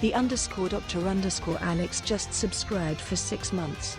The underscore Dr. underscore Alex just subscribed for 6 months.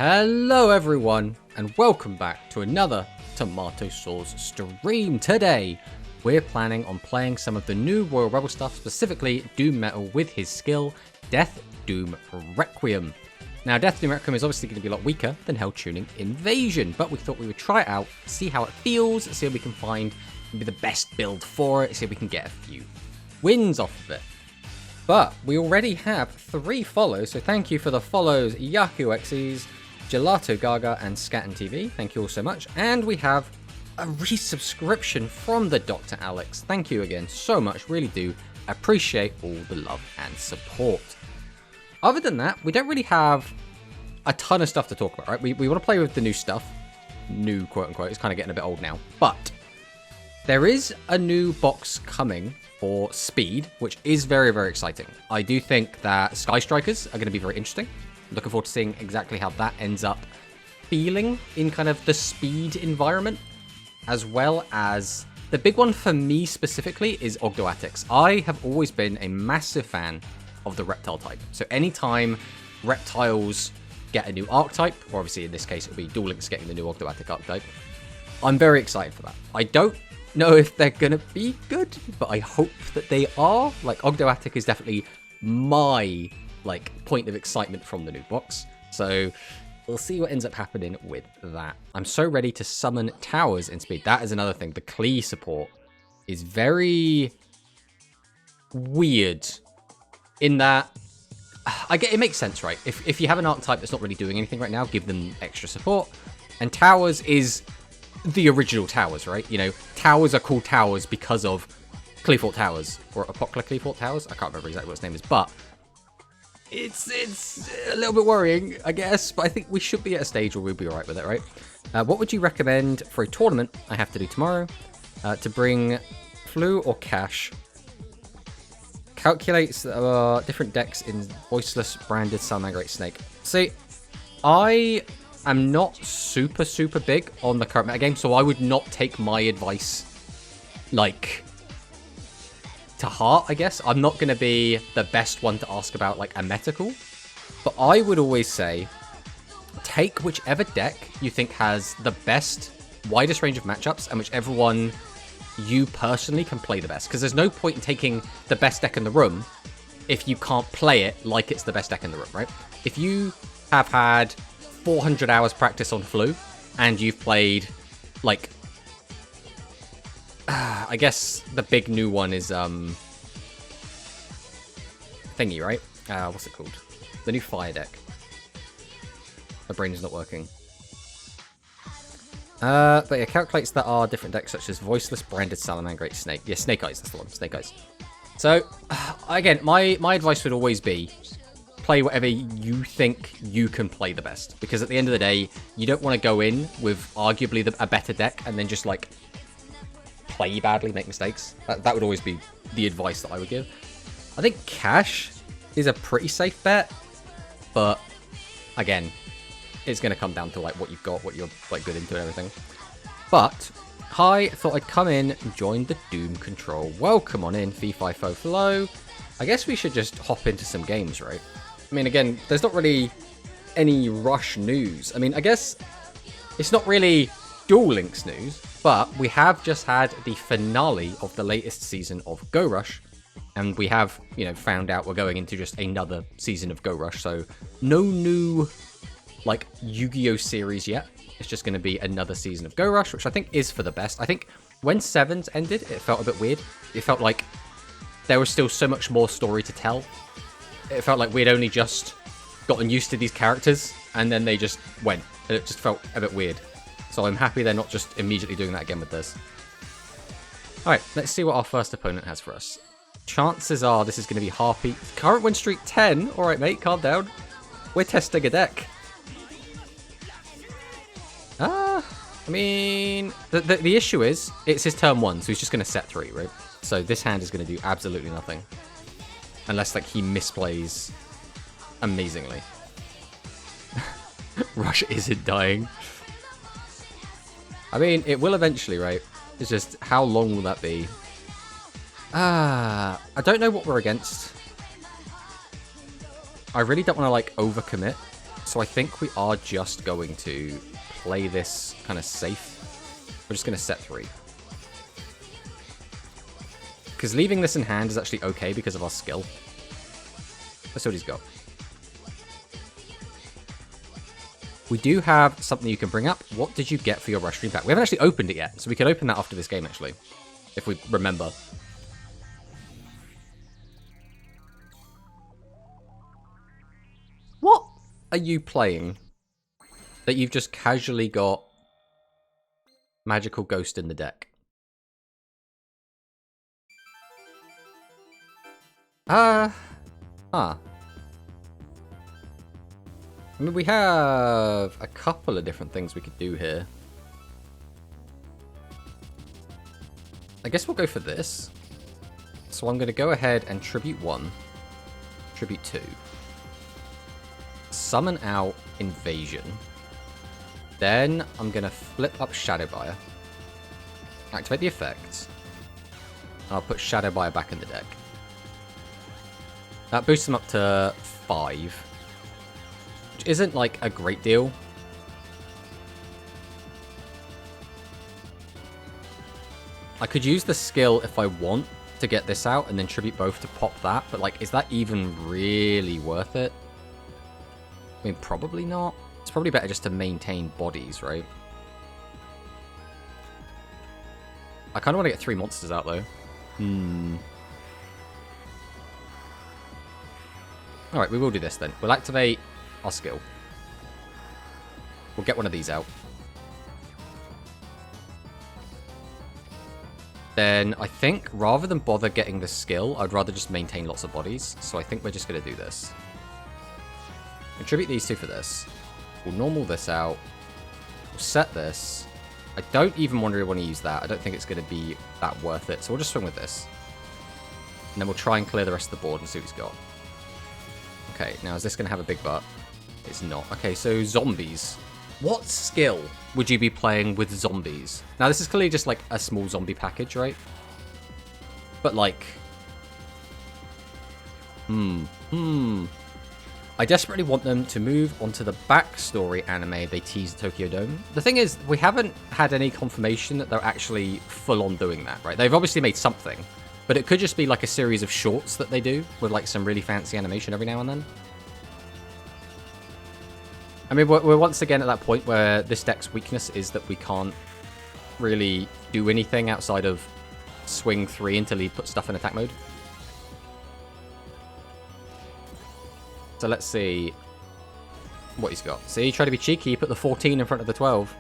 Hello everyone, and welcome back to another Tomato Sauce stream. Today, we're planning on playing some of the new Royal Rebel stuff, specifically Doom Metal with his skill, Death Doom Requiem. Now, Death Doom Requiem is obviously going to be a lot weaker than Hell Tuning Invasion, but we thought we would try it out, see how it feels, see if we can find maybe the best build for it, see if we can get a few wins off of it. But we already have 3 follows, so thank you for the follows, YakuXes, Gelato Gaga, and Scatten TV. Thank you all so much. And we have a resubscription from the Dr. Alex. Thank you again so much. Really do appreciate all the love and support. Other than that, we don't really have a ton of stuff to talk about, right? We want to play with the new stuff. New, quote unquote. It's kind of getting a bit old now. But there is a new box coming for Speed, which is very, very exciting. I do think that Sky Strikers are going to be very interesting. Looking forward to seeing exactly how that ends up feeling in kind of the Speed environment, as well as The big one for me specifically is Ogdoatyx. I have always been a massive fan of the reptile type. So anytime reptiles get a new archetype, or obviously in this case it'll be Duel Links getting the new Ogdoatyc archetype, I'm very excited for that. I don't know if they're gonna be good, but I hope that they are. Like, Ogdoatyc is definitely my point of excitement from the new box. So we'll see what ends up happening with that. I'm so ready to summon towers in speed. That is another thing. The Klee support is very weird in that it makes sense, right? If you have an archetype that's not really doing anything right now, give them extra support. And towers is the original towers, right? You know, towers are called towers because of Qliphort Towers, or Apocla Qliphort Towers. I can't remember exactly what its name is, but it's a little bit worrying, I guess. But I think we should be at a stage where we'll be alright with it, right? What would you recommend for a tournament I have to do tomorrow to bring Flu or Cash? Calculates different decks in Voiceless, Branded, Salamangreat, Snake. See, I am not super big on the current metagame, so I would not take my advice, to heart, I guess. I'm not going to be the best one to ask about, a metacal. But I would always say, take whichever deck you think has the best, widest range of matchups, and whichever one you personally can play the best. Because there's no point in taking the best deck in the room if you can't play it like it's the best deck in the room, right? If you have had 400 hours practice on Flu, and you've played, I guess the big new one is, thingy, right? What's it called? The new fire deck. My brain is not working. But yeah, calculates that are different decks such as Voiceless, Branded, Salamangreat, Snake. Yeah, Snake Eyes, that's the one. Snake Eyes. So, again, my advice would always be play whatever you think you can play the best. Because at the end of the day, you don't want to go in with arguably a better deck and then just, play badly, make mistakes. That would always be the advice that I would give. I think Cash is a pretty safe bet. But, again, it's going to come down to what you've got, what you're good into and everything. But I thought I'd come in and join the Doom Control. Welcome on in, Fee-Fi-Fo Flow. I guess we should just hop into some games, right? I mean, again, there's not really any Rush news. I mean, I guess it's not really Duel Links news, but we have just had the finale of the latest season of Go Rush. And we have, found out we're going into just another season of Go Rush. So no new Yu-Gi-Oh! Series yet. It's just going to be another season of Go Rush, which I think is for the best. I think when Sevens ended, it felt a bit weird. It felt like there was still so much more story to tell. It felt like we'd only just gotten used to these characters, and then they just went. And it just felt a bit weird. So I'm happy they're not just immediately doing that again with this. Alright, let's see what our first opponent has for us. Chances are this is going to be Harpy. Current win streak 10. Alright, mate, calm down. We're testing a deck. I mean, the issue is, it's his turn 1, so he's just going to set 3, right? So this hand is going to do absolutely nothing. Unless, he misplays amazingly. Rush isn't dying. I mean, it will eventually, right? It's just, how long will that be? I don't know what we're against. I really don't want to, overcommit. So I think we are just going to play this kind of safe. We're just going to set 3. Because leaving this in hand is actually okay because of our skill. Let's see what he's got. We do have something you can bring up. What did you get for your Rush Dream pack? We haven't actually opened it yet, so we can open that after this game, actually. If we remember. What are you playing that you've just casually got Magical Ghost in the deck? I mean, we have a couple of different things we could do here. I guess we'll go for this. So I'm going to go ahead and Tribute 1, Tribute 2. Summon out Invasion. Then I'm going to flip up Shadowbuyer. Activate the effect. I'll put Shadow Buyer back in the deck. That boosts him up to 5. Which isn't, like, a great deal. I could use the skill if I want to get this out and then tribute both to pop that. But, like, is that even really worth it? I mean, probably not. It's probably better just to maintain bodies, right? I kind of want to get 3 monsters out, though. Alright, we will do this then. We'll activate our skill. We'll get one of these out. Then I think rather than bother getting the skill, I'd rather just maintain lots of bodies. So I think we're just going to do this. Contribute these two for this. We'll normal this out. We'll set this. I don't even want to use that. I don't think it's going to be that worth it. So we'll just swing with this. And then we'll try and clear the rest of the board and see what he's got. Okay, now is this going to have a big butt? It's not. Okay, so zombies. What skill would you be playing with zombies? Now, this is clearly just like a small zombie package, right? But like... I desperately want them to move onto the backstory anime they teased at Tokyo Dome. The thing is, we haven't had any confirmation that they're actually full-on doing that, right? They've obviously made something, but it could just be like a series of shorts that they do with like some really fancy animation every now and then. I mean, we're once again at that point where this deck's weakness is that we can't really do anything outside of swing 3 until he puts stuff in attack mode. So let's see what he's got. See, he tried to be cheeky, he put the 14 in front of the 12.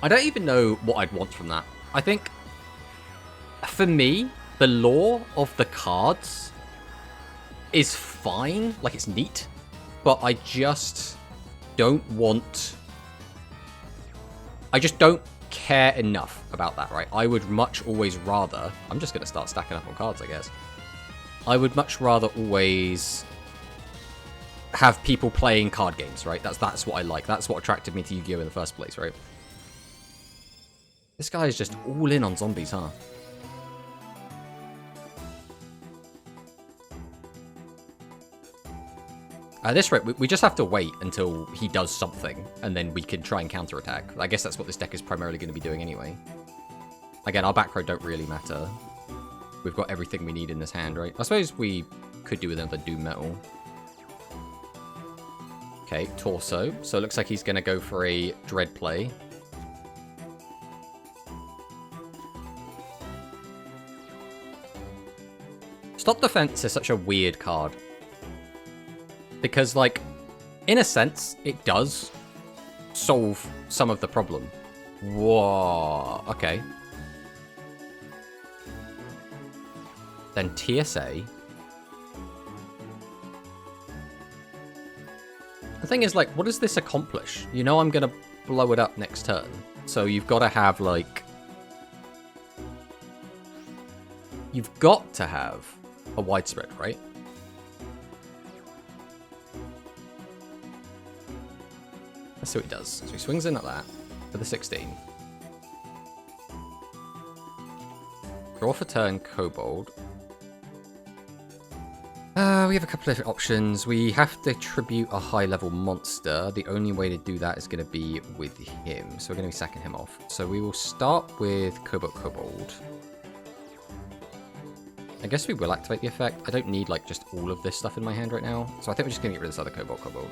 I don't even know what I'd want from that. I think, for me, the lore of the cards is fine. Like, it's neat. But I just don't want... I just don't care enough about that, right? I would much always rather... I'm just going to start stacking up on cards, I guess. I would much rather always have people playing card games, right? That's what I like. That's what attracted me to Yu-Gi-Oh! In the first place, right? This guy is just all in on zombies, huh? At this rate, we just have to wait until he does something, and then we can try and counterattack. I guess that's what this deck is primarily going to be doing anyway. Again, our back row don't really matter. We've got everything we need in this hand, right? I suppose we could do with another Doom Metal. Okay, Torso. So it looks like he's going to go for a Dread play. Stop Defense is such a weird card. Because, like, in a sense, it does solve some of the problem. Whoa, okay. Then TSA. The thing is, like, what does this accomplish? You know I'm going to blow it up next turn. So you've got to have, like... You've got to have a widespread, right? Let's see what he does. So he swings in at that for the 16. Draw for turn, Kobold. We have a couple of options. We have to tribute a high-level monster. The only way to do that is going to be with him. So we're going to be sacking him off. So we will start with Kobold. I guess we will activate the effect. I don't need, like, just all of this stuff in my hand right now. So I think we're just going to get rid of this other Kobold.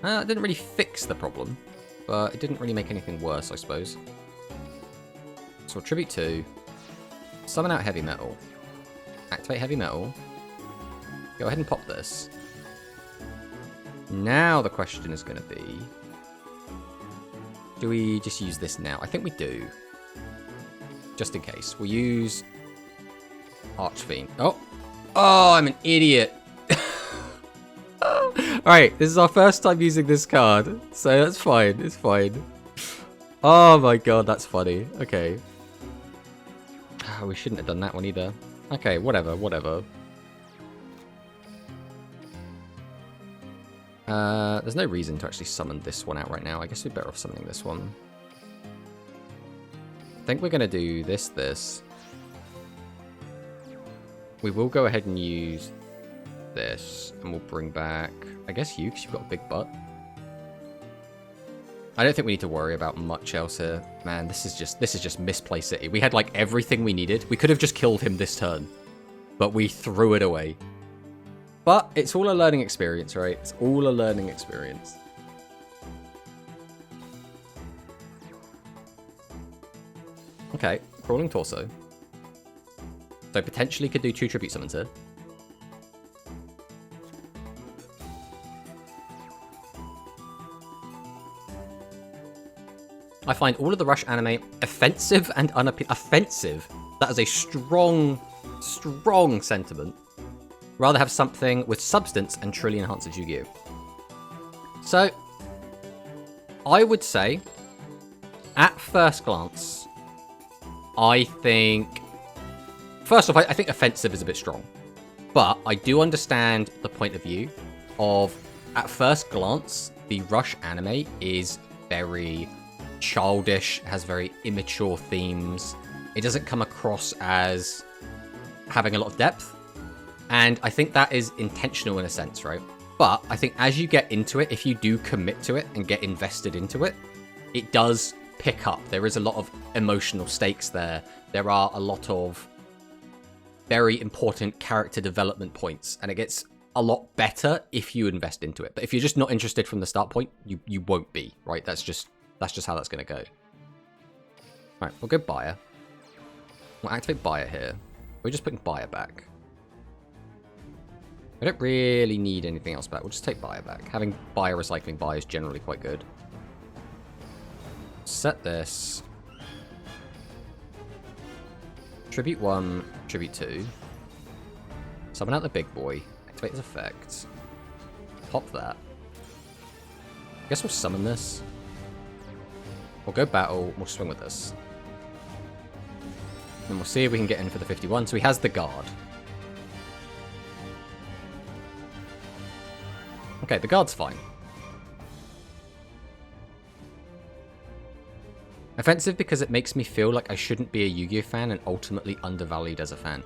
It didn't really fix the problem, but it didn't really make anything worse, I suppose. So we'll tribute 2. Summon out Heavy Metal. Activate Heavy Metal. Go ahead and pop this. Now the question is going to be... Do we just use this now? I think we do. Just in case. We'll use... Archfiend. Oh! Oh, I'm an idiot! Alright, this is our first time using this card. So that's fine. It's fine. Oh my god, that's funny. Okay. We shouldn't have done that one either. Okay, whatever. There's no reason to actually summon this one out right now. I guess we're better off summoning this one. think we're going to do this. We will go ahead and use this, and we'll bring back, I guess, you, because you've got a big butt. I don't think we need to worry about much else here. Man, this is just misplay city. We had, like, everything we needed. We could have just killed him this turn, but we threw it away. But it's all a learning experience, right? It's all a learning experience. Okay, Crawling Torso. So potentially could do 2 Tribute Summons here. I find all of the Rush anime offensive and unappealing. Offensive? That is a strong, strong sentiment. Rather have something with substance and truly enhances Yu-Gi-Oh! So, I would say, at first glance, I think... First off, I think offensive is a bit strong. But I do understand the point of view of, at first glance, the Rush anime is very childish, has very immature themes. It doesn't come across as having a lot of depth. And I think that is intentional in a sense, right? But I think as you get into it, if you do commit to it and get invested into it, it does pick up. There is a lot of emotional stakes there. There are a lot of very important character development points, and it gets a lot better if you invest into it. But if you're just not interested from the start point, you won't be, right? That's just how that's going to go. Right, we'll go Buyer. We'll activate Buyer here. We're just putting Buyer back. We don't really need anything else back. We'll just take Buyer back. Having Buyer recycling Buyer is generally quite good. Set this. Tribute 1, Tribute 2. Summon out the big boy. Activate his effect. Pop that. I guess we'll summon this. We'll go battle. We'll swing with this. And we'll see if we can get in for the 51. So he has the guard. Okay, the guard's fine. Offensive because it makes me feel like I shouldn't be a Yu-Gi-Oh fan and ultimately undervalued as a fan.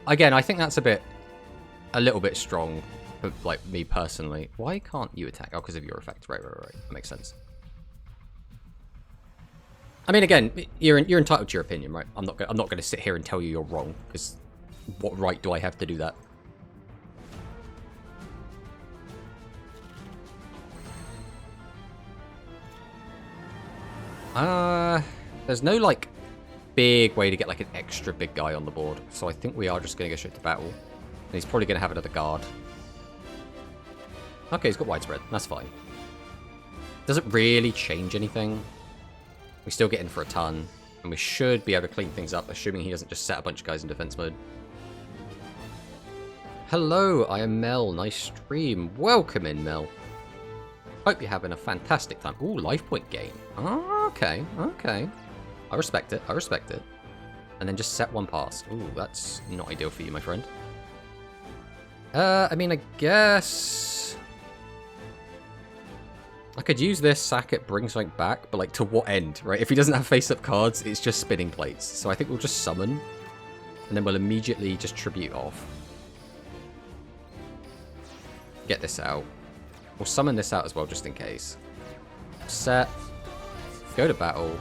Again, I think that's a little bit strong for, like, me personally. Why can't you attack? Oh, because of your effect. Right. That makes sense. I mean, again, you're entitled to your opinion, right? I'm not going to sit here and tell you you're wrong, because what right do I have to do that? There's no, like, big way to get, like, an extra big guy on the board. So I think we are just going to go straight to battle. And he's probably going to have another guard. Okay, he's got widespread. That's fine. Doesn't really change anything. We still get in for a ton. And we should be able to clean things up, assuming he doesn't just set a bunch of guys in defense mode. Hello, I am Mel. Nice stream. Welcome in, Mel. Hope you're having a fantastic time. Ooh, life point gain. Oh, okay. I respect it. And then just set one pass. Ooh, that's not ideal for you, my friend. I mean, I guess I could use this, sack it, bring something back, but, like, to what end, right? If he doesn't have face-up cards, it's just spinning plates. So I think we'll just summon, and then we'll immediately just tribute off. Get this out. We'll summon this out as well, just in case. Set. Go to battle.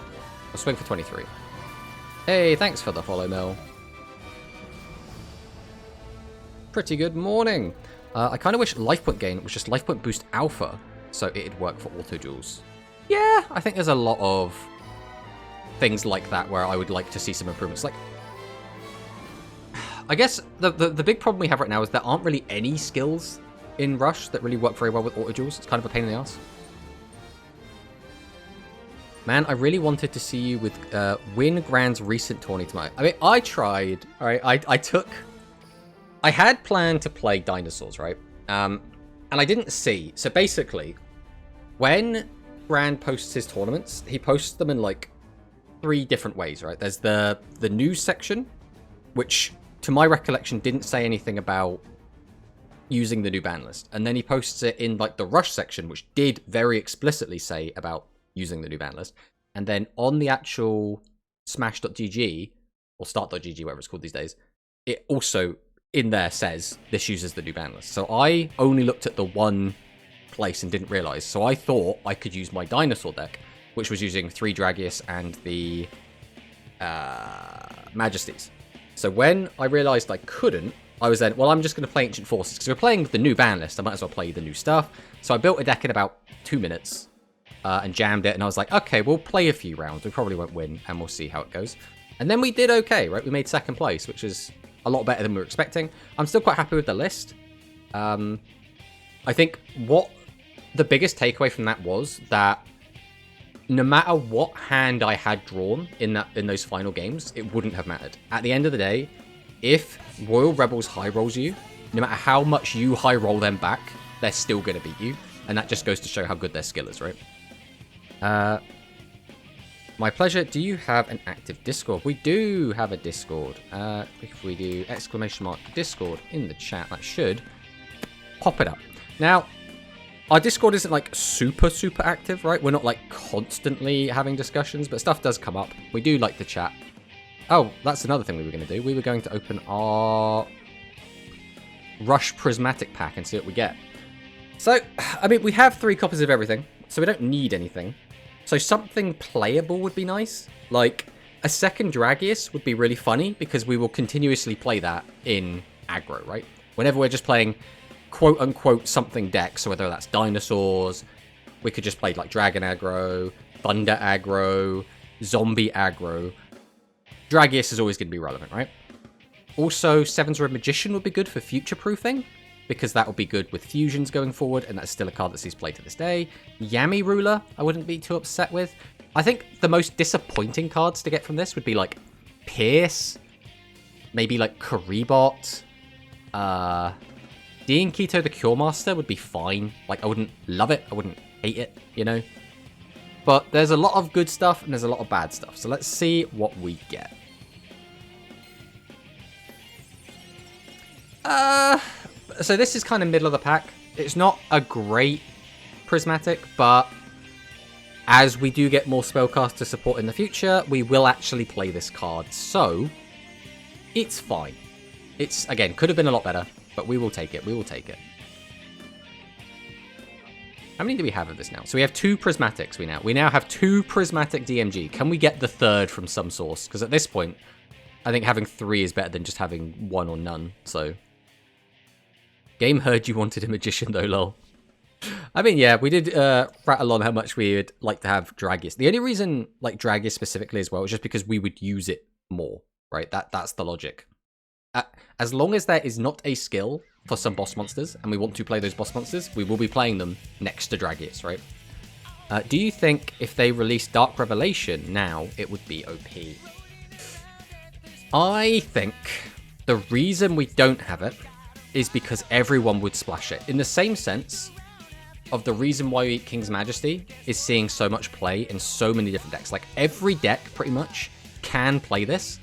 We'll swing for 23. Hey, thanks for the follow, Mel. Pretty good morning. I kind of wish life point gain was just life point boost alpha, so it'd work for auto duels. Yeah, I think there's a lot of things like that where I would like to see some improvements. Like, I guess the big problem we have right now is there aren't really any skills in Rush that really work very well with auto duels. It's kind of a pain in the ass. Man, I really wanted to see you with win Grand's recent tourney tonight. I mean, I tried. All right, I had planned to play dinosaurs, right? And I didn't see. So basically, when Grand posts his tournaments, he posts them in, like, 3 different ways, right? There's the news section, which, to my recollection, didn't say anything about using the new ban list. And then he posts it in, like, the Rush section, which did very explicitly say about using the new ban list. And then on the actual smash.gg, or start.gg, whatever it's called these days, it also in there says this uses the new ban list. So I only looked at the one place and didn't realize. So I thought I could use my dinosaur deck, which was using 3 Dragius and the Majesties. So when I realized I couldn't, I was then, well, I'm just going to play Ancient Forces. Because we're playing the new ban list, I might as well play the new stuff. So I built a deck in about 2 minutes and jammed it. And I was like, okay, we'll play a few rounds. We probably won't win, and we'll see how it goes. And then we did okay, right? We made 2nd place, which is a lot better than we were expecting. I'm still quite happy with the list. I think what the biggest takeaway from that was that no matter what hand I had drawn in those final games, it wouldn't have mattered. At the end of the day, if Royal Rebels high rolls you, no matter how much you high roll them back, they're still going to beat you. And that just goes to show how good their skill is, right? My pleasure. Do you have an active Discord? We do have a Discord. If we do !Discord in the chat, that should pop it up. Now, our Discord isn't like super active, right? We're not like constantly having discussions, but stuff does come up. We do like the chat. Oh, that's another thing we were going to do. We were going to open our Rush Prismatic pack and see what we get. So, I mean, we have 3 copies of everything, so we don't need anything. So something playable would be nice. Like, a 2nd Dragius would be really funny, because we will continuously play that in aggro, right? Whenever we're just playing quote-unquote something deck, so whether that's dinosaurs, we could just play like Dragon aggro, Thunder aggro, Zombie aggro. Dragius is always going to be relevant, right? Also, 7's Red Magician would be good for future-proofing, because that would be good with fusions going forward, and that's still a card that sees play to this day. Yami Ruler, I wouldn't be too upset with. I think the most disappointing cards to get from this would be like Pierce, maybe like Karibot, Dean Keto the Cure Master would be fine. Like, I wouldn't love it, I wouldn't hate it, you know? But there's a lot of good stuff and there's a lot of bad stuff. So let's see what we get. So this is kind of middle of the pack. It's not a great prismatic, but as we do get more spellcaster support in the future, we will actually play this card. So it's fine. It's, again, could have been a lot better, but we will take it. We will take it. How many do we have of this now? So we have 2 prismatics. We now have 2 prismatic DMG. Can we get the 3rd from some source? Because at this point, I think having 3 is better than just having 1 or none. So game heard you wanted a magician though, lol. I mean, yeah, we did rattle on how much we would like to have Dragius. The only reason like Dragius specifically as well is just because we would use it more, right? That's the logic. As long as there is not a skill for some boss monsters, and we want to play those boss monsters, we will be playing them next to Dragius, right? Do you think if they release Dark Revelation now, it would be OP? I think the reason we don't have it is because everyone would splash it. In the same sense of the reason why King's Majesty is seeing so much play in so many different decks. Like, every deck, pretty much, can play this,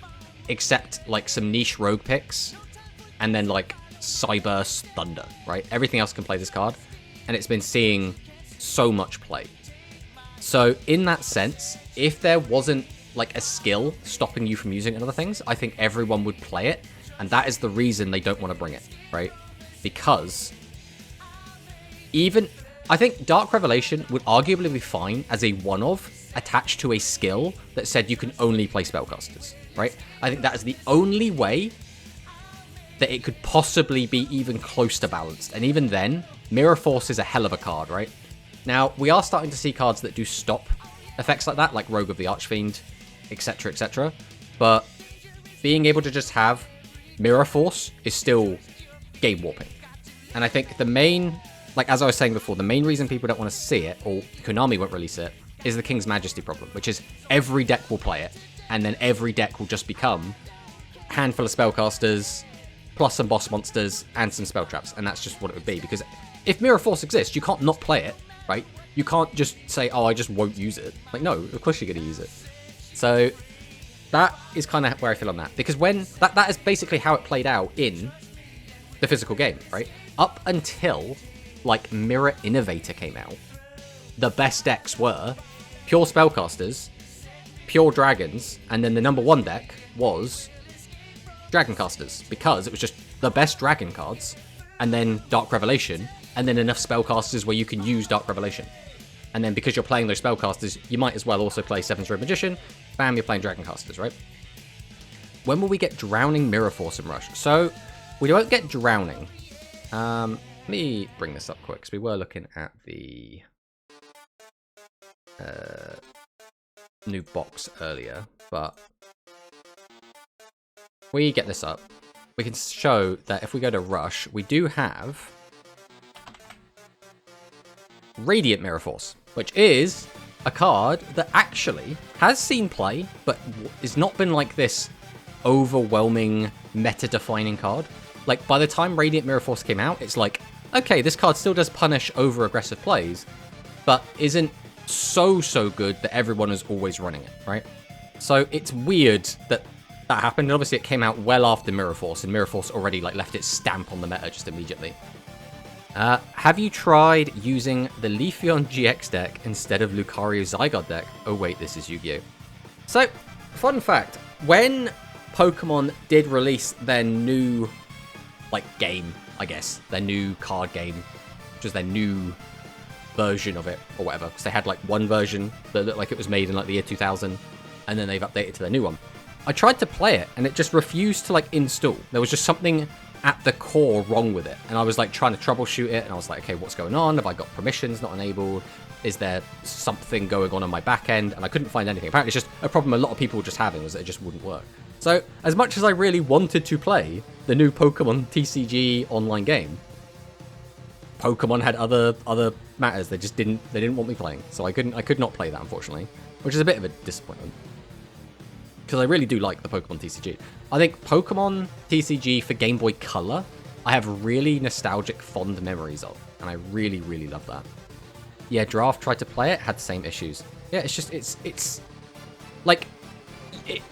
except, like, some niche rogue picks, and then, like, Cyburst Thunder, right? Everything else can play this card, and it's been seeing so much play. So, in that sense, if there wasn't, like, a skill stopping you from using it and other things, I think everyone would play it, and that is the reason they don't want to bring it, right? Because even... I think Dark Revelation would arguably be fine as a one-of attached to a skill that said you can only play spellcasters, right? I think that is the only way that it could possibly be even close to balanced. And even then, Mirror Force is a hell of a card, right? Now, we are starting to see cards that do stop effects like that, like Rogue of the Archfiend, etc., etc. But being able to just have Mirror Force is still game warping. And I think the main... Like, as I was saying before, the main reason people don't want to see it, or Konami won't release it, is the King's Majesty problem, which is every deck will play it, and then every deck will just become a handful of spellcasters, plus some boss monsters, and some spell traps, and that's just what it would be, because if Mirror Force exists, you can't not play it, right? You can't just say, oh, I just won't use it. Like, no, of course you're going to use it. So, that is kind of where I feel on that, because when, that is basically how it played out in the physical game, right? Up until... like Mirror Innovator came out, the best decks were pure spellcasters pure dragons, and then the number 1 deck was Dragoncasters, because it was just the best dragon cards, and then Dark Revelation, and then enough spellcasters where you can use Dark Revelation. And then because you're playing those spellcasters, you might as well also play Seventh Red Magician. Bam, you're playing Dragoncasters, right? When will we get Drowning, Mirror Force, and Rush? So, we won't get Drowning. Let me bring this up quick, because we were looking at the new box earlier, but we get this up. We can show that if we go to Rush, we do have Radiant Mirror Force, which is a card that actually has seen play, but has not been like this overwhelming meta-defining card. Like, by the time Radiant Mirror Force came out, it's like, okay, this card still does punish over-aggressive plays, but isn't so good that everyone is always running it, right? So it's weird that that happened, and obviously it came out well after Mirror Force, and Mirror Force already like left its stamp on the meta just immediately. Have you tried using the Leafeon GX deck instead of Lucario Zygarde deck? Oh wait, this is Yu-Gi-Oh! So, fun fact, when Pokemon did release their new, like, game, I guess, their new card game, which was their new version of it, or whatever, because they had, like, one version that looked like it was made in, like, the year 2000, and then they've updated to their new one. I tried to play it, and it just refused to, like, install. There was just something at the core wrong with it, and I was like trying to troubleshoot it, and I was like, okay, what's going on? Have I got permissions not enabled? Is there something going on my back end? And I couldn't find anything. Apparently it's just a problem a lot of people were just having, was that it just wouldn't work. So as much as I really wanted to play the new Pokemon TCG online game, Pokemon had other matters. They didn't want me playing, so I could not play that, unfortunately, which is a bit of a disappointment, because I really do like the Pokemon TCG. I think Pokemon TCG for Game Boy Color, I have really nostalgic, fond memories of, and I really, really love that. Yeah, Draft tried to play it, had the same issues. Yeah, it's just, it's like,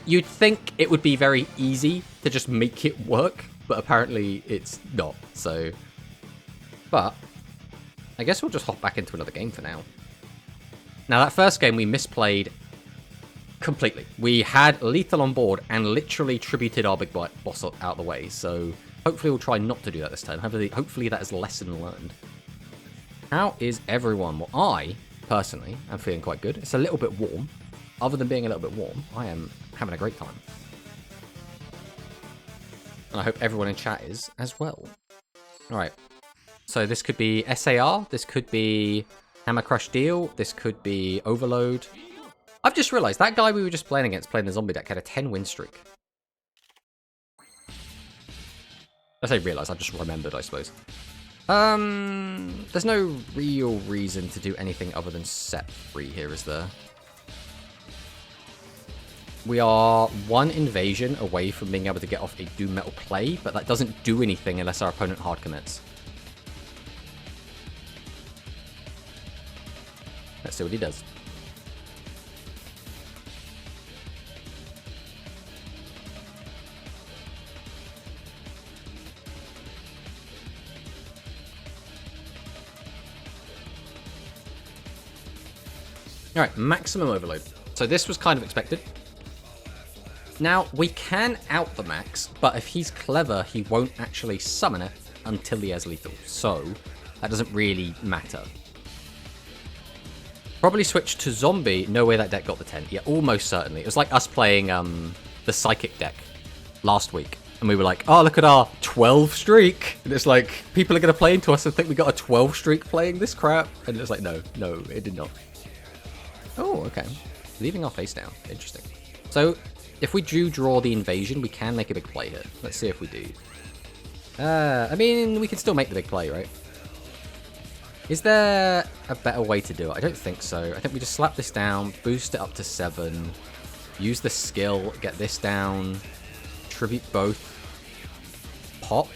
you'd think it would be very easy to just make it work, but apparently it's not, so. But, I guess we'll just hop back into another game for now. Now, that first game we misplayed completely. We had Lethal on board and literally tributed our big boss out of the way, so hopefully we'll try not to do that this time. Hopefully that is a lesson learned. How is everyone? Well, I, personally, am feeling quite good. It's a little bit warm. Other than being a little bit warm, I am having a great time. And I hope everyone in chat is as well. Alright, so this could be SAR, this could be Hammer Crush Deal, this could be Overload. I've just realised, that guy we were just playing against, playing the zombie deck, had a 10-win streak. I say realised, I just remembered, I suppose. There's no real reason to do anything other than set 3 here, is there? We are one invasion away from being able to get off a Doom Metal play, but that doesn't do anything unless our opponent hard commits. Let's see what he does. Alright, maximum overload. So this was kind of expected. Now, we can out the max, but if he's clever, he won't actually summon it until he has lethal. So, that doesn't really matter. Probably switch to zombie. No way that deck got the 10. Yeah, almost certainly. It was like us playing the psychic deck last week. And we were like, oh, look at our 12 streak. And it's like, people are going to play into us and think we got a 12 streak playing this crap. And it's like, no, it did not. Oh, okay. Leaving our face down. Interesting. So, if we do draw the invasion, we can make a big play here. Let's see if we do. I mean, we can still make the big play, right? Is there a better way to do it? I don't think so. I think we just slap this down, boost it up to 7, use the skill, get this down, tribute both, pop.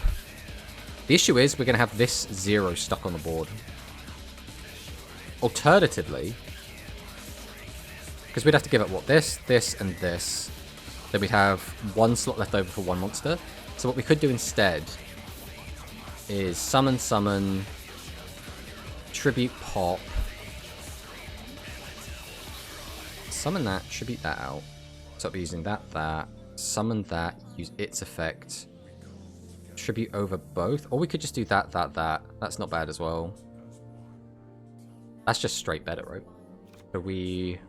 The issue is we're going to have this 0 stuck on the board. Alternatively, because we'd have to give it, what, this, and this. Then we'd have 1 slot left over for 1 monster. So what we could do instead is summon, tribute pop, summon that, tribute that out. Stop using that. Summon that, use its effect. Tribute over both. Or we could just do that. That's not bad as well. That's just straight better, right? So we...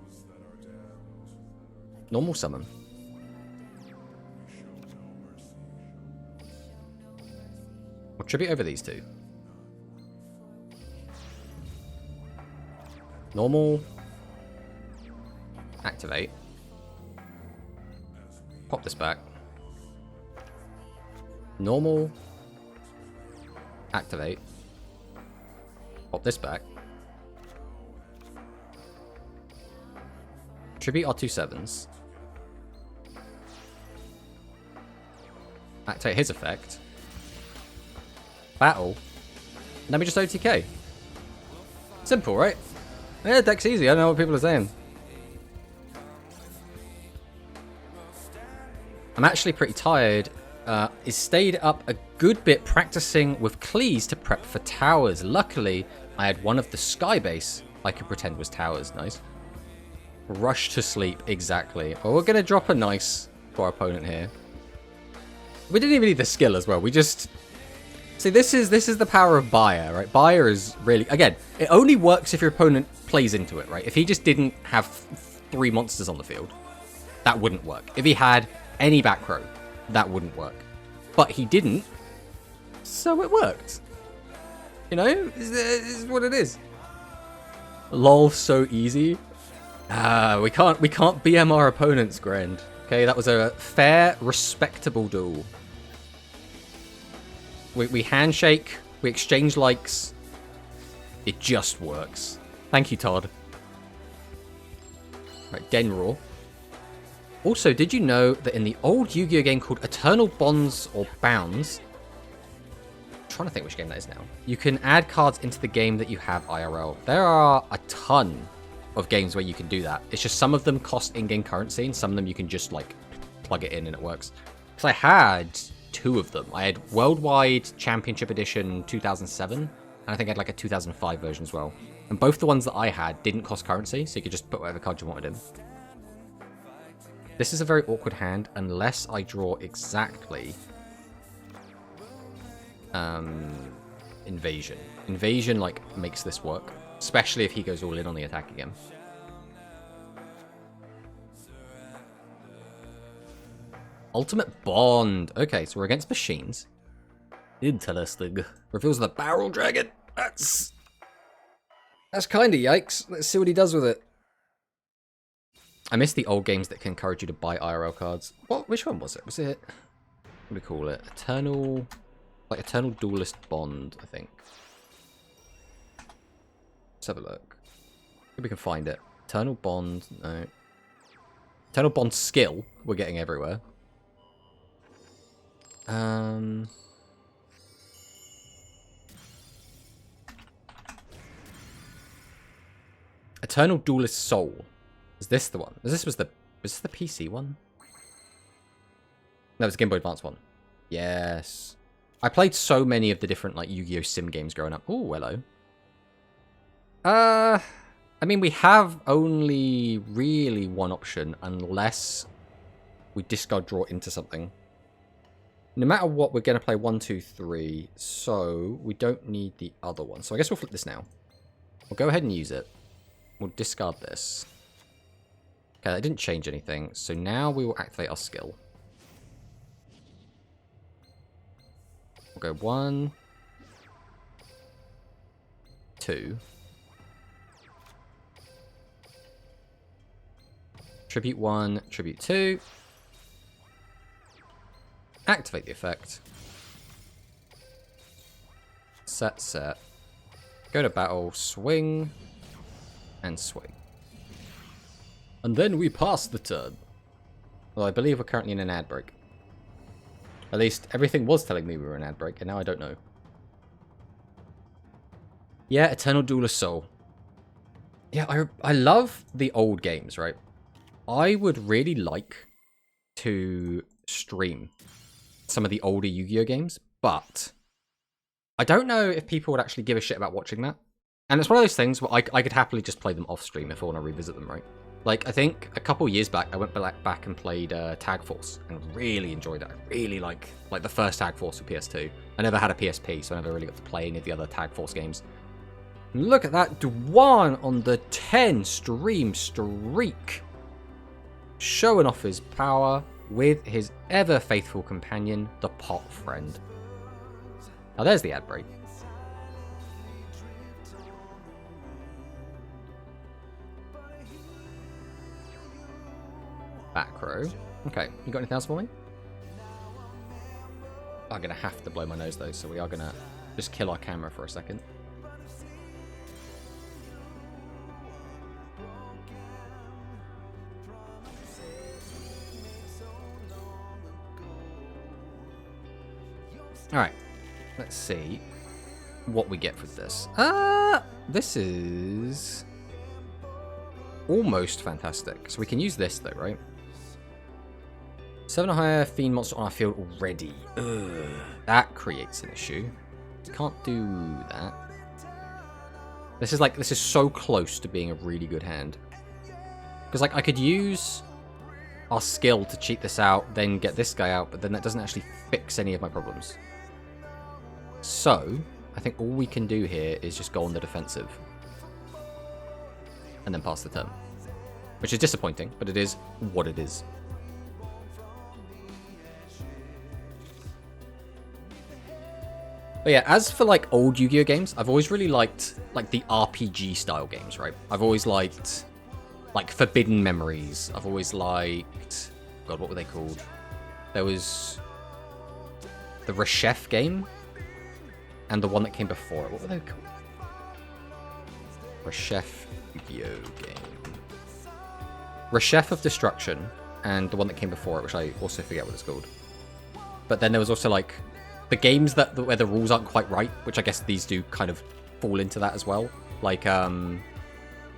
normal summon. We'll tribute over these two. Normal. Activate. Pop this back. Normal. Activate. Pop this back. Tribute our 2 7s. Activate his effect. Battle. And then we just OTK. Simple, right? Yeah, deck's easy. I don't know what people are saying. I'm actually pretty tired. He stayed up a good bit practicing with Cleese to prep for towers. Luckily, I had one of the sky base I could pretend was towers. Nice. Rush to sleep. Exactly. Well, we're going to drop a nice for our opponent here. We didn't even need the skill as well. We just... see, this is the power of Bayer, right? Bayer is really... again, it only works if your opponent plays into it, right? If he just didn't have 3 monsters on the field, that wouldn't work. If he had any back row, that wouldn't work. But he didn't, so it worked. You know, it's what it is. LOL, so easy. We can't BM our opponents, Grand. Okay, that was a fair, respectable duel. We handshake, we exchange likes. It just works. Thank you, Todd. Right, Denroar. Also, did you know that in the old Yu-Gi-Oh game called Eternal Bonds or Bounds, I'm trying to think which game that is now, you can add cards into the game that you have IRL. There are a ton of games where you can do that. It's just some of them cost in-game currency, and some of them you can just like plug it in and it works. Because I had 2 of them. I had Worldwide Championship Edition 2007, and I think I had like a 2005 version as well. And both the ones that I had didn't cost currency, so you could just put whatever card you wanted in. This is a very awkward hand unless I draw exactly Invasion. Invasion like makes this work, especially if he goes all in on the attack again. Ultimate Bond. Okay, so we're against machines. Interesting. Reveals the Barrel Dragon. That's kind of yikes. Let's see what he does with it. I miss the old games that can encourage you to buy IRL cards. What? Which one was it? Was it... what do we call it? Eternal... like Eternal Duelist Bond, I think. Let's have a look. Maybe we can find it. Eternal Bond... no. Eternal Bond Skill. We're getting everywhere. Eternal Duelist Soul. Is this the one? Was this the PC one? No, it's the Game Boy Advance one. Yes. I played so many of the different like Yu-Gi-Oh! Sim games growing up. Oh, hello. I mean, we have only really one option unless we discard draw into something. No matter what, we're going to play 1, 2, 3. So we don't need the other one. So I guess we'll flip this now. We'll go ahead and use it. We'll discard this. Okay, that didn't change anything. So now we will activate our skill. We'll go 1, 2. Tribute 1, tribute 2. Activate the effect. Set. Go to battle, swing, and swing. And then we pass the turn. Well, I believe we're currently in an ad break. At least everything was telling me we were in an ad break, and now I don't know. Yeah, Eternal Duelist Soul. Yeah, I love the old games, right? I would really like to stream some of the older Yu-Gi-Oh games, but I don't know if people would actually give a shit about watching that. And it's one of those things where I could happily just play them off stream if I want to revisit them, right? Like, I think a couple years back, I went back and played Tag Force and really enjoyed it. I really like the first Tag Force for PS2. I never had a PSP, so I never really got to play any of the other Tag Force games. Look at that Dwan on the 10 stream streak. Showing off his power with his ever faithful companion, the pot friend. Now there's the ad break. Back row. Okay, you got anything else for me? I'm gonna have to blow my nose though, so we are gonna just kill our camera for a second. Alright, let's see what we get with this. This is almost fantastic. So we can use this though, right? 7 or higher Fiend monster on our field already. Ugh, that creates an issue. Can't do that. This is so close to being a really good hand. Because like I could use our skill to cheat this out, then get this guy out, but then that doesn't actually fix any of my problems. So, I think all we can do here is just go on the defensive. And then pass the turn. Which is disappointing, but it is what it is. But yeah, as for like old Yu-Gi-Oh games, I've always really liked like the RPG style games, right? I've always liked like Forbidden Memories. I've always liked... God, what were they called? There was the Reshef game. And the one that came before it. What were they called? Reshef Yu-Gi-Oh game. Reshef of Destruction. And the one that came before it, which I also forget what it's called. But then there was also like the games where the rules aren't quite right, which I guess these do kind of fall into that as well. Like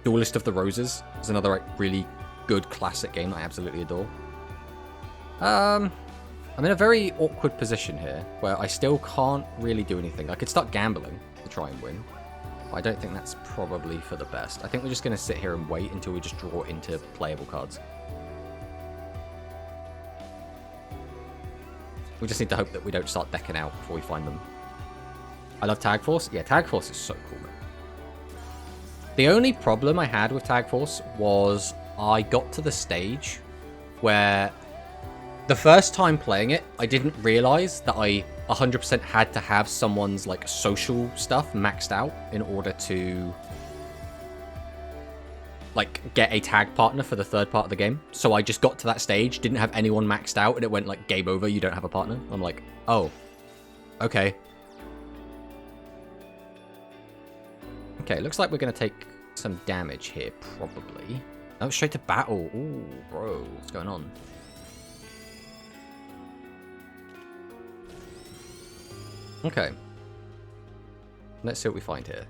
Duelist of the Roses is another like really good classic game that I absolutely adore. I'm in a very awkward position here, where I still can't really do anything. I could start gambling to try and win, but I don't think that's probably for the best. I think we're just going to sit here and wait until we just draw into playable cards. We just need to hope that we don't start decking out before we find them. I love Tag Force. Yeah, Tag Force is so cool, man. The only problem I had with Tag Force was I got to the stage where the first time playing it, I didn't realize that I 100% had to have someone's like social stuff maxed out in order to like get a tag partner for the third part of the game. So I just got to that stage, didn't have anyone maxed out, and it went like game over, you don't have a partner. I'm like, oh, okay. Okay, looks like we're going to take some damage here, probably. Oh, straight to battle. Ooh, bro, what's going on? Okay. Let's see what we find here.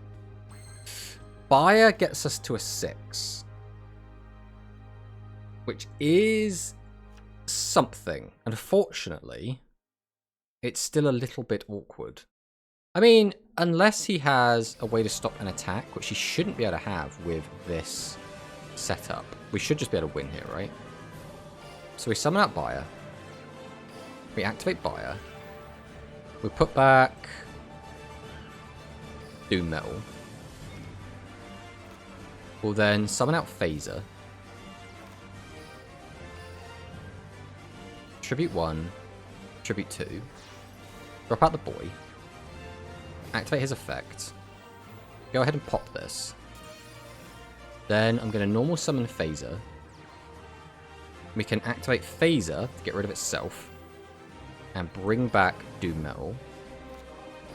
Fire gets us to a 6. Which is something. Unfortunately, it's still a little bit awkward. I mean, unless he has a way to stop an attack, which he shouldn't be able to have with this setup. We should just be able to win here, right? So we summon out Buyer. We activate Buyer. We put back Doom Metal. We'll then summon out Phaser. Tribute 1. Tribute 2. Drop out the boy. Activate his effect. Go ahead and pop this. Then I'm going to normal summon Phaser. We can activate Phaser to get rid of itself. And bring back Doom Metal.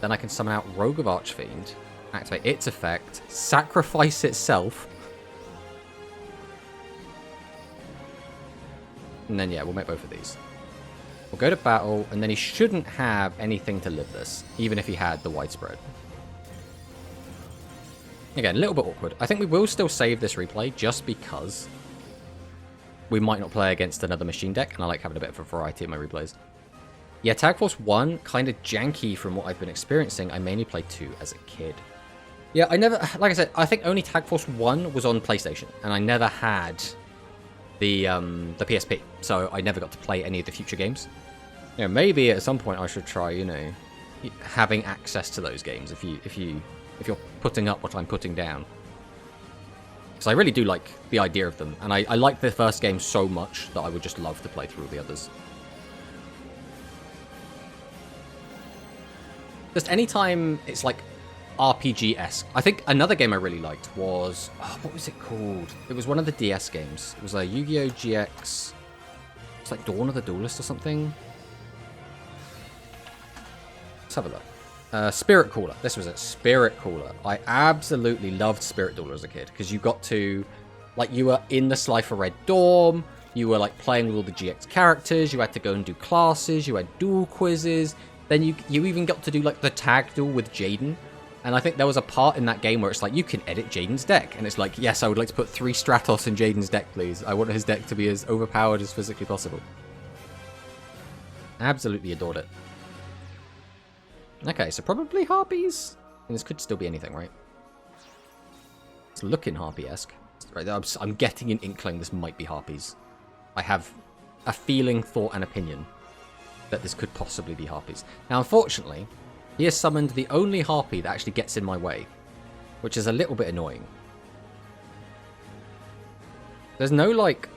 Then I can summon out Rogue of Archfiend. Activate its effect. Sacrifice itself. And then, yeah, we'll make both of these. We'll go to battle, and then he shouldn't have anything to live this, even if he had the widespread. Again, a little bit awkward. I think we will still save this replay, just because we might not play against another machine deck, and I like having a bit of a variety in my replays. Yeah, Tag Force 1, kind of janky from what I've been experiencing. I mainly played 2 as a kid. Yeah, I never, like I said, I think only Tag Force 1 was on PlayStation, and I never had the PSP, so I never got to play any of the future games. You know, maybe at some point I should try, you know, having access to those games if you're putting up what I'm putting down. Because I really do like the idea of them, and I like the first game so much that I would just love to play through all the others. Just anytime it's like RPG-esque. I think another game I really liked was... Oh, what was it called? It was one of the DS games. It was a Yu-Gi-Oh! GX... It's like Dawn of the Duelist or something. Let's have a look. Spirit Caller. This was it. Spirit Caller. I absolutely loved Spirit Caller as a kid, because you got to... Like, you were in the Slifer Red Dorm, you were, like, playing with all the GX characters, you had to go and do classes, you had duel quizzes, then you even got to do, like, the tag duel with Jaden. And I think there was a part in that game where it's like, you can edit Jaden's deck. And it's like, yes, I would like to put 3 Stratos in Jaden's deck, please. I want his deck to be as overpowered as physically possible. Absolutely adored it. Okay, so probably Harpies? And this could still be anything, right? It's looking Harpy-esque. Right, I'm getting an inkling this might be Harpies. I have a feeling, thought, and opinion that this could possibly be Harpies. Now, unfortunately, he has summoned the only Harpy that actually gets in my way, which is a little bit annoying. There's no, like,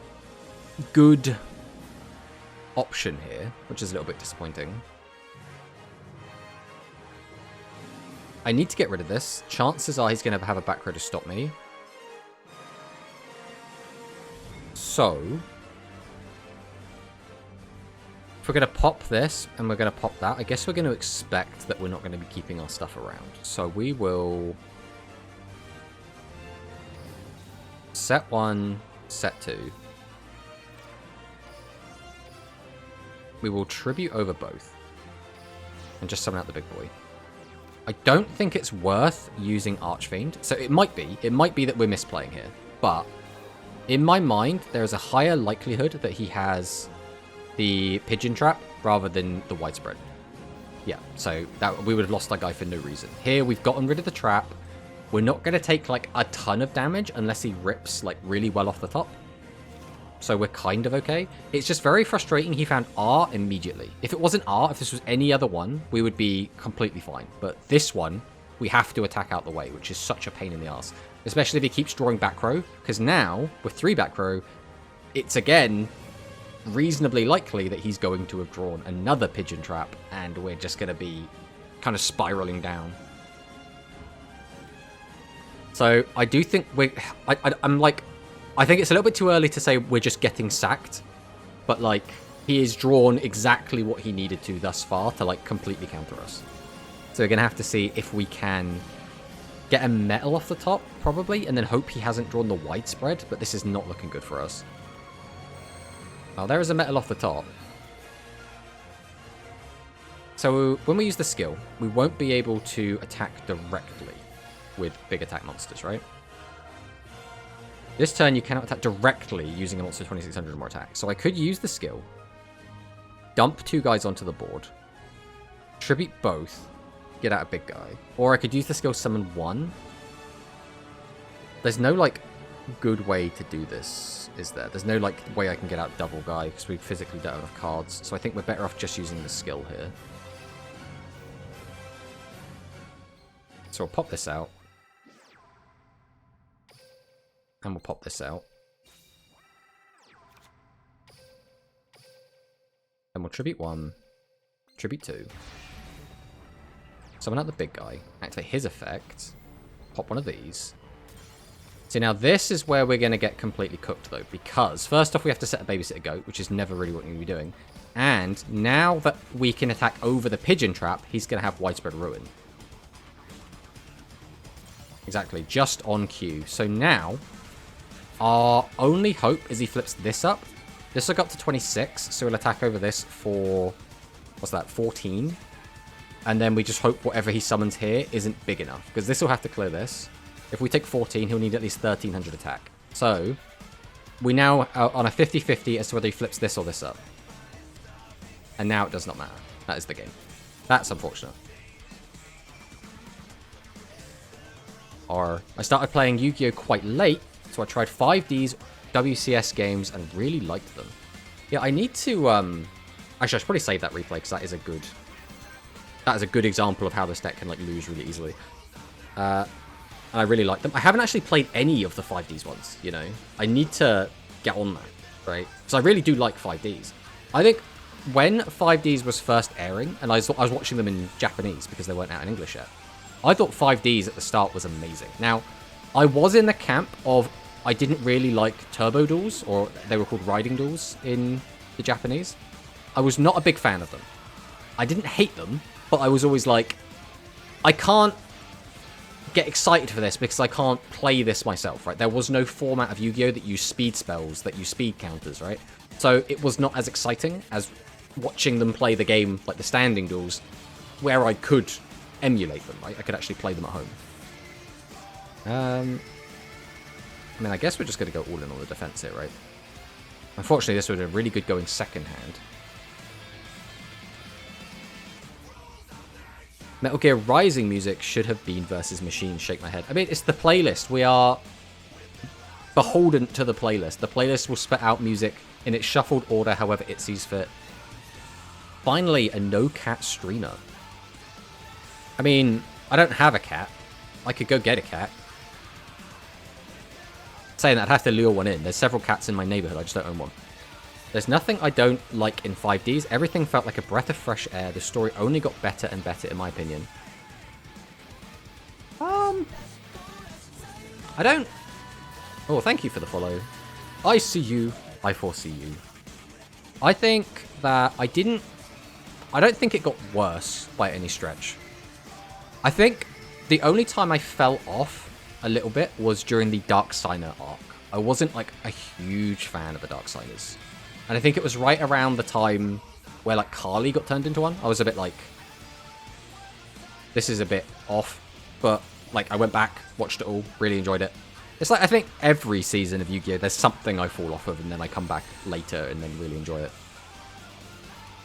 good option here, which is a little bit disappointing. I need to get rid of this. Chances are he's going to have a back row to stop me. So, if we're going to pop this and we're going to pop that, I guess we're going to expect that we're not going to be keeping our stuff around. So we will set 1, set 2. We will tribute over both and just summon out the big boy. I don't think it's worth using Archfiend. So it might be that we're misplaying here, but in my mind, there is a higher likelihood that he has the Pigeon Trap rather than the Widespread. Yeah, so that we would have lost that guy for no reason. Here, we've gotten rid of the trap. We're not going to take, like, a ton of damage unless he rips, like, really well off the top. So we're kind of okay. It's just very frustrating he found R immediately. If it wasn't R, if this was any other one, we would be completely fine. But this one, we have to attack out the way, which is such a pain in the ass. Especially if he keeps drawing back row, because now, with 3 back row, it's again reasonably likely that he's going to have drawn another Pigeon Trap, and we're just going to be kind of spiraling down. So I do think I'm like, I think it's a little bit too early to say we're just getting sacked, but like, he has drawn exactly what he needed to thus far to like completely counter us. So we're going to have to see if we can get a metal off the top, probably, and then hope he hasn't drawn the Widespread, but this is not looking good for us. Well, there is a metal off the top. So when we use the skill, we won't be able to attack directly with big attack monsters, right? This turn, you cannot attack directly using a monster 2600 or more attack. So I could use the skill, dump 2 guys onto the board, tribute both, get out a big guy. Or I could use the skill, summon 1. There's no, like, good way to do this, is there? There's no, like, way I can get out double guy, because we physically don't have enough cards. So I think we're better off just using the skill here. So we'll pop this out. And we'll pop this out. And we'll tribute 1, tribute 2. Summon out the big guy, activate his effect, pop one of these. See, now this is where we're going to get completely cooked, though, because first off we have to set a babysitter goat, which is never really what we're going to be doing. And now that we can attack over the Pigeon Trap, he's going to have Widespread Ruin. Exactly, just on cue. So now, our only hope is he flips this up. This will go up to 26, so we'll attack over this for, what's that, 14? And then we just hope whatever he summons here isn't big enough, because this will have to clear this. If we take 14, he'll need at least 1300 attack. So, we now are on a 50-50 as to whether he flips this or this up. And now it does not matter. That is the game. That's unfortunate. Or, I started playing Yu-Gi-Oh! Quite late, so I tried 5Ds WCS games and really liked them. Yeah, I need to, actually, I should probably save that replay because that is a good example of how this deck can, like, lose really easily. And I really like them. I haven't actually played any of the 5Ds ones, you know? I need to get on that, right? Because I really do like 5Ds. I think when 5Ds was first airing, and I was watching them in Japanese because they weren't out in English yet, I thought 5Ds at the start was amazing. Now, I was in the camp of I didn't really like turbo duels, or they were called riding duels in the Japanese. I was not a big fan of them. I didn't hate them, but I was always like, I can't get excited for this because I can't play this myself, right? There was no format of Yu-Gi-Oh! That used speed spells, that used speed counters, right? So it was not as exciting as watching them play the game, like the standing duels, where I could emulate them, right? I could actually play them at home. I mean, I guess we're just going to go all in on the defense here, right? Unfortunately, this would have really good going second hand. Metal Gear Rising music should have been versus Machine. Shake my head. I mean, it's the playlist. We are beholden to the playlist. The playlist will spit out music in its shuffled order however it sees fit. Finally, a no-cat streamer. I mean, I don't have a cat. I could go get a cat. Saying that, I'd have to lure one in. There's several cats in my neighborhood. I just don't own one. There's nothing I don't like in 5Ds. Everything felt like a breath of fresh air. The story only got better and better, in my opinion. I don't... Oh, thank you for the follow. I see you. I foresee you. I think that I don't think it got worse by any stretch. I think the only time I fell off a little bit was during the Dark Signer arc. I wasn't, like, a huge fan of the Dark Signers. And I think it was right around the time where, like, Kali got turned into one. I was a bit like, this is a bit off. But, like, I went back, watched it all, really enjoyed it. It's like, I think every season of Yu-Gi-Oh! There's something I fall off of, and then I come back later and then really enjoy it.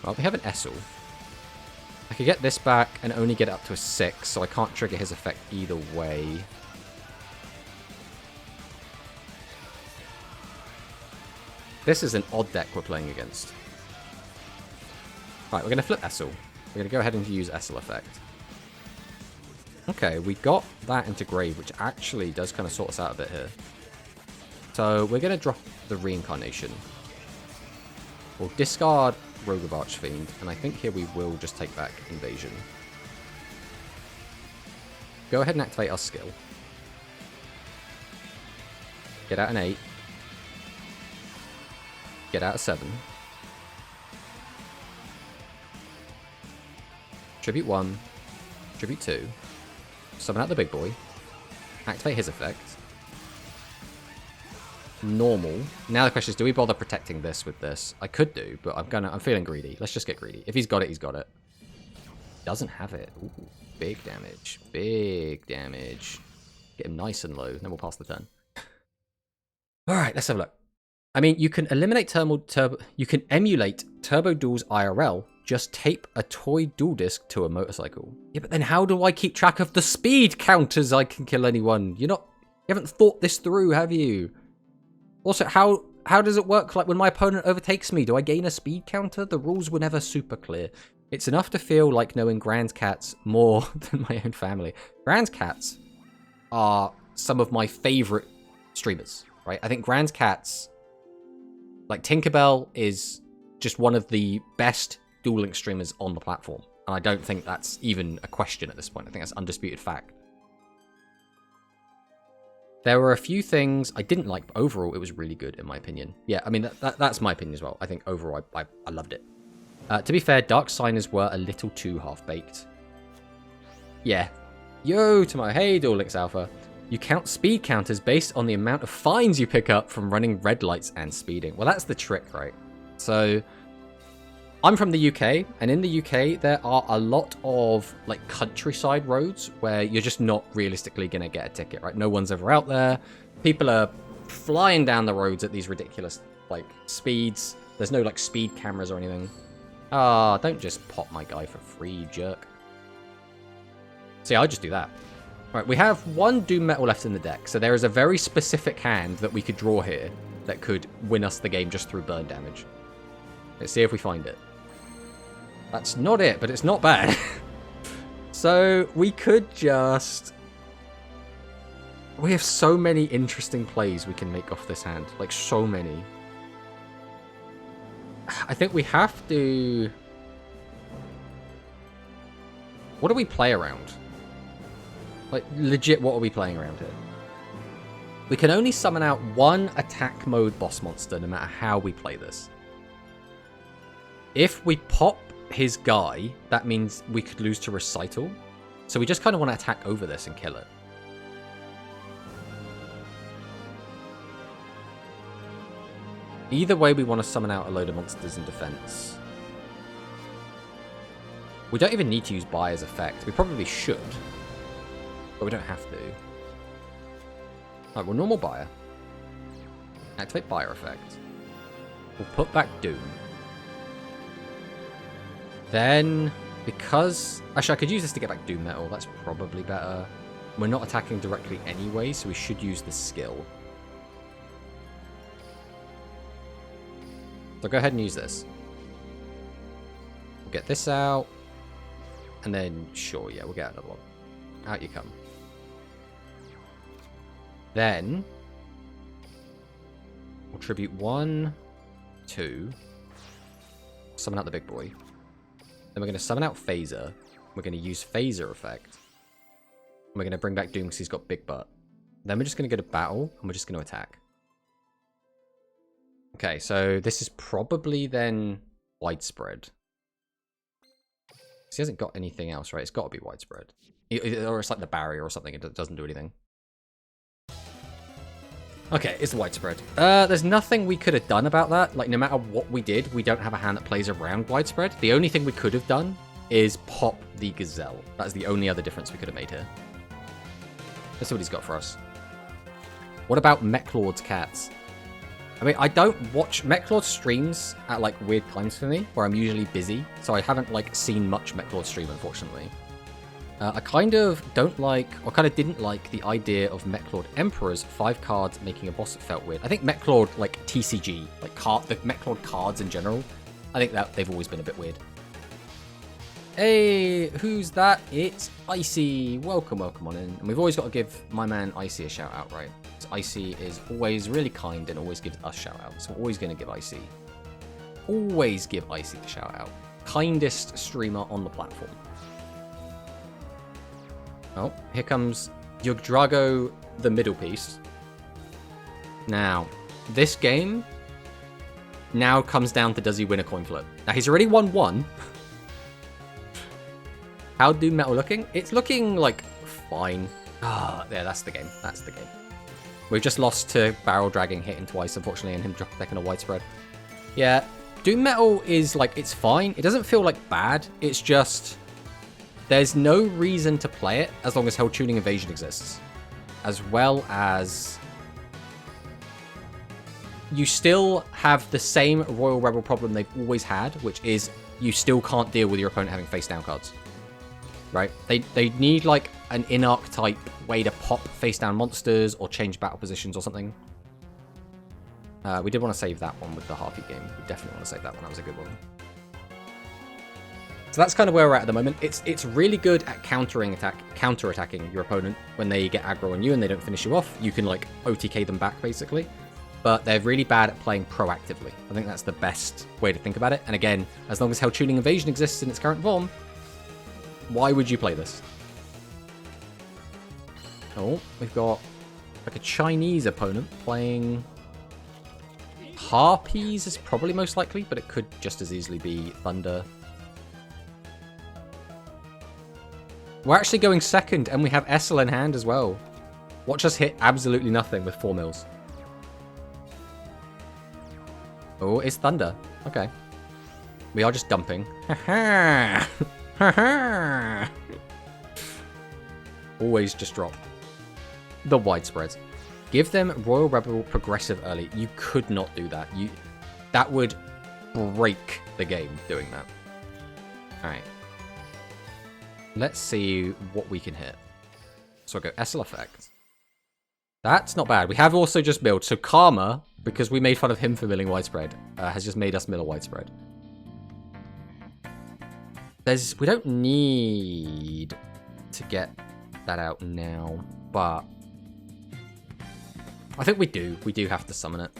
Well, we have an Essel. I could get this back and only get it up to a 6, so I can't trigger his effect either way. This is an odd deck we're playing against. Right, we're going to flip Essel. We're going to go ahead and use Essel effect. Okay, we got that into grave, which actually does kind of sort us out a bit here. So we're going to drop the reincarnation. We'll discard Rogue of Archfiend, and I think here we will just take back Invasion. Go ahead and activate our skill. Get out an 8. Get out a 7. Tribute 1. Tribute 2. Summon out the big boy. Activate his effect. Normal. Now the question is, do we bother protecting this with this? I could do, but I'm feeling greedy. Let's just get greedy. If he's got it, he's got it. Doesn't have it. Ooh, big damage. Big damage. Get him nice and low, then we'll pass the turn. Alright, let's have a look. I mean, you can eliminate you can emulate Turbo Duels IRL. Just tape a toy dual disc to a motorcycle. Yeah, but then how do I keep track of the speed counters I can kill anyone? You haven't thought this through, have you? Also, how does it work? Like when my opponent overtakes me, do I gain a speed counter? The rules were never super clear. It's enough to feel like knowing Grand's cats more than my own family. Grand's cats are some of my favorite streamers, right? I think Grand's cats, like Tinkerbell, is just one of the best Duel Link streamers on the platform. And I don't think that's even a question at this point. I think that's undisputed fact. There were a few things I didn't like, but overall it was really good in my opinion. Yeah, I mean, that's my opinion as well. I think overall I loved it. To be fair, Dark Signers were a little too half-baked. Yeah. Yo, to my hey, Duel Links Alpha. You count speed counters based on the amount of fines you pick up from running red lights and speeding. Well, that's the trick, right? So, I'm from the UK, and in the UK, there are a lot of, like, countryside roads where you're just not realistically going to get a ticket, right? No one's ever out there. People are flying down the roads at these ridiculous, like, speeds. There's no, like, speed cameras or anything. Ah, don't just pop my guy for free, you jerk. See, I'll just do that. Right, we have one Doom Metal left in the deck, so there is a very specific hand that we could draw here that could win us the game just through burn damage. Let's see if we find it. That's not it, but it's not bad. So we could just... We have so many interesting plays we can make off this hand. Like, so many. I think we have to... What do we play around? Like, legit, what are we playing around here? We can only summon out one attack mode boss monster no matter how we play this. If we pop his guy, that means we could lose to Recital. So we just kind of want to attack over this and kill it. Either way, we want to summon out a load of monsters in defense. We don't even need to use Bayer's effect. We probably should. But we don't have to. Alright, well, normal Bayer. Activate Bayer effect. We'll put back Doom. Then, because... Actually, I could use this to get back Doom Metal. That's probably better. We're not attacking directly anyway, so we should use the skill. So go ahead and use this. We'll get this out. And then, sure, yeah, we'll get another one. Out you come. Then, we'll tribute 1, 2. Summon out the big boy. Then we're going to summon out Phaser. We're going to use Phaser effect. And we're going to bring back Doom because he's got big butt. Then we're just going to go to battle, and we're just going to attack. Okay, so this is probably then widespread. He hasn't got anything else, right? It's got to be widespread. Or it's like the barrier or something. It doesn't do anything. Okay, it's the widespread. There's nothing we could have done about that. Like, no matter what we did, we don't have a hand that plays around widespread. The only thing we could have done is pop the Gazelle. That's the only other difference we could have made here. Let's see what he's got for us. What about Mechlord's cats? I mean, I don't watch Mechlord streams at, like, weird times for me, where I'm usually busy, so I haven't, like, seen much Mechlord stream, unfortunately. I kind of don't like, or kind of didn't like, the idea of Mechlord Emperors 5 cards making a boss that felt weird. I think Mechlord, like, TCG, like, the Mechlord cards in general, I think that they've always been a bit weird. Hey, who's that? It's Icy. Welcome, welcome on in. And we've always got to give my man Icy a shout out, right? Icy is always really kind and always gives us shout outs. So we're always going to give Icy. Always give Icy a shout out. Kindest streamer on the platform. Oh, here comes Yugdrago, the middle piece. Now, this game now comes down to does he win a coin flip. Now, he's already won one. How do Metal looking? It's looking, like, fine. Ah, yeah, that's the game. That's the game. We've just lost to Barrel Dragging hitting twice, unfortunately, and him taking a widespread. Yeah, Doom Metal is, like, it's fine. It doesn't feel, like, bad. It's just... There's no reason to play it as long as Hell Tuning Evasion exists. As well as... You still have the same Royal Rebel problem they've always had, which is you still can't deal with your opponent having face-down cards. Right? They need, like, an in-arc type way to pop face-down monsters or change battle positions or something. We did want to save that one with the Harpy game. We definitely want to save that one. That was a good one. So that's kind of where we're at the moment. It's really good at counter-attacking your opponent when they get aggro on you and they don't finish you off. You can, like, OTK them back, basically. But they're really bad at playing proactively. I think that's the best way to think about it. And again, as long as Hell Tuning Evasion exists in its current form, why would you play this? Oh, we've got like a Chinese opponent playing Harpies is probably most likely, but it could just as easily be Thunder. We're actually going second, and we have Essel in hand as well. Watch us hit absolutely nothing with 4 mils. Oh, it's Thunder. Okay. We are just dumping. Ha ha! Always just drop. The widespreads. Give them Royal Rebel progressive early. You could not do that. That would break the game doing that. Alright. Let's see what we can hit. So I'll go Essel effect. That's not bad. We have also just built. So Karma because we made fun of him for milling widespread, has just made us mill a widespread. We don't need to get that out now, but I think we do. We do have to summon it.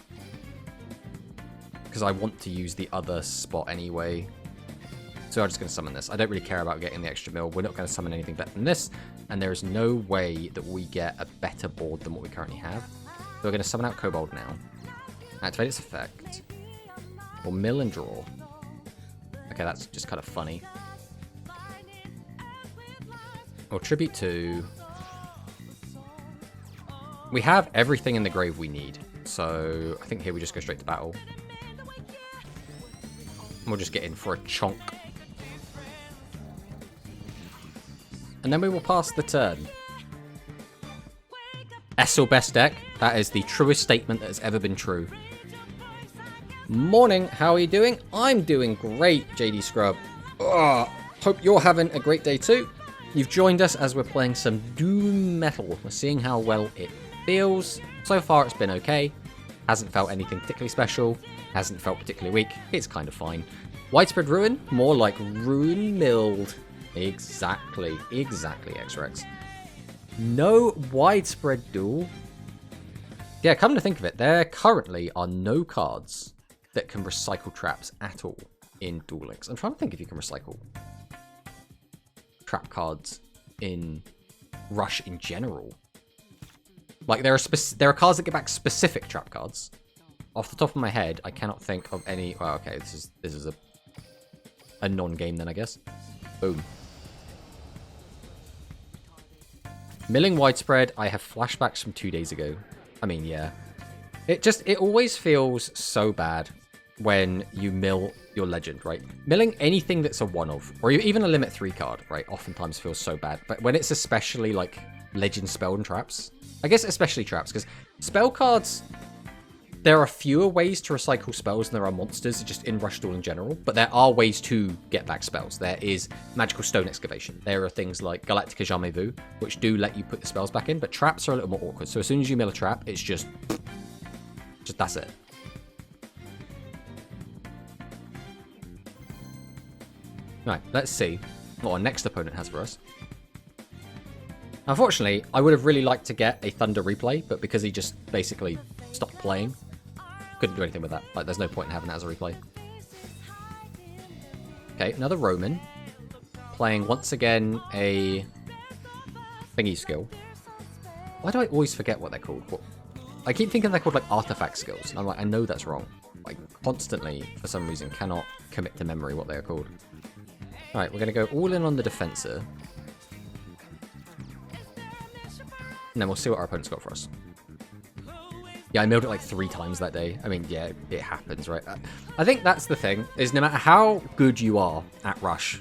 Because I want to use the other spot anyway. So I'm just going to summon this. I don't really care about getting the extra mill. We're not going to summon anything better than this. And there is no way that we get a better board than what we currently have. So we're going to summon out Kobold now. Activate its effect. Or mill and draw. Okay, that's just kind of funny. Or tribute to... We have everything in the grave we need. So I think here we just go straight to battle. And we'll just get in for a chonk. And then we will pass the turn. Essel best deck. That is the truest statement that has ever been true. Morning, how are you doing? I'm doing great, JD Scrub. Hope you're having a great day too. You've joined us as we're playing some Doom Metal. We're seeing how well it feels. So far it's been okay. Hasn't felt anything particularly special. Hasn't felt particularly weak. It's kind of fine. Widespread Ruin? More like Ruin Milled. Exactly. Exactly, X-Rex. No widespread duel. Yeah, come to think of it, there currently are no cards that can recycle traps at all in Duel Links. I'm trying to think if you can recycle trap cards in Rush in general. Like, there are cards that get back specific trap cards. Off the top of my head, I cannot think of any... Well, okay, this is a non-game then, I guess. Boom. Milling widespread, I have flashbacks from 2 days ago. I mean, yeah. It always feels so bad when you mill your legend, right? Milling anything that's a one-of, or even a limit 3 card, right, oftentimes feels so bad. But when it's especially, like, legend spell and traps, I guess especially traps, because spell cards, there are fewer ways to recycle spells than there are monsters, just in Rush Duel in general, but there are ways to get back spells. There is Magical Stone Excavation. There are things like Galactica Jamais Vu, which do let you put the spells back in, but traps are a little more awkward. So as soon as you mill a trap, it's just that's it. Right, let's see what our next opponent has for us. Unfortunately, I would have really liked to get a Thunder replay, but because he just basically stopped playing, couldn't do anything with that. Like, there's no point in having that as a replay. Okay, another Roman. Playing, once again, a thingy skill. Why do I always forget what they're called? I keep thinking they're called, like, artifact skills. And I'm like, I know that's wrong. I constantly, for some reason, cannot commit to memory what they are called. Alright, we're going to go all in on the defensor. And then we'll see what our opponent's got for us. Yeah, I milled it like 3 times that day. I mean, yeah, it happens, right? I think that's the thing, is no matter how good you are at Rush,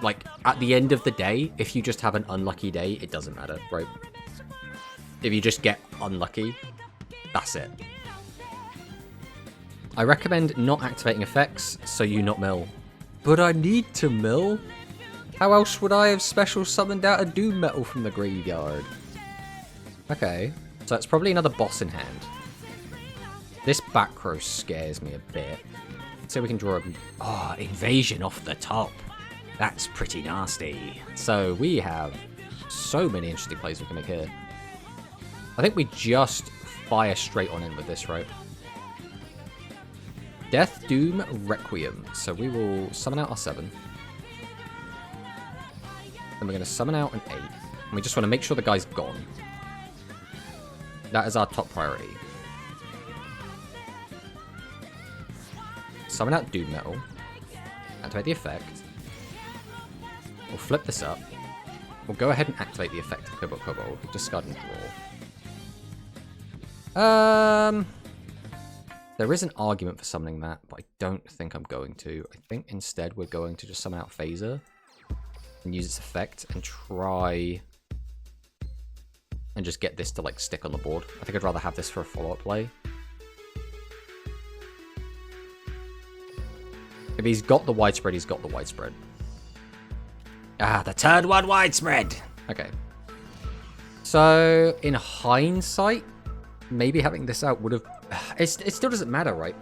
like, at the end of the day, if you just have an unlucky day, it doesn't matter, right? If you just get unlucky, that's it. I recommend not activating effects, so you not mill. But I need to mill? How else would I have special summoned out a Doom Metal from the graveyard? Okay, so it's probably another boss in hand. This back row scares me a bit. So we can draw a... invasion off the top. That's pretty nasty. So we have so many interesting plays we can make here. I think we just fire straight on in with this, right? Death Doom Requiem. So we will summon out our 7. Then we're going to summon out an 8. And we just want to make sure the guy's gone. That is our top priority. Summon out Doom Metal. Activate the effect. We'll flip this up. We'll go ahead and activate the effect of Kobold. Discard and draw. There is an argument for summoning that, but I don't think I'm going to. I think instead we're going to just summon out Phaser and use its effect and try and just get this to, like, stick on the board. I think I'd rather have this for a follow-up play. If he's got the widespread, he's got the widespread. Ah, the turn 1 widespread! Okay. So, in hindsight, maybe having this out would have it still doesn't matter, right?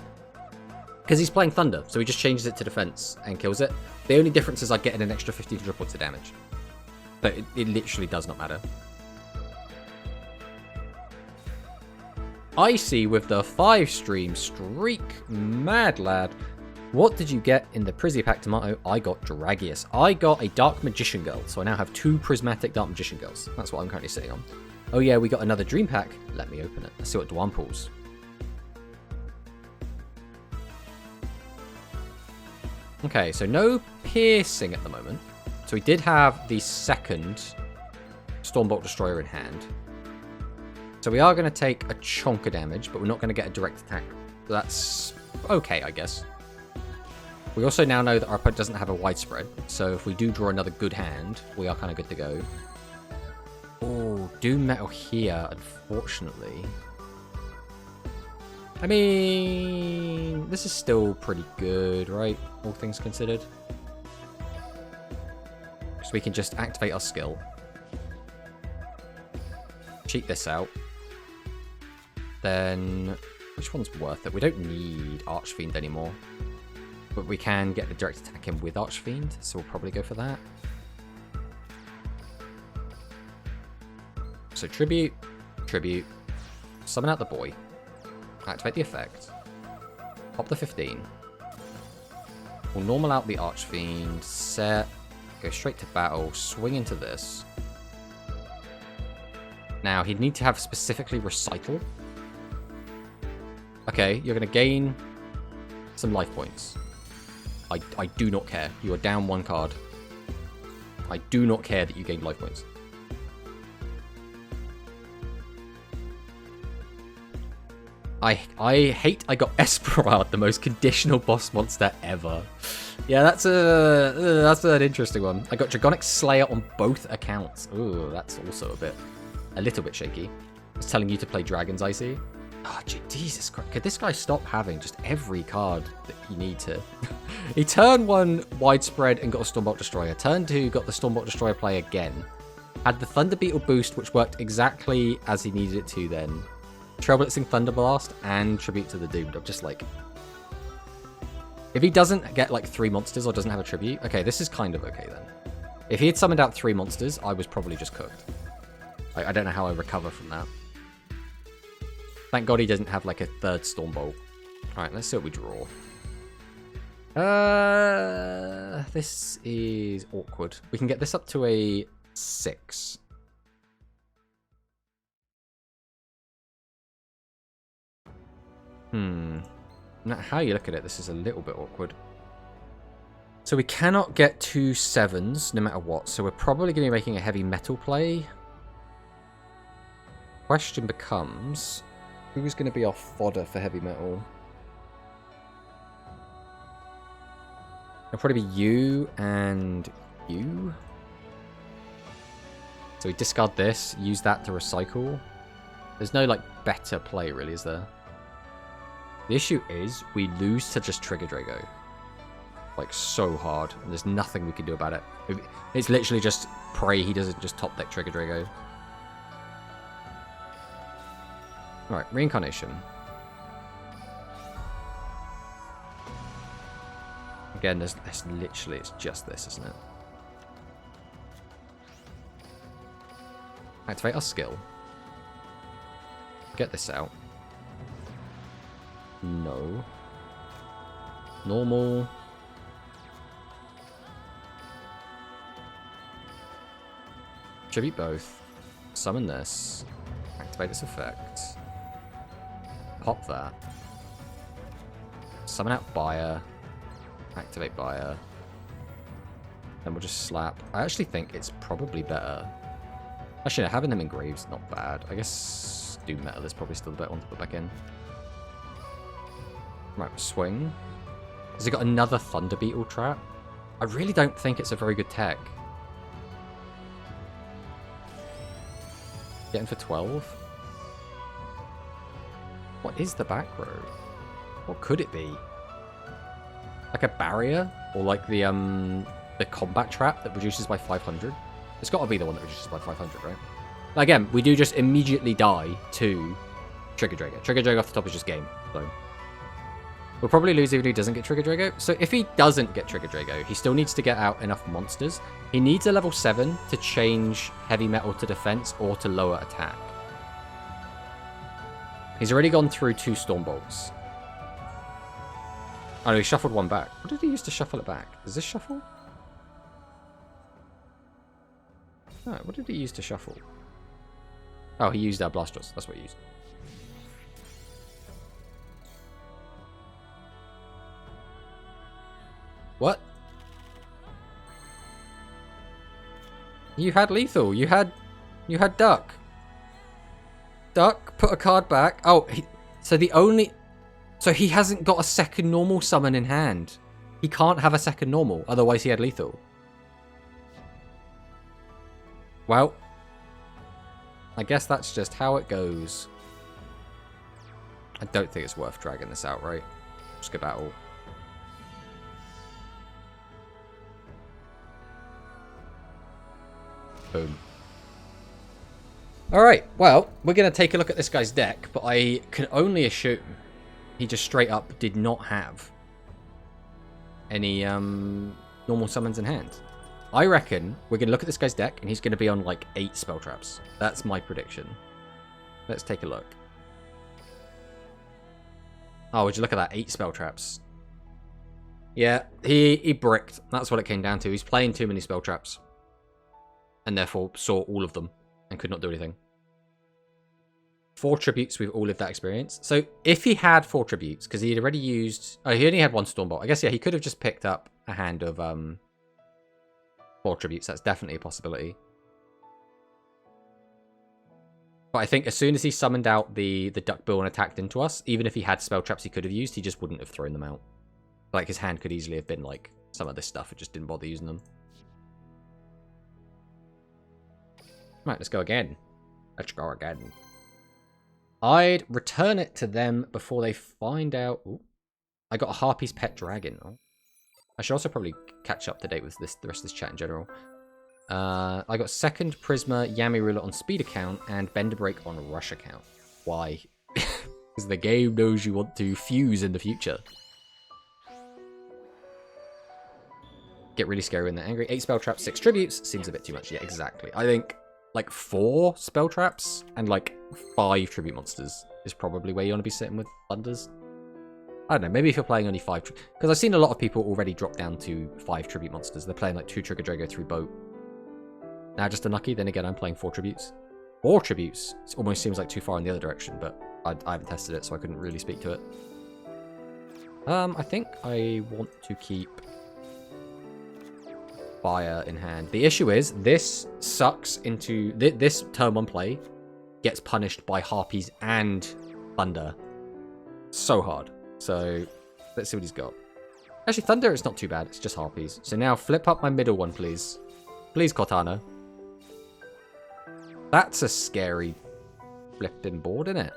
Because he's playing Thunder, so he just changes it to defense and kills it. The only difference is I get an extra 1500 points of damage. But it literally does not matter. Icy with the 5-stream streak. Mad lad. What did you get in the Prizzy Pack Tomato? I got Dragius. I got a Dark Magician Girl, so I now have 2 Prismatic Dark Magician Girls. That's what I'm currently sitting on. Oh yeah, we got another Dream Pack. Let me open it. Let's see what Dwan pulls. Okay, so no piercing at the moment. So we did have the second Stormbolt Destroyer in hand. So we are going to take a chunk of damage, but we're not going to get a direct attack. So that's okay, I guess. We also now know that our opponent doesn't have a widespread. So if we do draw another good hand, we are kind of good to go. Oh, Doom Metal here, unfortunately. I mean, this is still pretty good, right? All things considered. So we can just activate our skill. Cheat this out. Then, which one's worth it? We don't need Archfiend anymore. But we can get the direct attack in with Archfiend, so we'll probably go for that. So Tribute, Tribute, summon out the boy, activate the effect, pop the 15. We'll normal out the Archfiend, set, go straight to battle, swing into this. Now, he'd need to have specifically Recital. Okay, you're going to gain some life points. I do not care. You are down 1 card. I do not care that you gain life points. I hate I got Esperard, the most conditional boss monster ever. Yeah, that's an interesting one. I got Dragonic Slayer on both accounts. Ooh, that's also a little bit shaky. It's telling you to play Dragons, I see. Oh, Jesus Christ. Could this guy stop having just every card that you need to? He turn 1 widespread and got a Stormbolt Destroyer. Turn 2 got the Stormbolt Destroyer play again. Had the Thunder Beetle boost, which worked exactly as he needed it to then. Trailblitzing Thunderblast and Tribute to the Doomed. I'm just like... If he doesn't get like 3 monsters or doesn't have a Tribute, okay, this is kind of okay then. If he had summoned out 3 monsters, I was probably just cooked. I don't know how I recover from that. Thank God he doesn't have like a 3rd Stormbolt. Alright, let's see what we draw. This is awkward. We can get this up to a 6. Now, how you look at it, this is a little bit awkward. So we cannot get 2 7s no matter what, so we're probably going to be making a heavy metal play. Question becomes, who's going to be our fodder for heavy metal? It'll probably be you and you. So we discard this, use that to recycle. There's no like better play really, is there? The issue is we lose to just Trigger Drago. Like so hard, and there's nothing we can do about it. It's literally just pray he doesn't just top deck Trigger Drago. Alright, Reincarnation. Again, there's literally, it's just this, isn't it? Activate our skill. Get this out. No. Normal. Tribute both. Summon this. Activate this effect. Pop that. Summon out Buyer. Activate Buyer. Then we'll just slap. I actually think it's probably better. Actually, having them engraved is not bad. I guess Doom Metal is probably still the better one to put back in. Right, swing. Has he got another Thunder Beetle trap? I really don't think it's a very good tech. Getting for 12. What is the back row? What could it be? Like a barrier? Or like the combat trap that reduces by 500? It's got to be the one that reduces by 500, right? Again, we do just immediately die to Trigger Drago. Trigger Drago off the top is just game. So we'll probably lose even if he doesn't get Trigger Drago. So if he doesn't get Trigger Drago, he still needs to get out enough monsters. He needs a level 7 to change heavy metal to defense or to lower attack. He's already gone through 2 Storm Bolts. Oh no, he shuffled one back. What did he use to shuffle it back? Is this shuffle? No, what did he use to shuffle? Oh, he used our Blastros. That's what he used. What? You had lethal. You had duck. Duck, put a card back. Oh, so he hasn't got a second normal summon in hand. He can't have a second normal, otherwise he had lethal. Well, I guess that's just how it goes. I don't think it's worth dragging this out, right? Just go battle. Boom. Alright, well, we're going to take a look at this guy's deck, but I can only assume he just straight up did not have any normal summons in hand. I reckon we're going to look at this guy's deck, and he's going to be on like 8 spell traps. That's my prediction. Let's take a look. Oh, would you look at that? 8 spell traps. Yeah, he bricked. That's what it came down to. He's playing too many spell traps. And therefore saw all of them and could not do anything. 4 tributes, we've all lived that experience. So if he had 4 tributes, because he had already used... Oh, he only had 1 Stormbolt. I guess, yeah, he could have just picked up a hand of 4 tributes. That's definitely a possibility. But I think as soon as he summoned out the Duckbill and attacked into us, even if he had spell traps he could have used, he just wouldn't have thrown them out. Like, his hand could easily have been like some of this stuff. It just didn't bother using them. Right, let's go again. Let's go again. I'd return it to them before they find out... Ooh, I got a Harpy's Pet Dragon. Oh. I should also probably catch up to date with the rest of this chat in general. I got second Prisma, Yami Ruler on speed account, and Bender Break on rush account. Why? Because the game knows you want to fuse in the future. Get really scary when they're angry. 8 spell traps, 6 tributes. Seems a bit too much. Yeah, exactly. I think like 4 spell traps and like 5 tribute monsters is probably where you want to be sitting with Thunders. I don't know, maybe if you're playing only 5... Because I've seen a lot of people already drop down to 5 tribute monsters. They're playing like 2 Trigger Drago, 3 Boat. Now just Unlucky, then again I'm playing 4 tributes. 4 tributes! It almost seems like too far in the other direction, but I haven't tested it, so I couldn't really speak to it. I think I want to keep Fire in hand. The issue is, this sucks into... This turn 1 play gets punished by Harpies and Thunder. So hard. So, let's see what he's got. Actually, Thunder is not too bad. It's just Harpies. So now, flip up my middle one, please. Please, Cortana. That's a scary flipping board, isn't it?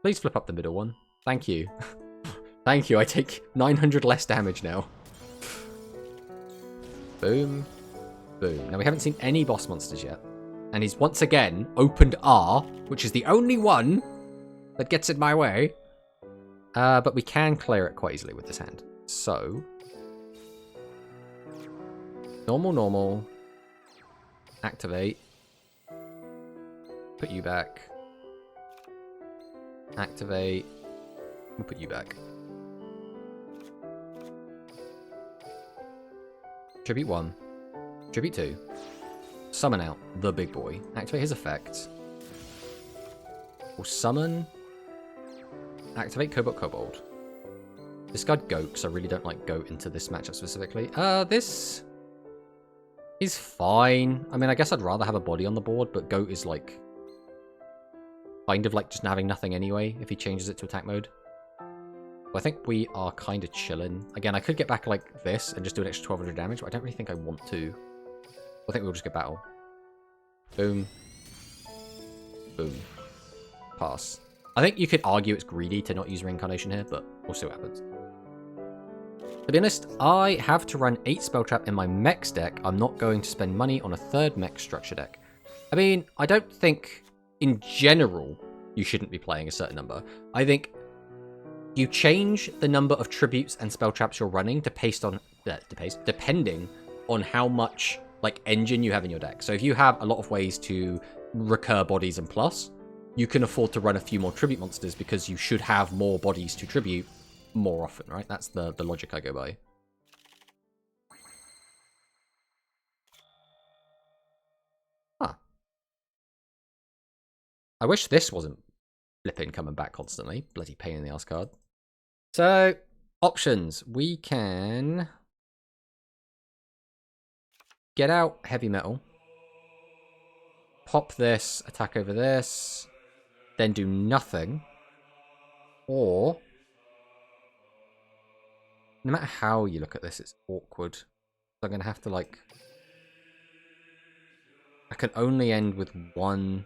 Please flip up the middle one. Thank you. Thank you. I take 900 less damage now. Boom. Boom. Now, we haven't seen any boss monsters yet. And he's once again opened R, which is the only one that gets in my way. But we can clear it quite easily with this hand. So, normal, activate, put you back, activate, we'll put you back. Tribute 1, Tribute 2, summon out the big boy, activate his effect, we'll summon, activate Cobalt Kobold. Discard Goat, because I really don't like Goat into this matchup specifically. This is fine. I mean, I guess I'd rather have a body on the board, but Goat is like kind of like just having nothing anyway if he changes it to attack mode. But I think we are kind of chilling. Again, I could get back like this and just do an extra 1200 damage, but I don't really think I want to. I think we'll just get battle. Boom. Boom. Pass. I think you could argue it's greedy to not use Reincarnation here, but we'll see what happens. To be honest, I have to run 8 Spell Trap in my Mechs deck. I'm not going to spend money on a 3rd Mech structure deck. I mean, I don't think, in general, you shouldn't be playing a certain number. I think you change the number of tributes and spell traps you're running depending on how much like engine you have in your deck. So if you have a lot of ways to recur bodies and plus, you can afford to run a few more tribute monsters because you should have more bodies to tribute more often, right? That's the logic I go by. Huh. I wish this wasn't flipping coming back constantly. Bloody pain in the ass card. So, options. We can get out heavy metal. Pop this, attack over this, then do nothing. Or, no matter how you look at this, it's awkward. So I'm going to have to, like... I can only end with one...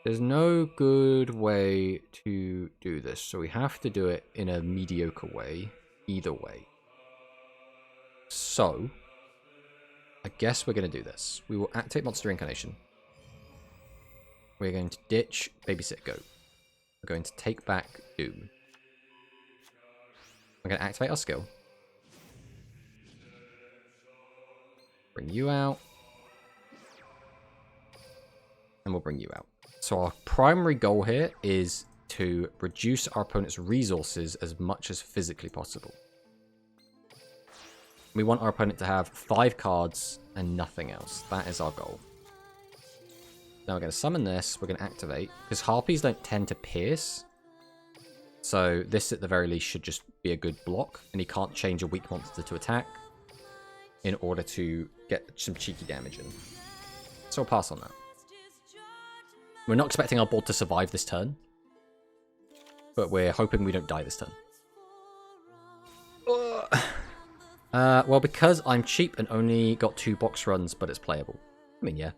There's no good way to do this, so we have to do it in a mediocre way, either way. So, I guess we're going to do this. We will activate Monster Incarnation. We're going to ditch Babysit Goat. We're going to take back Doom. We're going to activate our skill. Bring you out. And we'll bring you out. So our primary goal here is to reduce our opponent's resources as much as physically possible. We want our opponent to have 5 cards and nothing else. That is our goal. Now we're going to summon this. We're going to activate. Because Harpies don't tend to pierce. So this at the very least should just be a good block. And he can't change a weak monster to attack in order to get some cheeky damage in. So we'll pass on that. We're not expecting our board to survive this turn. But we're hoping we don't die this turn. Well, because I'm cheap and only got 2 box runs, but it's playable. I mean, yeah.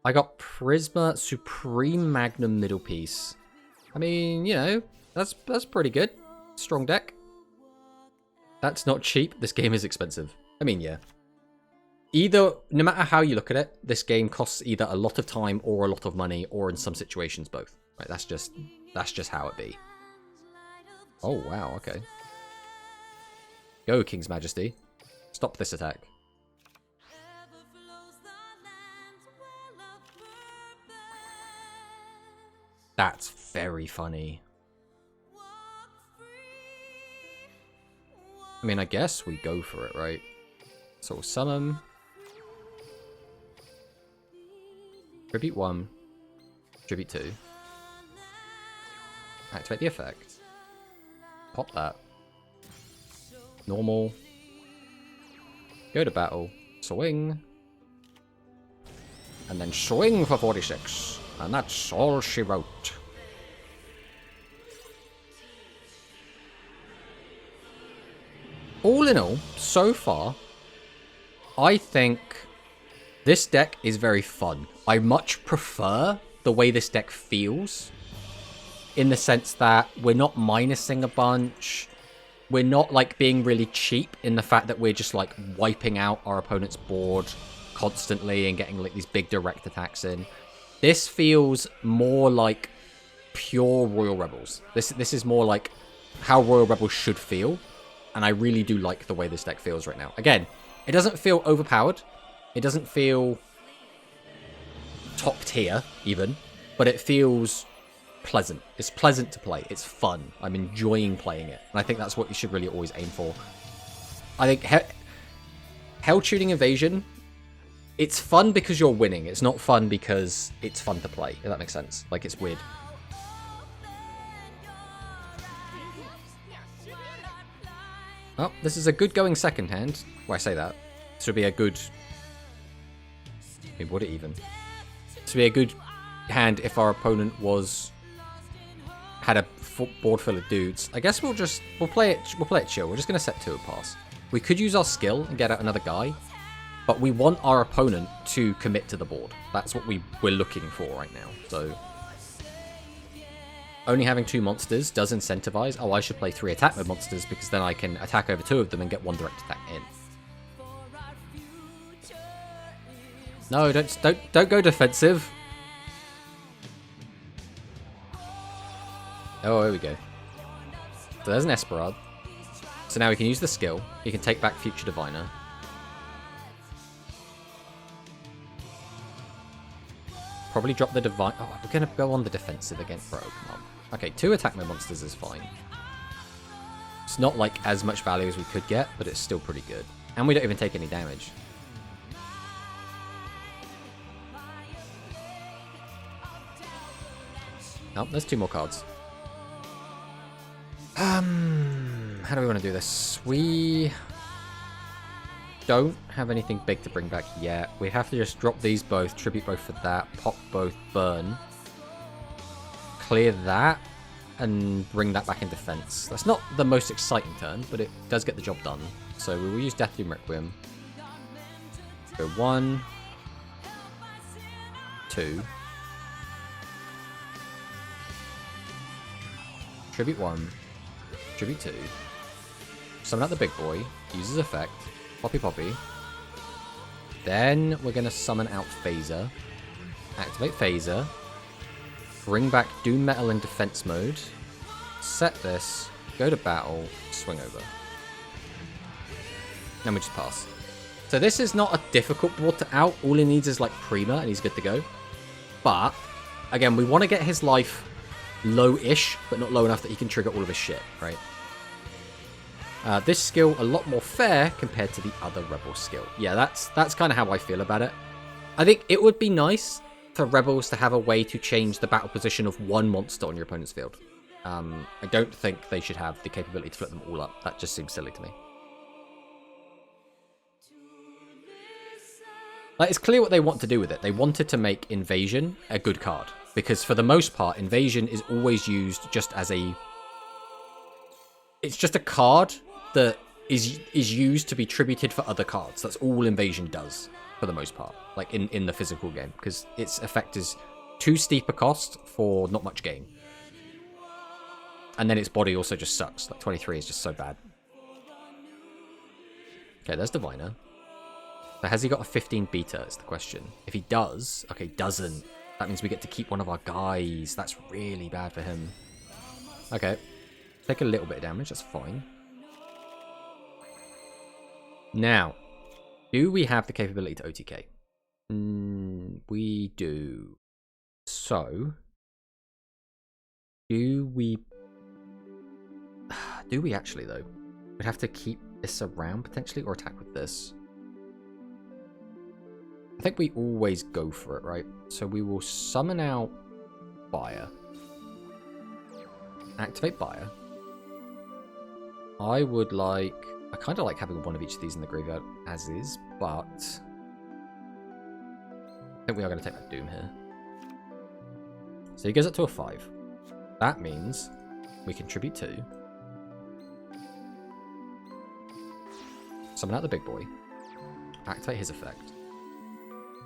I got Prisma Supreme Magnum middle piece. I mean, you know, that's pretty good. Strong deck. That's not cheap. This game is expensive. I mean, yeah. Either, no matter how you look at it, this game costs either a lot of time or a lot of money, or in some situations both. Right? That's just how it be. Oh wow, okay. Go, King's Majesty. Stop this attack. That's very funny. I mean, I guess we go for it, right? So we'll summon. Tribute 1. Tribute 2. Activate the effect. Pop that. Normal. Go to battle. Swing. And then swing for 46. And that's all she wrote. All in all, so far, I think this deck is very fun. I much prefer the way this deck feels. In the sense that we're not minusing a bunch. We're not like being really cheap in the fact that we're just like wiping out our opponent's board constantly and getting like these big direct attacks in. This feels more like pure Royal Rebels. This is more like how Royal Rebels should feel. And I really do like the way this deck feels right now. Again, it doesn't feel overpowered. It doesn't feel top tier, even. But it feels pleasant. It's pleasant to play. It's fun. I'm enjoying playing it. And I think that's what you should really always aim for. I think Hell Tuning Invasion, it's fun because you're winning. It's not fun because it's fun to play, if that makes sense. Like, it's weird. Oh, this is a good going second hand. Well, I say that. This would be a good... I mean, would it even? This would be a good hand if our opponent had a board full of dudes. I guess we'll play it chill. We're just gonna set 2 and pass. We could use our skill and get out another guy, but we want our opponent to commit to the board. That's what we're looking for right now. So only having 2 monsters does incentivize, oh, I should play 3 attack mode monsters because then I can attack over 2 of them and get 1 direct attack in. No, don't go defensive. Oh, here we go. So there's an Esperard. So now we can use the skill. He can take back Future Diviner. Probably drop the Divine... Oh, we're going to go on the defensive again. Bro, come on. Okay, 2 attack mode monsters is fine. It's not like as much value as we could get, but it's still pretty good. And we don't even take any damage. Oh, there's 2 more cards. How do we want to do this? We don't have anything big to bring back yet. We have to just drop these both, tribute both for that, pop both, burn. Clear that, and bring that back in defense. That's not the most exciting turn, but it does get the job done. So we will use Death Doom Requiem. Go 1, 2. Tribute 1. Tribute 2. Summon out the big boy. Use his effect. Poppy Poppy. Then we're going to summon out Phaser. Activate Phaser. Bring back Doom Metal in defense mode. Set this. Go to battle. Swing over. Then we just pass. So this is not a difficult board to out. All he needs is like Prima and he's good to go. But, again, we want to get his life low-ish, but not low enough that he can trigger all of his shit, right? This skill a lot more fair compared to the other Rebel skill. Yeah, that's kind of how I feel about it. I think it would be nice for Rebels to have a way to change the battle position of one monster on your opponent's field. I don't think they should have the capability to flip them all up. That just seems silly to me. Like, it's clear what they want to do with it. They wanted to make Invasion a good card. Because for the most part, Invasion is always used just as a... It's just a card that is used to be tributed for other cards. That's all Invasion does, for the most part. Like, in the physical game. Because its effect is too steep a cost for not much gain. And then its body also just sucks. Like, 23 is just so bad. Okay, there's Diviner. So has he got a 15 beta is the question. If he does... Okay, doesn't. That means we get to keep one of our guys. That's really bad for him. Okay. Take a little bit of damage. That's fine. Now, do we have the capability to OTK? We do. So, do we... Do we actually, though? We'd have to keep this around, potentially, or attack with this. I think we always go for it, right? So we will summon out Fire. Activate Fire. I would like... I kind of like having one of each of these in the graveyard as is, but... I think we are going to take that Doom here. So he goes up to a 5. That means we contribute 2. Summon out the big boy. Activate his effect.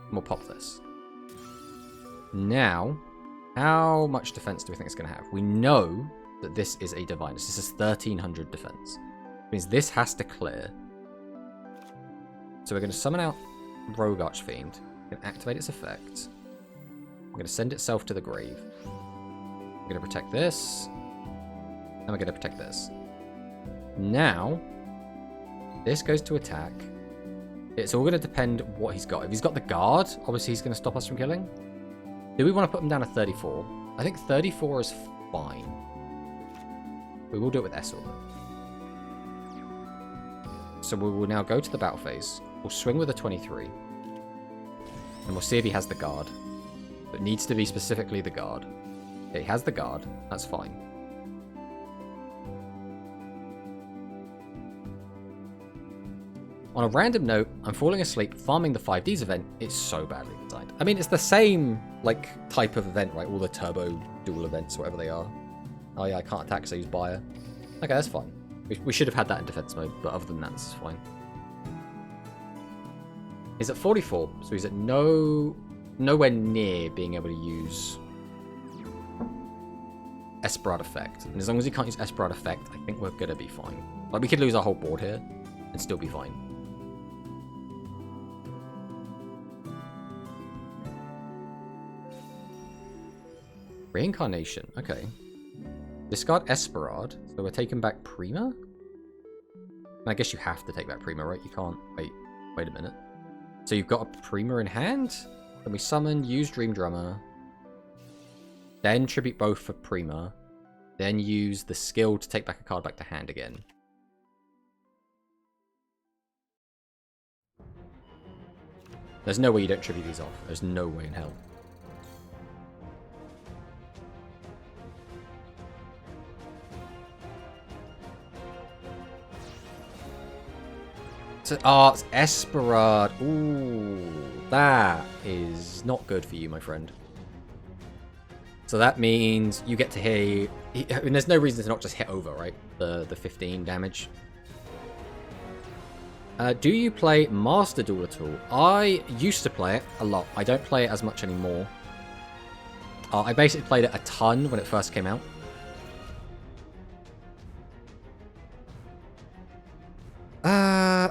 And we'll pop this. Now, how much defense do we think it's going to have? We know that this is a Divinus. This is 1300 defense. It means this has to clear. So we're going to summon out Rogue Archfiend. We're going to activate its effect. We're going to send itself to the grave. We're going to protect this. And we're going to protect this. Now, this goes to attack. It's all going to depend what he's got. If he's got the guard, obviously he's going to stop us from killing. Do we want to put him down to 34? I think 34 is fine. We will do it with Essel though. So we will now go to the battle phase. We'll swing with a 23. And we'll see if he has the guard. But it needs to be specifically the guard. Yeah, he has the guard. That's fine. On a random note, I'm falling asleep farming the 5Ds event. It's so badly designed. I mean, it's the same, like, type of event, right? All the turbo dual events, whatever they are. Oh yeah, I can't attack, so I use Buyer. Okay, that's fine. We should have had that in defense mode, but other than that, it's fine. He's at 44, so he's at nowhere near being able to use Esperard effect. And as long as he can't use Esperard effect, I think we're gonna be fine. Like, we could lose our whole board here and still be fine. Reincarnation. Okay. Discard Esperard. So we're taking back Prima? I guess you have to take back Prima, right? You can't... Wait a minute. So you've got a Prima in hand? Then we summon, use Dream Drummer. Then tribute both for Prima. Then use the skill to take back a card back to hand again. There's no way you don't tribute these off. There's no way in hell. So, it's Esperard. Ooh, that is not good for you, my friend. So that means you get to hit... I mean, there's no reason to not just hit over, right? The 15 damage. Do you play Master Duel at all? I used to play it a lot. I don't play it as much anymore. I basically played it a ton when it first came out.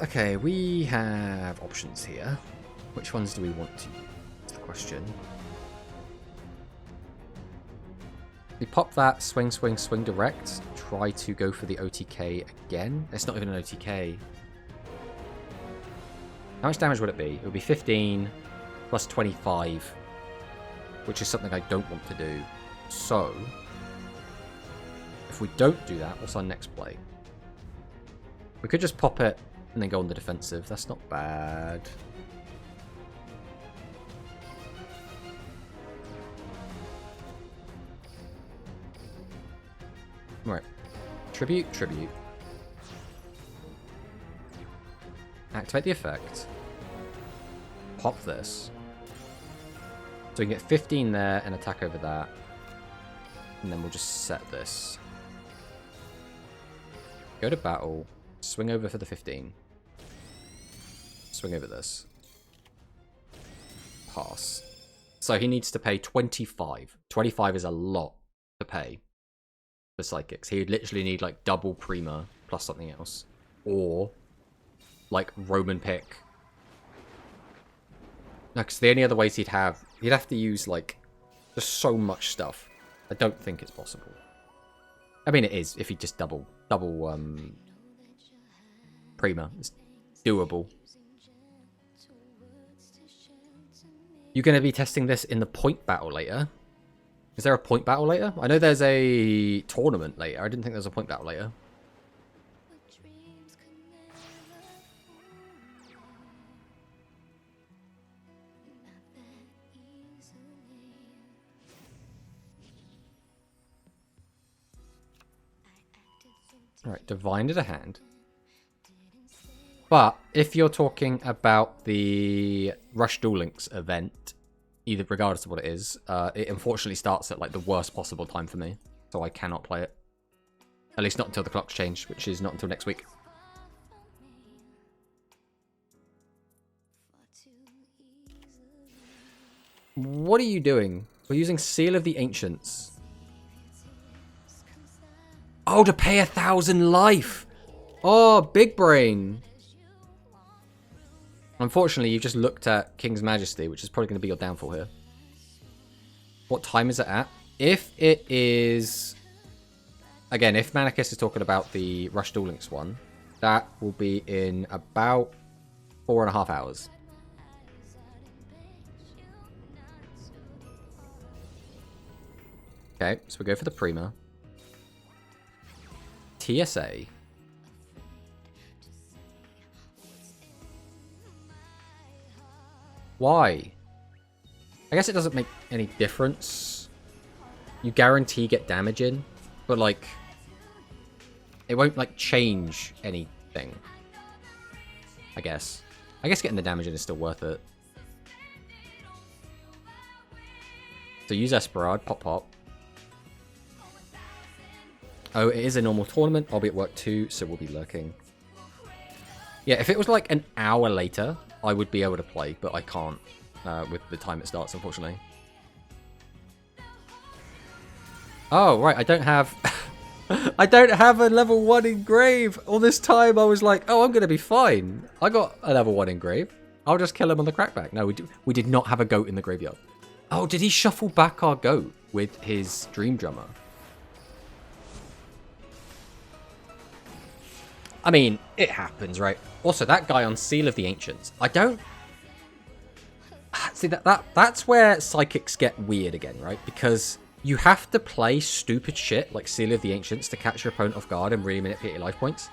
Okay, we have options here. Which ones do we want to use? That's the question. We pop that, swing, swing, swing direct. Try to go for the OTK again. It's not even an OTK. How much damage would it be? It would be 15 plus 25, which is something I don't want to do. So, if we don't do that, what's our next play? We could just pop it and then go on the defensive. That's not bad. Right. Tribute, tribute. Activate the effect. Pop this. So we can get 15 there and attack over that. And then we'll just set this. Go to battle. Swing over for the 15. Swing over this. Pass. So he needs to pay 25. 25 is a lot to pay for psychics. He would literally need like double Prima plus something else. Or like Roman pick. No, because the only other ways he'd have to use like just so much stuff. I don't think it's possible. I mean, it is if he just double Prima. It's doable. You're going to be testing this in the point battle later. Is there a point battle later? I know there's a tournament later. I didn't think there was a point battle later. Alright, Divine to the hand. But if you're talking about the Rush Duel Links event, either regardless of what it is, it unfortunately starts at like the worst possible time for me. So I cannot play it. At least not until the clocks change, which is not until next week. What are you doing? We're using Seal of the Ancients. Oh, to pay 1,000 life! Oh, big brain! Unfortunately, you've just looked at King's Majesty, which is probably going to be your downfall here. What time is it at? If it is... Again, if Manicus is talking about the Rush Duel Links one, that will be in about 4.5 hours. Okay, so we go for the Prima. TSA. Why? I guess it doesn't make any difference. You guarantee get damage in, but like it won't like change anything. I guess getting the damage in is still worth it. So use Esperard, pop pop. Oh, it is a normal tournament. I'll be at work too, so we'll be lurking. Yeah, if it was like an hour later, I would be able to play, but I can't with the time it starts, unfortunately. Oh, right, I don't have... I don't have a level 1 engrave. All this time I was like, oh, I'm going to be fine. I got a level 1 engrave. I'll just kill him on the crackback. No, we did not have a goat in the graveyard. Oh, did he shuffle back our goat? with his Dream Drummer. I mean, it happens, right? Also, that guy on Seal of the Ancients, I don't... See, that's where Psychics get weird again, right? Because you have to play stupid shit like Seal of the Ancients to catch your opponent off guard and really manipulate your life points.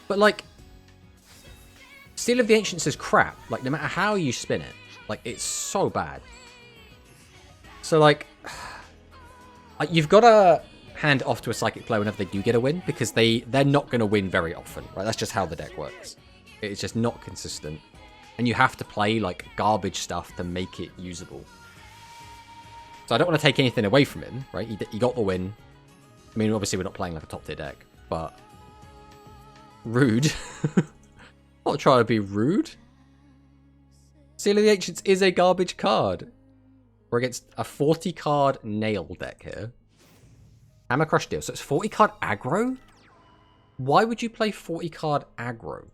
But, like, Seal of the Ancients is crap. Like, no matter how you spin it, like, it's so bad. So, like, you've got to hand off to a Psychic player whenever they do get a win, because they're not going to win very often, right? That's just how the deck works. It's just not consistent. And you have to play, like, garbage stuff to make it usable. So I don't want to take anything away from him, right? He got the win. I mean, obviously we're not playing like a top tier deck, but... Rude. Not trying to be rude. Seal of the Ancients is a garbage card. We're against a 40 card nail deck here. Hammer Crush deal. So it's 40 card aggro? Why would you play 40 card aggro?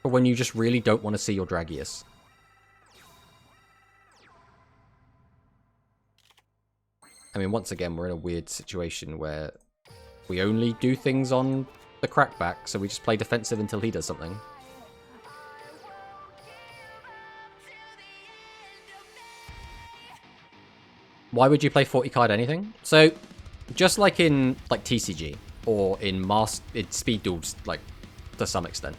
For when you just really don't want to see your Dragius. I mean, once again, we're in a weird situation where we only do things on the crackback, so we just play defensive until he does something. Why would you play 40 card anything? So, just like in like TCG or in Speed Duels, like to some extent,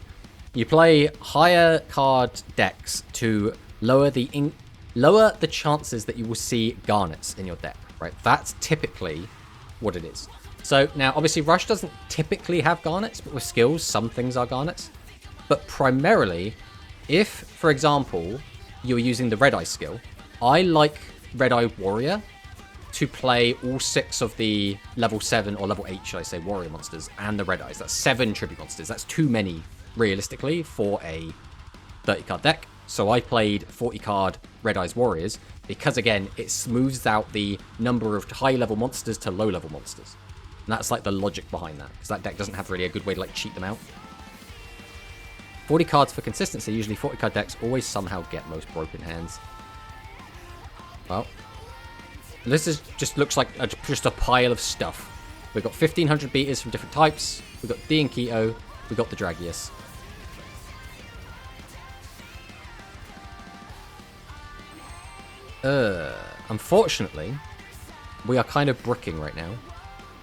you play higher card decks to lower the chances that you will see garnets in your deck, right? That's typically what it is. So now, obviously, Rush doesn't typically have garnets, but with skills, some things are garnets. But primarily, if, for example, you're using the Red Eye skill, I like Red Eye Warrior to play all 6 of the level 7 or level 8, should I say, Warrior monsters and the Red Eyes. That's 7 tribute monsters. That's too many, realistically, for a 30 card deck. So I played 40 card Red Eyes Warriors because, again, it smooths out the number of high level monsters to low level monsters. And that's like the logic behind that, because that deck doesn't have really a good way to like cheat them out. 40 cards for consistency. Usually 40 card decks always somehow get most broken hands. Well, this is just looks like just a pile of stuff. We've got 1500 beaters from different types. We've got D and Keto. We've got the Dragius. Unfortunately, we are kind of bricking right now.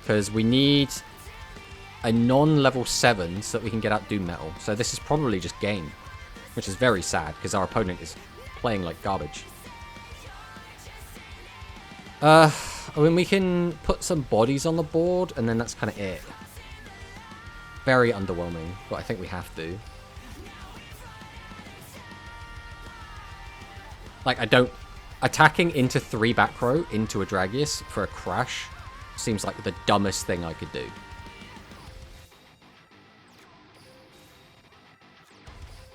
Because we need a non-level 7 so that we can get out Doom Metal. So this is probably just game. Which is very sad, because our opponent is playing like garbage. I mean, we can put some bodies on the board, and then that's kind of it. Very underwhelming, but I think we have to. Like, I don't... Attacking into 3 back row into a Dragius for a crash seems like the dumbest thing I could do.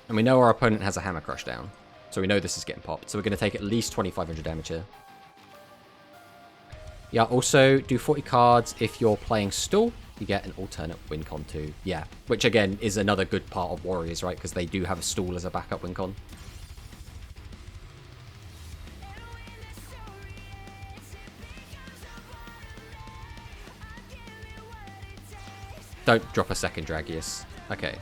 And we know our opponent has a Hammer Crush down, so we know this is getting popped. So we're going to take at least 2500 damage here. Yeah, also do 40 cards if you're playing Stool. You get an alternate win con too. Yeah, which again is another good part of Warriors, right? Because they do have a Stool as a backup win con. Don't drop a second Dragius. Okay.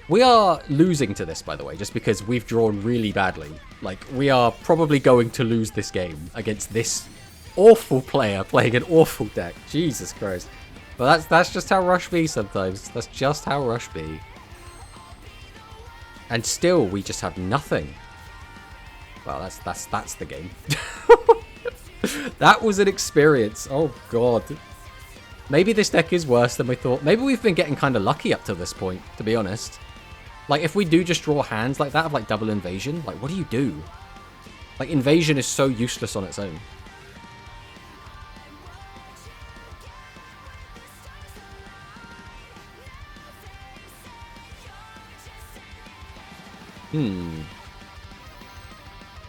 We are losing to this, by the way, just because we've drawn really badly. Like, we are probably going to lose this game against this awful player playing an awful deck. Jesus Christ. But that's just how Rush be sometimes. That's just how Rush be. And still, we just have nothing. Well, that's the game. That was an experience. Oh, God. Maybe this deck is worse than we thought. Maybe we've been getting kind of lucky up to this point, to be honest. Like, if we do just draw hands like that of, like, double invasion, like, what do you do? Like, invasion is so useless on its own.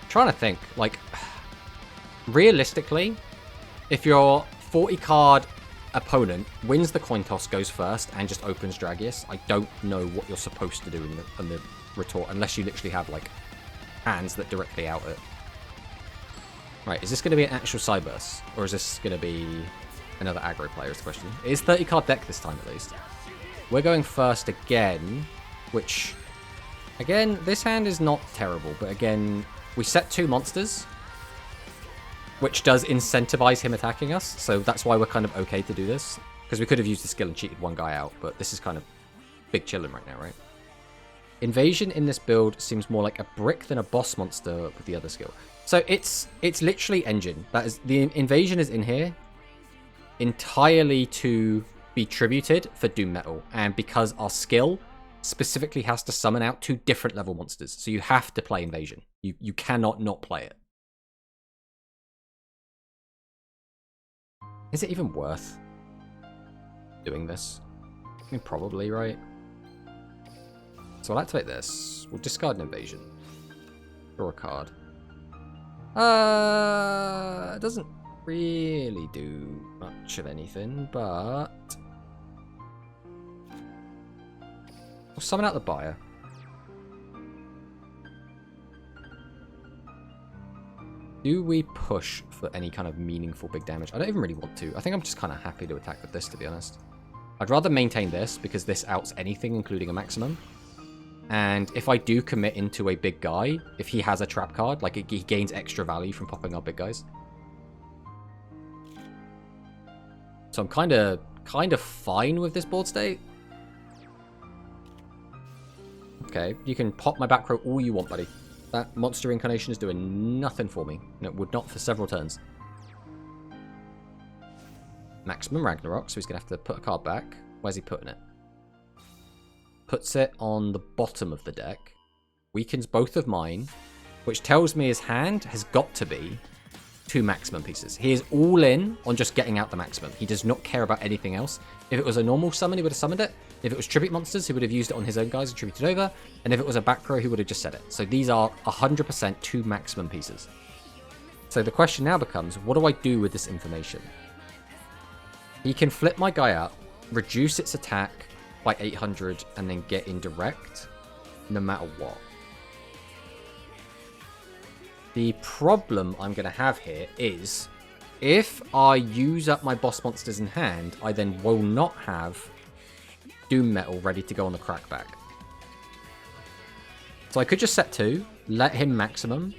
Trying to think. Like, realistically, if your 40 card opponent wins the coin toss, goes first, and just opens Dragius, I don't know what you're supposed to do in the retort, unless you literally have, like, hands that directly out it. Right, is this going to be an actual Cyburst? Or is this going to be another aggro player is the question. It is 30 card deck this time at least. We're going first again, which, again, this hand is not terrible, but again, we set 2 monsters, which does incentivize him attacking us, so that's why we're kind of okay to do this. Because we could have used the skill and cheated one guy out, but this is kind of big chillin' right now, right? Invasion in this build seems more like a brick than a boss monster with the other skill. So it's literally engine. That is, the invasion is in here entirely to be tributed for Doom Metal, and because our skill specifically has to summon out 2 different level monsters, so you have to play invasion. You cannot not play it. Is it even worth doing this? I mean, probably, right? So I'll activate this. We'll discard an invasion. Draw a card. It doesn't really do much of anything, but we'll summon out the buyer. Do we push for any kind of meaningful big damage? I don't even really want to. I think I'm just kind of happy to attack with this, to be honest. I'd rather maintain this, because this outs anything, including a maximum. And if I do commit into a big guy, if he has a trap card, like he gains extra value from popping our big guys. So I'm kind of fine with this board state. Okay, you can pop my back row all you want, buddy. That monster incarnation is doing nothing for me. And it would not for several turns. Maximum Ragnarok, so he's going to have to put a card back. Where's he putting it? Puts it on the bottom of the deck. Weakens both of mine, which tells me his hand has got to be 2 maximum pieces. He is all in on just getting out the maximum. He does not care about anything else. If it was a normal summon, he would have summoned it. If it was tribute monsters, he would have used it on his own guys and tributed over. And if it was a back row, he would have just set it. So these are 100% 2 maximum pieces. So the question now becomes, what do I do with this information? He can flip my guy up, reduce its attack by 800, and then get indirect, no matter what. The problem I'm going to have here is, if I use up my boss monsters in hand, I then will not have Doom Metal ready to go on the crackback. So I could just set 2, let him maximum,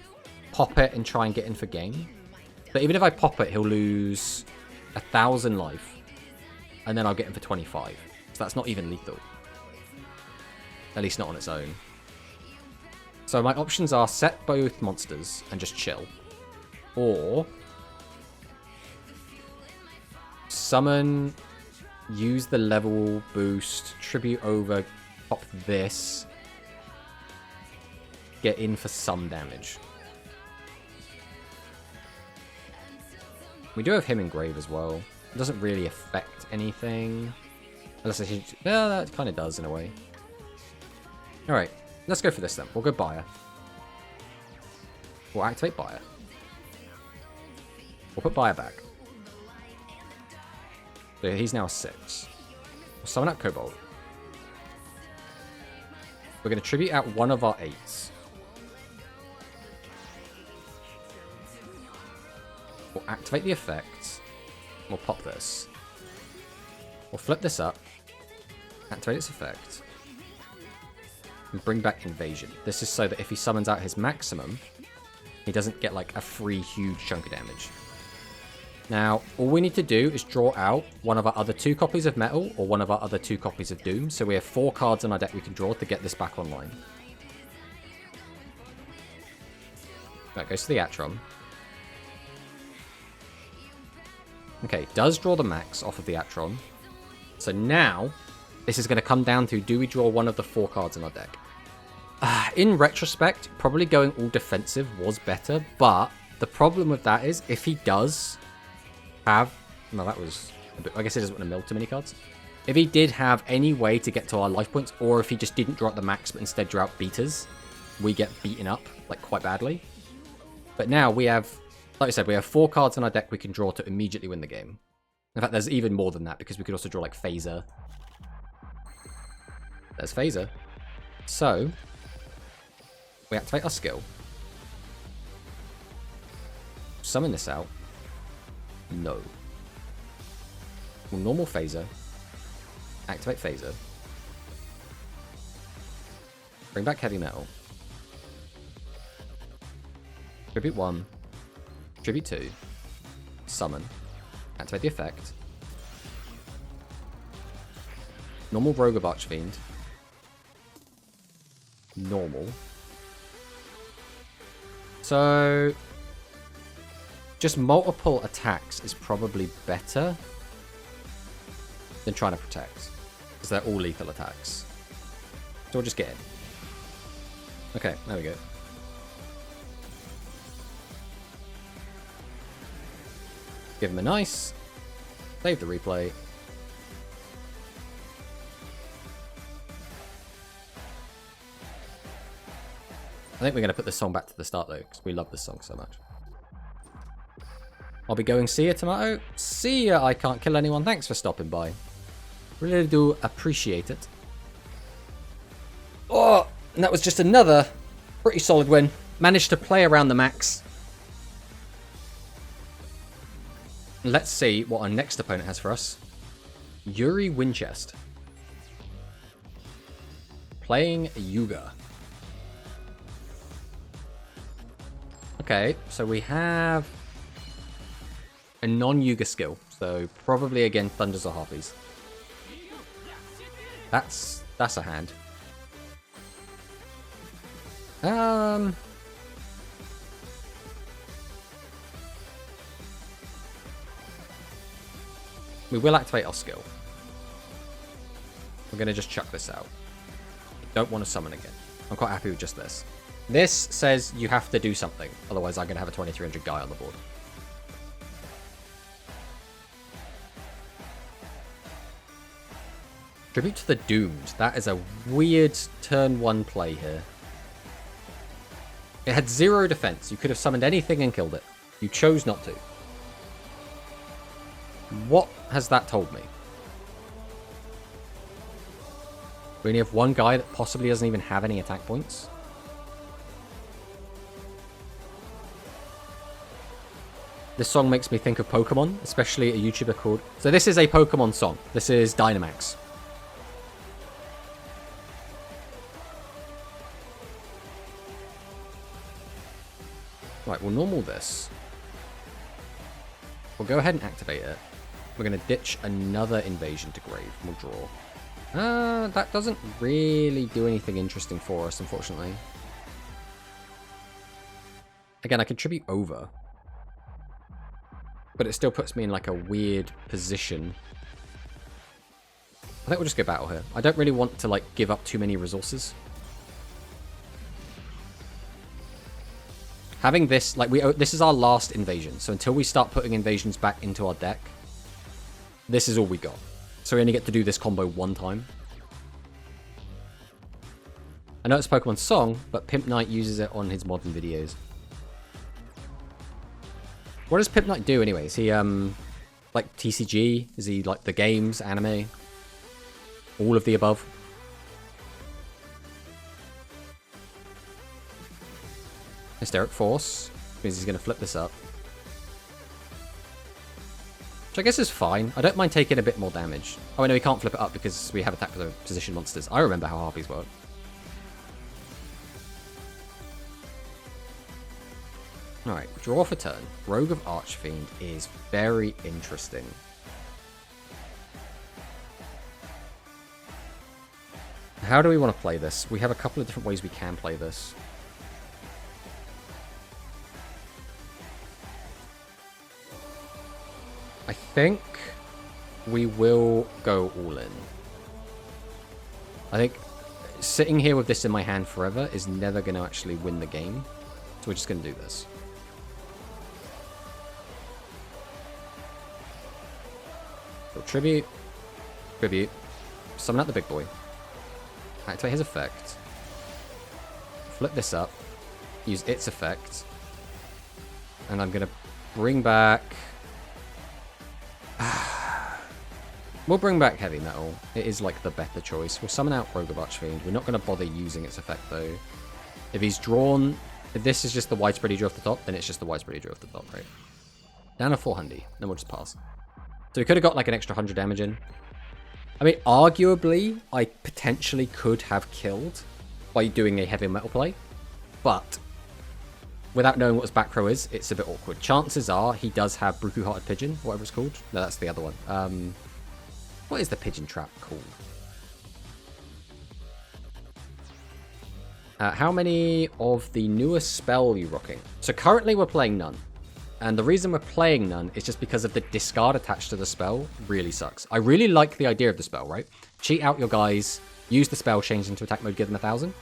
pop it and try and get in for game. But even if I pop it, he'll lose 1,000 life, and then I'll get him for 25. So that's not even lethal. At least not on its own. So my options are set both monsters and just chill. Or summon, use the level boost, tribute over, pop this, get in for some damage. We do have him in grave as well. It doesn't really affect anything. Unless I should... Well, that kind of does in a way. Alright, let's go for this then. We'll go buyer. We'll activate buyer. We'll put buyer back. So he's now a 6. We'll summon out Kobold. We're going to tribute out one of our 8s. We'll activate the effect. We'll pop this. We'll flip this up. Activate its effect. And bring back Invasion. This is so that if he summons out his maximum, he doesn't get like a free huge chunk of damage. Now, all we need to do is draw out one of our other 2 copies of Metal or one of our other 2 copies of Doom. So we have 4 cards on our deck we can draw to get this back online. That goes to the Atron. Okay, does draw the max off of the Atron. So now, this is going to come down to, do we draw one of the 4 cards in our deck? In retrospect, probably going all defensive was better, but the problem with that is, if he does have... No, that was... a bit, I guess he doesn't want to mill too many cards. If he did have any way to get to our life points, or if he just didn't draw out the max, but instead draw out beaters, we get beaten up, like, quite badly. But now we have... Like I said, we have 4 cards in our deck we can draw to immediately win the game. In fact, there's even more than that, because we could also draw, like, Phaser. There's Phaser. So, we activate our skill. summon this out. No. We'll normal phaser. Activate phaser. Bring back heavy metal. Tribute 1. Tribute 2. Summon. Activate the effect. Normal Rogue of Archfiend. Normal. So just multiple attacks is probably better than trying to protect, because they're all lethal attacks. So we'll just get in. Okay, there we go. Give him a nice. Save the replay. I think we're going to put this song back to the start though, because we love this song so much. I'll be going, see ya, Tomato. See ya, I can't kill anyone. Thanks for stopping by. Really do appreciate it. Oh, and that was just another pretty solid win. Managed to play around the max. Let's see what our next opponent has for us. Yuri Winchest. Playing Yuga. Okay, so we have a non-Yuga skill. So probably again Thunders or Harpies. That's a hand. We will activate our skill. We're going to just chuck this out. Don't want to summon again. I'm quite happy with just this. This says you have to do something. Otherwise, I'm going to have a 2300 guy on the board. Tribute to the Doomed. That is a weird turn 1 play here. It had 0 defense. You could have summoned anything and killed it. You chose not to. What has that told me? We only have one guy that possibly doesn't even have any attack points. This song makes me think of Pokemon, especially a YouTuber called... So this is a Pokemon song. This is Dynamax. Right, we'll normal this. We'll go ahead and activate it. We're going to ditch another invasion to grave. We'll draw. That doesn't really do anything interesting for us, unfortunately. Again, I can tribute over. But it still puts me in like a weird position. I think we'll just go battle here. I don't really want to like give up too many resources. Having this, like, this is our last invasion. So until we start putting invasions back into our deck, this is all we got. So we only get to do this combo one time. I know it's a Pokemon song, but Pimp Knight uses it on his modern videos. What does Pimp Knight do anyway? Is he, like, TCG? Is he, like, the games, anime? All of the above? Hysteric Force. Means he's going to flip this up. Which I guess is fine. I don't mind taking a bit more damage. Oh, no, we can't flip it up because we have attack with the position monsters. I remember how Harpies work. Alright, draw for turn. Rogue of Archfiend is very interesting. How do we want to play this? We have a couple of different ways we can play this. I think we will go all in. I think sitting here with this in my hand forever is never going to actually win the game. So we're just going to do this. So tribute. Tribute. Summon out the big boy. Activate his effect. Flip this up. Use its effect. And I'm going to bring back... We'll bring back Heavy Metal. It is like the better choice. We'll summon out Rogue of Archfiend. We're not going to bother using its effect though. If he's drawn If this is just the widespread eater off the top, then it's just the widespread eater off the top, right? Down to 400, then we'll just pass. So we could have got like an extra 100 damage in. I mean, arguably, I potentially could have killed by doing a heavy metal play, but without knowing what his back row is, it's a bit awkward. Chances are he does have Bruku Hearted Pigeon, whatever it's called. No, that's the other one. What is the pigeon trap called? How many of the newest spell are you rocking? So currently we're playing none. And the reason we're playing none is just because of the discard attached to the spell really sucks. I really like the idea of the spell, right? Cheat out your guys, use the spell, change into attack mode, give them 1,000.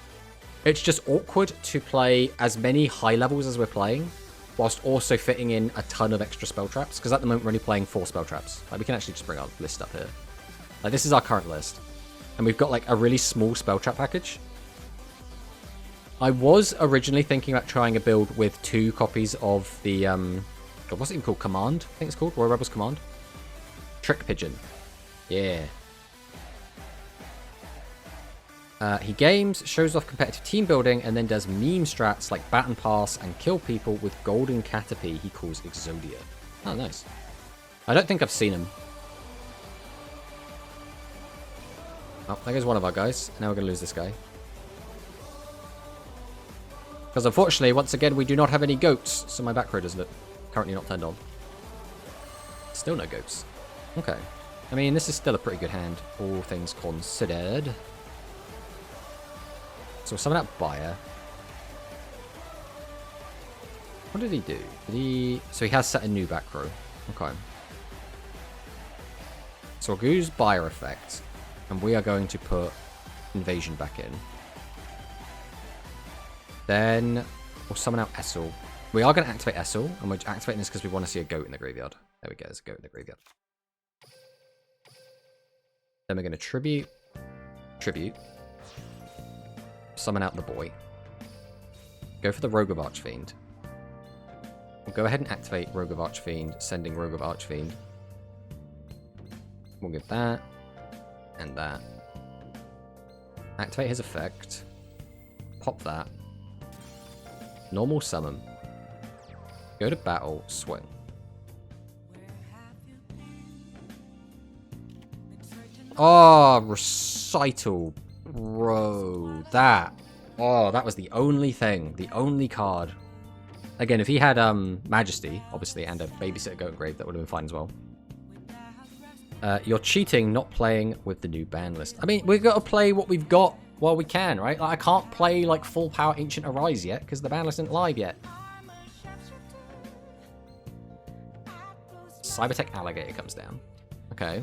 It's just awkward to play as many high levels as we're playing, whilst also fitting in a ton of extra spell traps, because at the moment we're only playing 4 spell traps. Like, we can actually just bring our list up here. Like, this is our current list. And we've got, like, a really small spell trap package. I was originally thinking about trying a build with 2 copies of the, what's it even called? Command? I think it's called? Royal Rebels Command? Trick Pigeon. Yeah. He games, shows off competitive team building, and then does meme strats like bat and pass and kill people with golden Caterpie he calls Exodia. Oh, nice. I don't think I've seen him. Oh, there goes one of our guys. Now we're going to lose this guy. Because unfortunately, once again, we do not have any goats, so my back row is currently not turned on. Still no goats. Okay. I mean, this is still a pretty good hand, all things considered. So we'll summon out Buyer. What did he do? So he has set a new back row. Okay. So we'll use Buyer effect, and we are going to put Invasion back in. Then we'll summon out Essel. We are going to activate Essel, and we're activating this because we want to see a goat in the graveyard. There we go, there's a goat in the graveyard. Then we're going to tribute, summon out the boy. Go for the Rogue of Archfiend. We'll go ahead and activate Rogue of Archfiend, sending Rogue of Archfiend. We'll give that, and that. Activate his effect. Pop that. Normal summon. Go to battle, swing. Oh, Recital. Bro, that. Oh, that was the only thing. The only card. Again, if he had Majesty, obviously, and a Babysitter Goat Grave, that would have been fine as well. You're cheating not playing with the new ban list. I mean, we've got to play what we've got while we can, right? Like, I can't play, like, full power Ancient Arise yet, because the ban list isn't live yet. Cybertech Alligator comes down. Okay.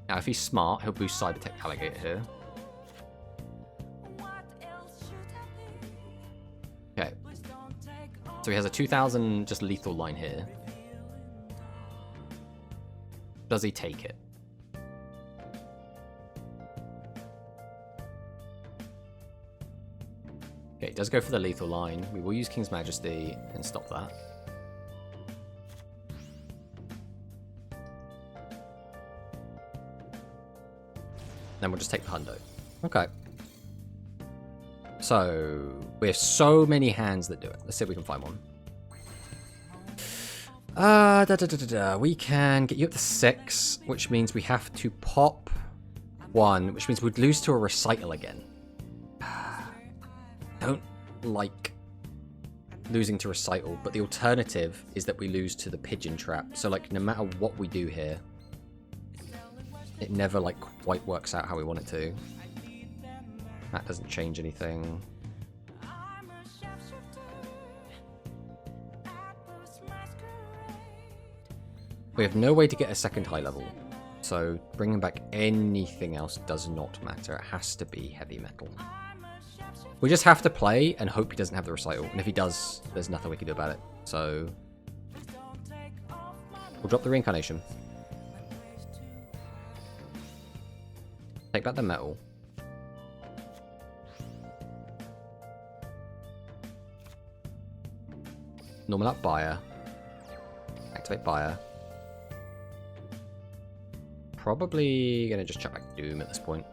Now, if he's smart, he'll boost Cybertech Alligator here. Okay. So he has a 2,000 just lethal line here. Does he take it? Okay, it does go for the lethal line. We will use King's Majesty and stop that. Then we'll just take the hundo. Okay. So, we have so many hands that do it. Let's see if we can find one. We can get you up to 6, which means we have to pop 1, which means we'd lose to a Recital again. Don't like losing to Recital, but the alternative is that we lose to the Pigeon Trap. So, like, no matter what we do here, it never, like, quite works out how we want it to. That doesn't change anything. We have no way to get a second high level, so bringing back anything else does not matter. It has to be heavy metal. We just have to play and hope he doesn't have the Recital, and if he does, there's nothing we can do about it. So we'll drop the Reincarnation. Take back the metal. Normal up Buyer. Activate Buyer. Probably gonna just chuck back Doom at this point.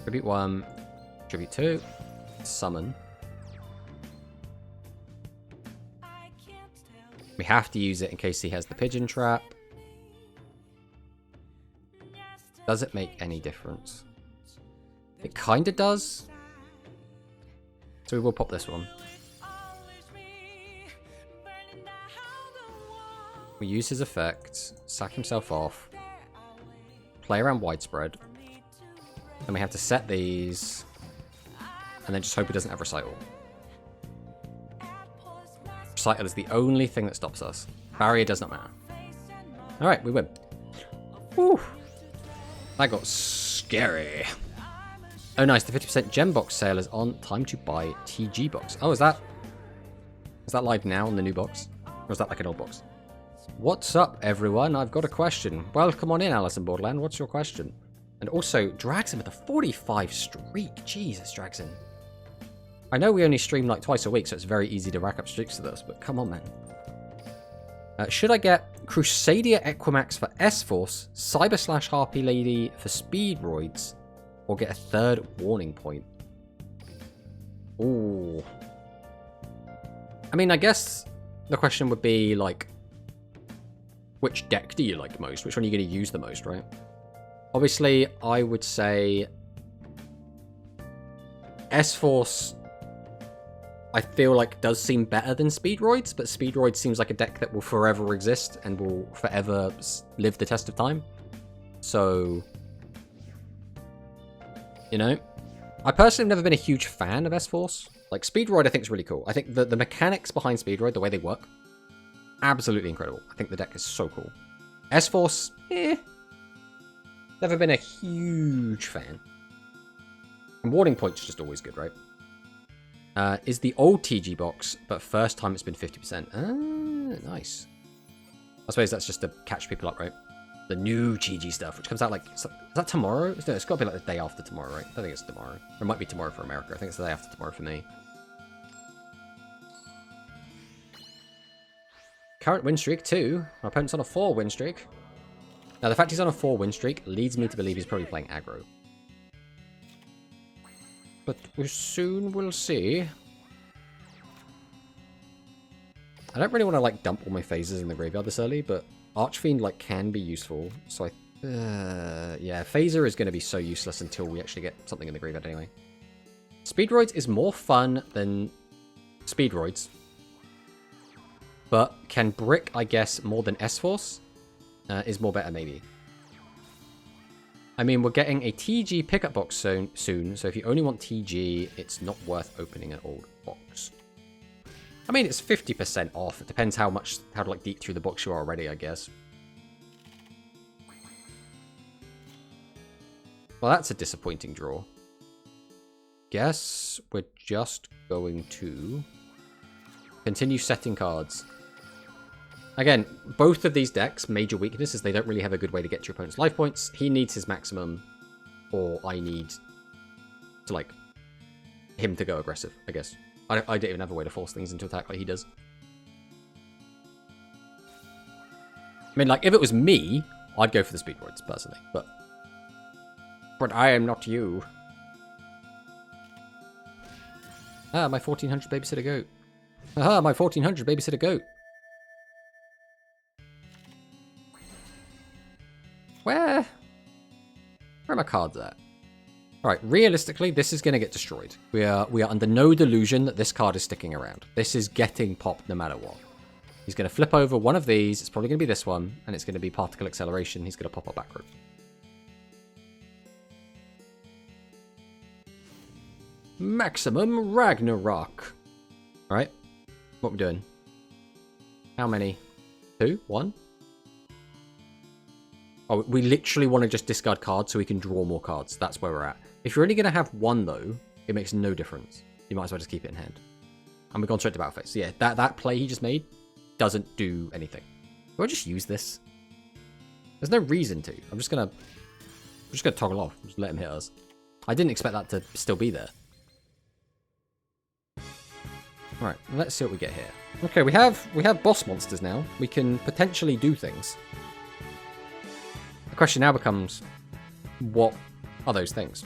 Tribute 1, Tribute 2, Summon. We have to use it in case he has the Pigeon Trap. Does it make any difference? It kind of does. So we will pop this one. We use his effect, sack himself off, play around Widespread. Then we have to set these, and then just hope he doesn't have Recital. Recital is the only thing that stops us. Barrier does not matter. Alright, we win. Whew. That got scary. Oh nice, the 50% gem box sale is on. Time to buy TG box. Oh, is that live now on the new box? Or is that like an old box? What's up, everyone? I've got a question. Welcome on in, Alice in Borderland. What's your question? And also, Dragson with a 45 streak. Jesus, Dragson. I know we only stream like twice a week, so it's very easy to rack up streaks to this, but come on, man. Should I get Crusadia Equimax for S-Force, Cyber / Harpy Lady for Speedroids, or get a third warning point? Ooh. I mean, I guess the question would be, like, which deck do you like most? Which one are you going to use the most, right? Obviously, I would say S-Force, I feel like does seem better than Speedroids, but Speedroids seems like a deck that will forever exist and will forever live the test of time. So, you know, I personally have never been a huge fan of S-Force. Like, Speedroid I think is really cool. I think the mechanics behind Speedroid, the way they work, absolutely incredible. I think the deck is so cool. S-Force, never been a huge fan. And Warning Point's just always good, right? Is the old TG box, but first time it's been 50%. Ah, nice. I suppose that's just to catch people up, right? The new TG stuff, which comes out like... Is that tomorrow? No, it's got to be like the day after tomorrow, right? I think it's tomorrow. Or it might be tomorrow for America. I think it's the day after tomorrow for me. Current win streak, 2. Our opponent's on a 4 win streak. Now, the fact he's on a 4 win streak leads me to believe he's probably playing aggro. But we soon will see. I don't really want to, like, dump all my phases in the graveyard this early, but Archfiend, like, can be useful. So yeah, Phaser is going to be so useless until we actually get something in the graveyard anyway. Speedroids is more fun than Speedroids. But can Brick, I guess, more than S-Force? Is more better, maybe. I mean, we're getting a TG pickup box soon, so if you only want TG, it's not worth opening an old box. I mean, it's 50% off. It depends how like deep through the box you are already, I guess. Well, that's a disappointing draw. Guess we're just going to continue setting cards. Again, both of these decks' major weakness is they don't really have a good way to get to your opponent's life points. He needs his maximum, or I need to, like, him to go aggressive, I guess. I don't even have a way to force things into attack like he does. I mean, like, if it was me, I'd go for the Speedroids, personally, but I am not you. Ah, my 1400 babysitter goat. Aha, my 1400 babysitter goat. Where are my cards at? Alright, realistically, this is going to get destroyed. We are under no delusion that this card is sticking around. This is getting popped no matter what. He's going to flip over one of these. It's probably going to be this one. And it's going to be Particle Acceleration. He's going to pop up back row. Maximum Ragnarok. Alright. What are we doing? How many? 2? 1? Oh, we literally want to just discard cards so we can draw more cards. That's where we're at. If you're only going to have one, though, it makes no difference. You might as well just keep it in hand. And we've gone straight to battle phase. So yeah, that play he just made doesn't do anything. Do I just use this? There's no reason to. I'm just gonna toggle off. Just let him hit us. I didn't expect that to still be there. Alright, let's see what we get here. Okay, we have boss monsters now. We can potentially do things. The question now becomes, what are those things?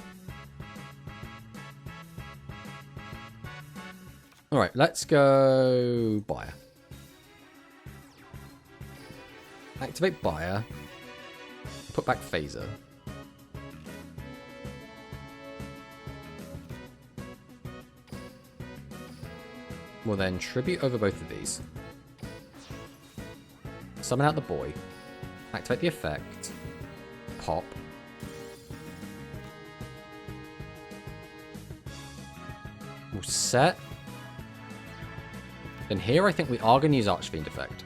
Alright, let's go Buyer. Activate Buyer. Put back Phaser. We'll then tribute over both of these. Summon out the boy. Activate the effect. Pop. We'll set. Then here I think we are going to use Archfiend effect.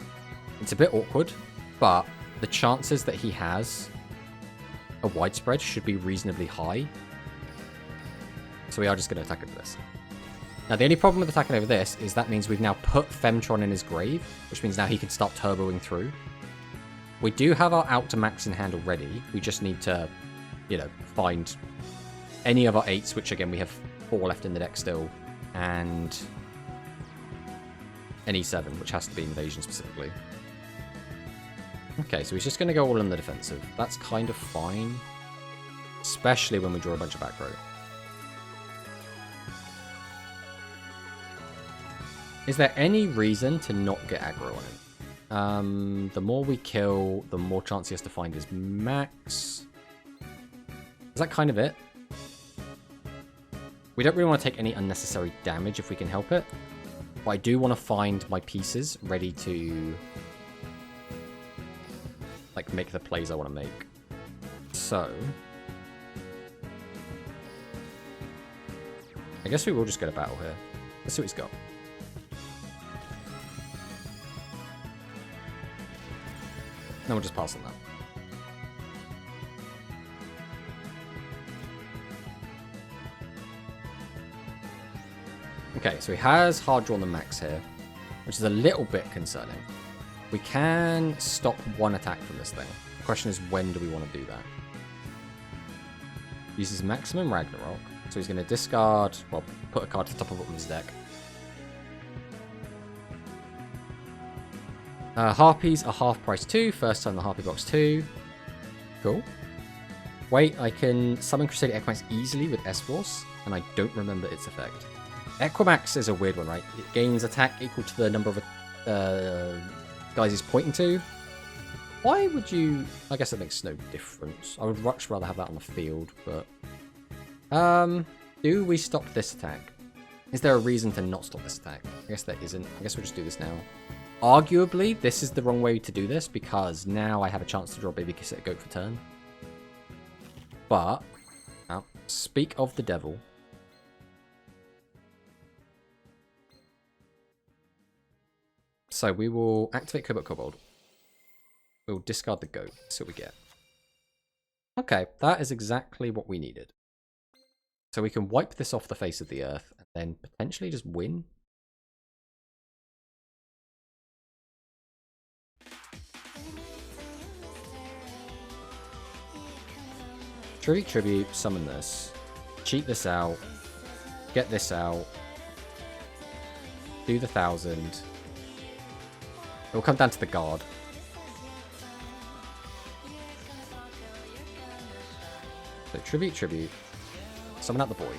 It's a bit awkward, but the chances that he has a widespread should be reasonably high. So we are just going to attack over this. Now the only problem with attacking over this is that means we've now put Femtron in his grave, which means now he can start turboing through. We do have our out to max in hand already. We just need to, you know, find any of our 8s, which again we have 4 left in the deck still, and an E7, which has to be invasion specifically. Okay, so he's just going to go all in the defensive. That's kind of fine, especially when we draw a bunch of back row. Is there any reason to not get aggro on him? The more we kill, the more chance he has to find his max. Is that kind of it? We don't really want to take any unnecessary damage if we can help it. But I do want to find my pieces ready to like make the plays I want to make. So I guess we will just go to battle here. Let's see what he's got. No, we'll just pass on that. Okay, so he has hard drawn the max here, which is a little bit concerning. We can stop one attack from this thing. The question is, when do we want to do that? Uses maximum Ragnarok, so he's going to discard, well, put a card to the top of his deck. Harpies are half price 2, first time the Harpy box 2. Cool. Wait, I can summon Crusader Equimax easily with S-Force, and I don't remember its effect. Equimax is a weird one, right? It gains attack equal to the number of guys he's pointing to. Why would you... I guess it makes no difference. I would much rather have that on the field, but... do we stop this attack? Is there a reason to not stop this attack? I guess there isn't. I guess we'll just do this now. Arguably, this is the wrong way to do this, because now I have a chance to draw Baby Cassette Goat for turn. But, now, speak of the devil. So we will activate Cobalt Kobold. We'll discard the goat, see what we get. Okay, that is exactly what we needed. So we can wipe this off the face of the earth, and then potentially just win. Tribute, summon this. Cheat this out. Get this out. Do the 1000. It will come down to the guard. So tribute. Summon out the boy.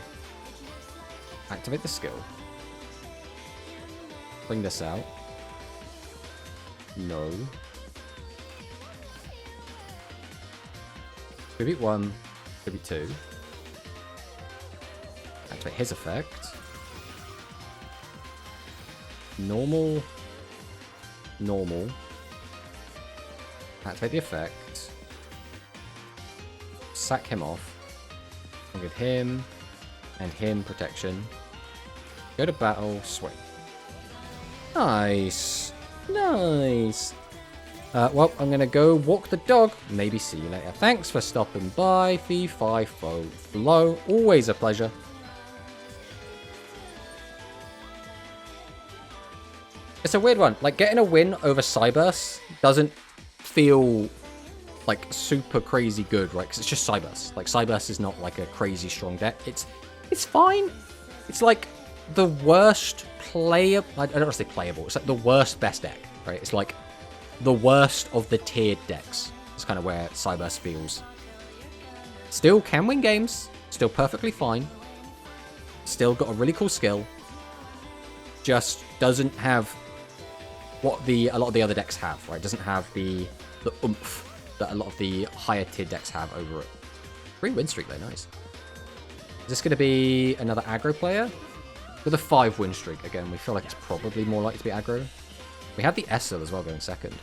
Activate the skill. Bring this out. No. Tribute 1. Tribute 2. Activate his effect. Normal. Activate the effect. Sack him off. I'll give him and him protection. Go to battle, swing. Nice. Well, I'm going to go walk the dog. Maybe see you later. Thanks for stopping by. Fee, fi, fo, flow. Always a pleasure. It's a weird one. Like, getting a win over Cyburst doesn't feel, like, super crazy good, right? Because it's just Cyburst. Like, Cyburst is not, like, a crazy strong deck. It's fine. It's, like, the worst I don't want to say playable. It's, like, the worst best deck, right? It's, like, the worst of the tiered decks. It's kind of where Cyburst feels. Still can win games. Still perfectly fine. Still got a really cool skill. just doesn't have what a lot of the other decks have, right? It doesn't have the oomph that a lot of the higher tier decks have over it. 3 win streak though, nice. Is this going to be another aggro player? With a 5 win streak, again, we feel like it's probably more likely to be aggro. We have the Essel as well going second.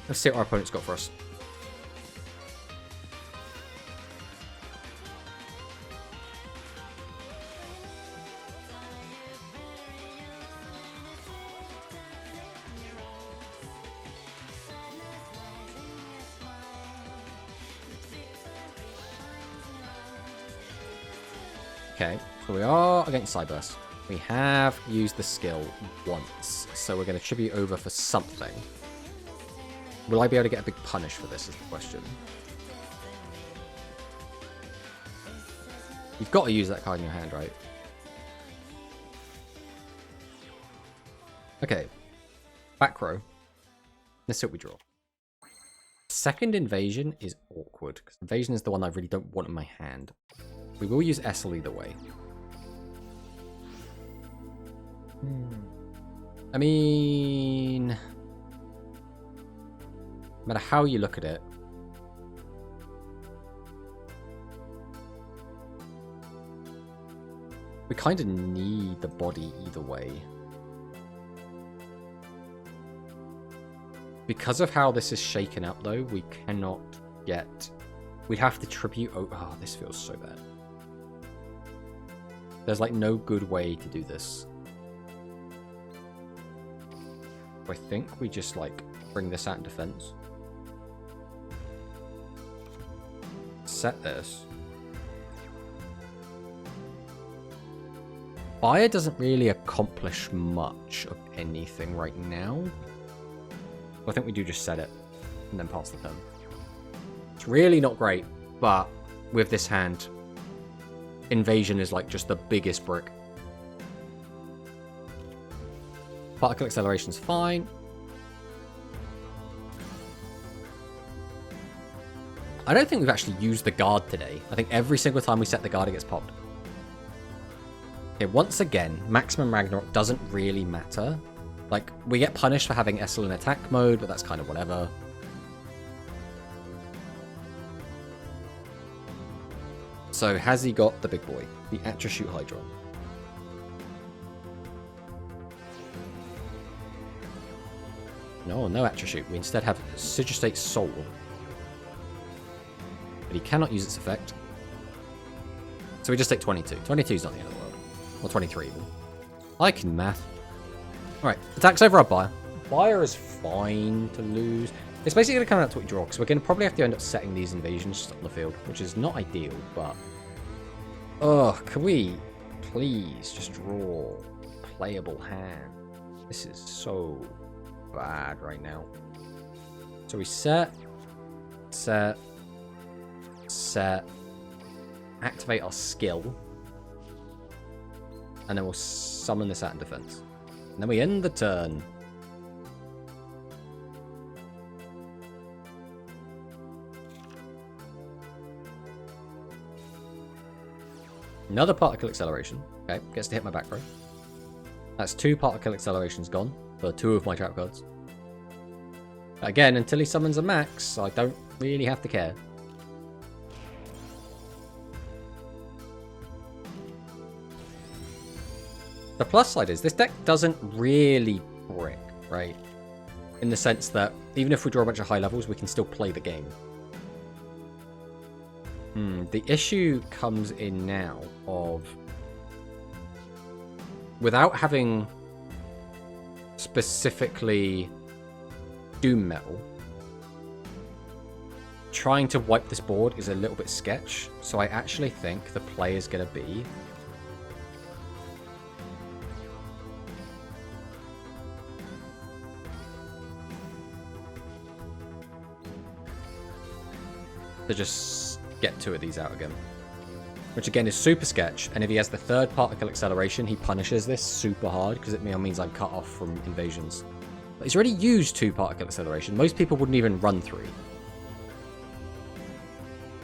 Let's see what our opponent's got for us. Okay, so we are against Cyburst. We have used the skill once, so we're going to tribute over for something. Will I be able to get a big punish for this is the question. You've got to use that card in your hand, right? Okay, back row. Let's see what we draw. Second invasion is awkward, because invasion is the one I really don't want in my hand. We will use Essel either way. I mean, no matter how you look at it, we kind of need the body either way. Because of how this is shaken up, though, we cannot get... We'd have to tribute... Oh, this feels so bad. There's, like, no good way to do this. I think we just, like, bring this out in defense. Set this. Fire doesn't really accomplish much of anything right now. I think we do just set it and then pass the turn. It's really not great, but with this hand, invasion is like just the biggest brick. Particle acceleration's fine. I don't think we've actually used the guard today. I think every single time we set the guard, it gets popped. Okay, once again, maximum Ragnarok doesn't really matter. Like, we get punished for having Essel in attack mode, but that's kind of whatever. So, has he got the big boy? The Atrashoot Hydron. No, no Atrashoot. We instead have Sigistate Soul. But he cannot use its effect. So we just take 22. 22 is not the end of the world. Or 23 even. I can math. Alright, attacks over our Buyer. Buyer is fine to lose. It's basically going to come out to what we draw, because we're going to probably have to end up setting these invasions just on the field, which is not ideal, but... Ugh, can we please just draw a playable hand? This is so bad right now. So we set, activate our skill, and then we'll summon this out in defense. And then we end the turn. Another particle acceleration. Okay, gets to hit my back row. That's 2 particle accelerations gone for 2 of my trap cards. Again, until he summons a max, I don't really have to care. The plus side is, this deck doesn't really brick, right? In the sense that, even if we draw a bunch of high levels, we can still play the game. The issue comes in now of... Without having specifically Doom Metal, trying to wipe this board is a little bit sketch, so I actually think the play is going to be... to just get 2 of these out again. Which again is super sketch, and if he has the 3rd particle acceleration, he punishes this super hard, because it means I'm cut off from invasions. But he's already used 2 particle acceleration. Most people wouldn't even run 3.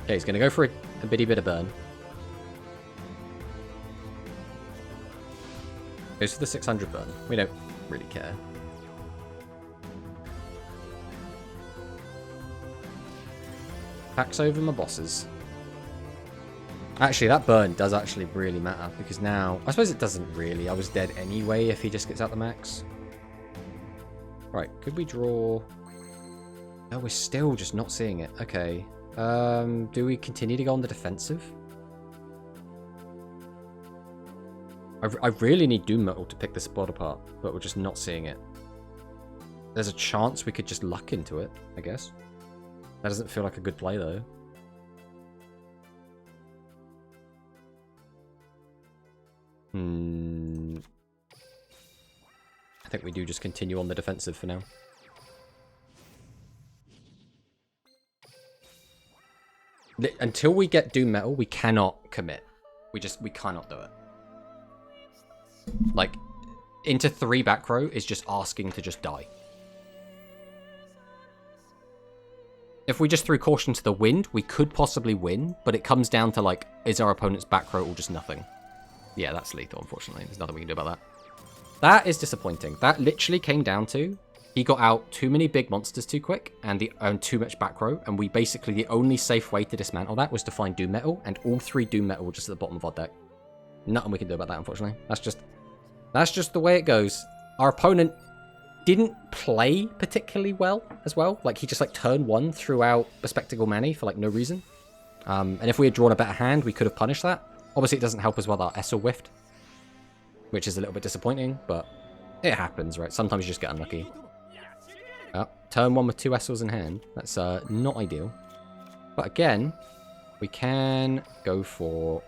Okay, he's going to go for a bitty bit of burn. Goes for the 600 burn. We don't really care. Packs over my bosses. Actually, that burn does actually really matter, because now... I suppose it doesn't really. I was dead anyway if he just gets out the max. Right, could we draw... No, we're still just not seeing it. Okay. Do we continue to go on the defensive? I really need Doom Metal to pick this spot apart, but we're just not seeing it. There's a chance we could just luck into it, I guess. That doesn't feel like a good play, though. I think we do just continue on the defensive for now. Until we get Doom Metal, we cannot commit. We cannot do it. Like, into 3 back row is just asking to just die. If we just threw Caution to the Wind, we could possibly win, but it comes down to, like, is our opponent's back row or just nothing? Yeah, that's lethal, unfortunately. There's nothing we can do about that. That is disappointing. That literally came down to he got out too many big monsters too quick and too much back row, and we basically, the only safe way to dismantle that was to find Doom Metal, and all 3 Doom Metal were just at the bottom of our deck. Nothing we can do about that, unfortunately. That's just the way it goes. Our opponent didn't play particularly well as well. Like, he just, like, turn 1 threw out Bespectacled Manny for, like, no reason. And if we had drawn a better hand, we could have punished that. Obviously, it doesn't help as well that our Essel whiffed, which is a little bit disappointing, but it happens, right? Sometimes you just get unlucky. Turn 1 with 2 Essels in hand. That's not ideal. But again, we can go for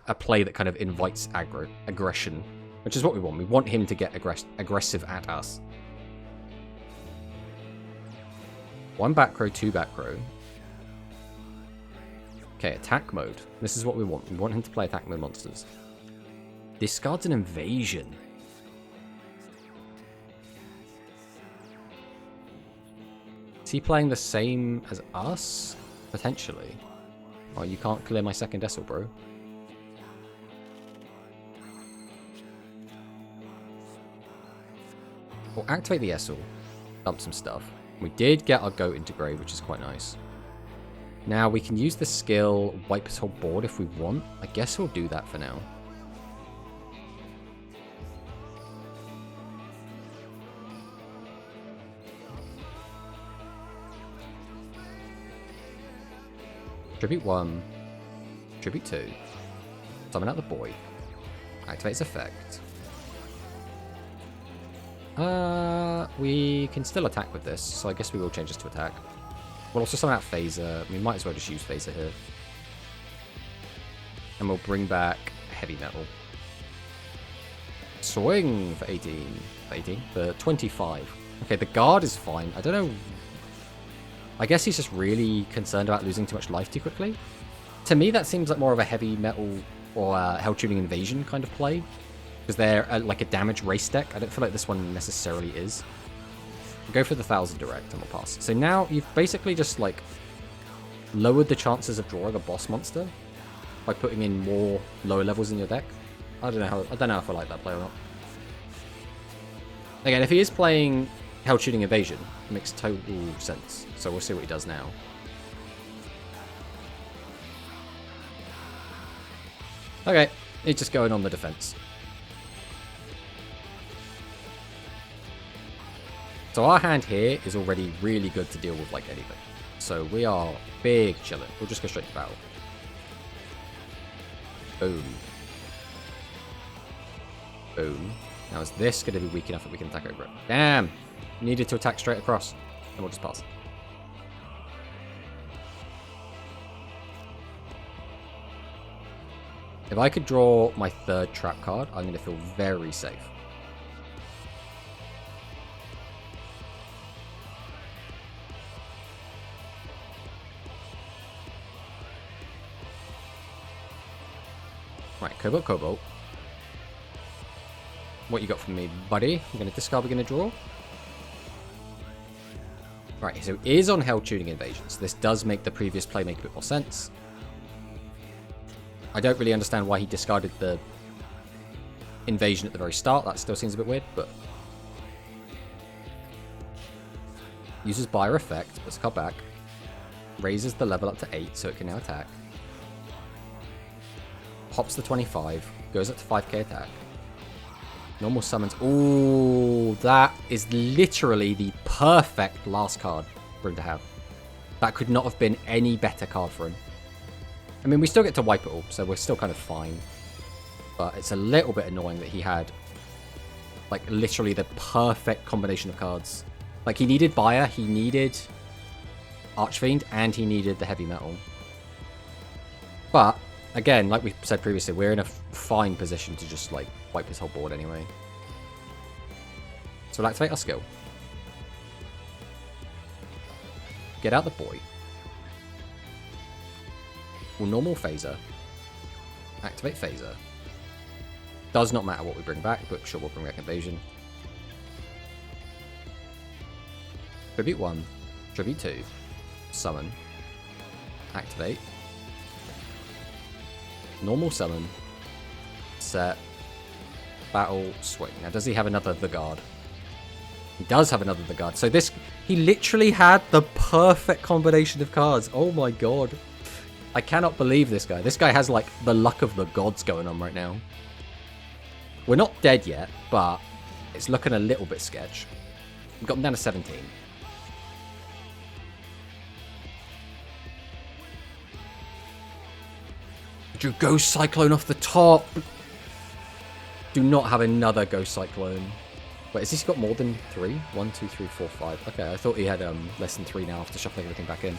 a play that kind of invites aggression, which is what we want. We want him to get aggressive at us. 1 back row, 2 back row. Okay, attack mode. This is what we want. We want him to play attack mode monsters. Discards an invasion. Is he playing the same as us? Potentially. Oh, you can't clear my second Essel, bro. We'll activate the Essel. Dump some stuff. We did get our goat into grave, which is quite nice. Now, we can use the skill wipe his whole board if we want. I guess we'll do that for now. Tribute 1. Tribute 2. Summon out the boy. Activates effect. We can still attack with this, so I guess we will change this to attack. We'll also summon out Phaser. We might as well just use Phaser here. And we'll bring back Heavy Metal. Swing for 18. For 18? For 25. Okay, the guard is fine. I don't know. I guess he's just really concerned about losing too much life too quickly. To me, that seems like more of a Heavy Metal or Hell Tuning Invasion kind of play. Because they're like a damage race deck. I don't feel like this one necessarily is. We'll go for the 1000 direct and we'll pass. So now you've basically just like lowered the chances of drawing a boss monster by putting in more lower levels in your deck. I don't know if I like that play or not. Again, if he is playing Hell Tuning Invasion, it makes total sense. So we'll see what he does now. Okay, he's just going on the defense. So our hand here is already really good to deal with like anything. So we are big chilling. We'll just go straight to battle. Boom. Boom. Now is this going to be weak enough that we can attack over it? Damn! Needed to attack straight across. And we'll just pass. If I could draw my 3rd trap card, I'm going to feel very safe. Right, Cobalt. What you got from me, buddy? I'm going to discard, we're going to draw. Right, so it is on Hell Tuning Invasion, so this does make the previous play make a bit more sense. I don't really understand why he discarded the invasion at the very start. That still seems a bit weird, but... Uses Buyer effect, puts a card back. Raises the level up to 8, so it can now attack. Pops the 25, goes up to 5k attack. Normal summons. Ooh, that is literally the perfect last card for him to have. That could not have been any better card for him. I mean, we still get to wipe it all, so we're still kind of fine. But it's a little bit annoying that he had, like, literally the perfect combination of cards. Like, he needed Buyer, he needed Archfiend, and he needed the Heavy Metal. But, again, like we said previously, we're in a fine position to just, like, wipe his whole board anyway. So we'll activate our skill. Get out the boy. We'll normal Phaser. Activate Phaser. Does not matter what we bring back, but sure, we'll bring back Invasion. Tribute 1. Tribute 2. Summon. Activate. Normal summon. Set. Battle. Swing. Now, does he have another The Guard? He does have another The Guard. So this... He literally had the perfect combination of cards. Oh my god. I cannot believe this guy. This guy has, like, the luck of the gods going on right now. We're not dead yet, but it's looking a little bit sketch. We've got him down to 17. Drew Ghost Cyclone off the top. Do not have another Ghost Cyclone. Wait, has he got more than 3? 1, 2, 3, 4, 5. Okay, I thought he had less than 3 now after shuffling everything back in.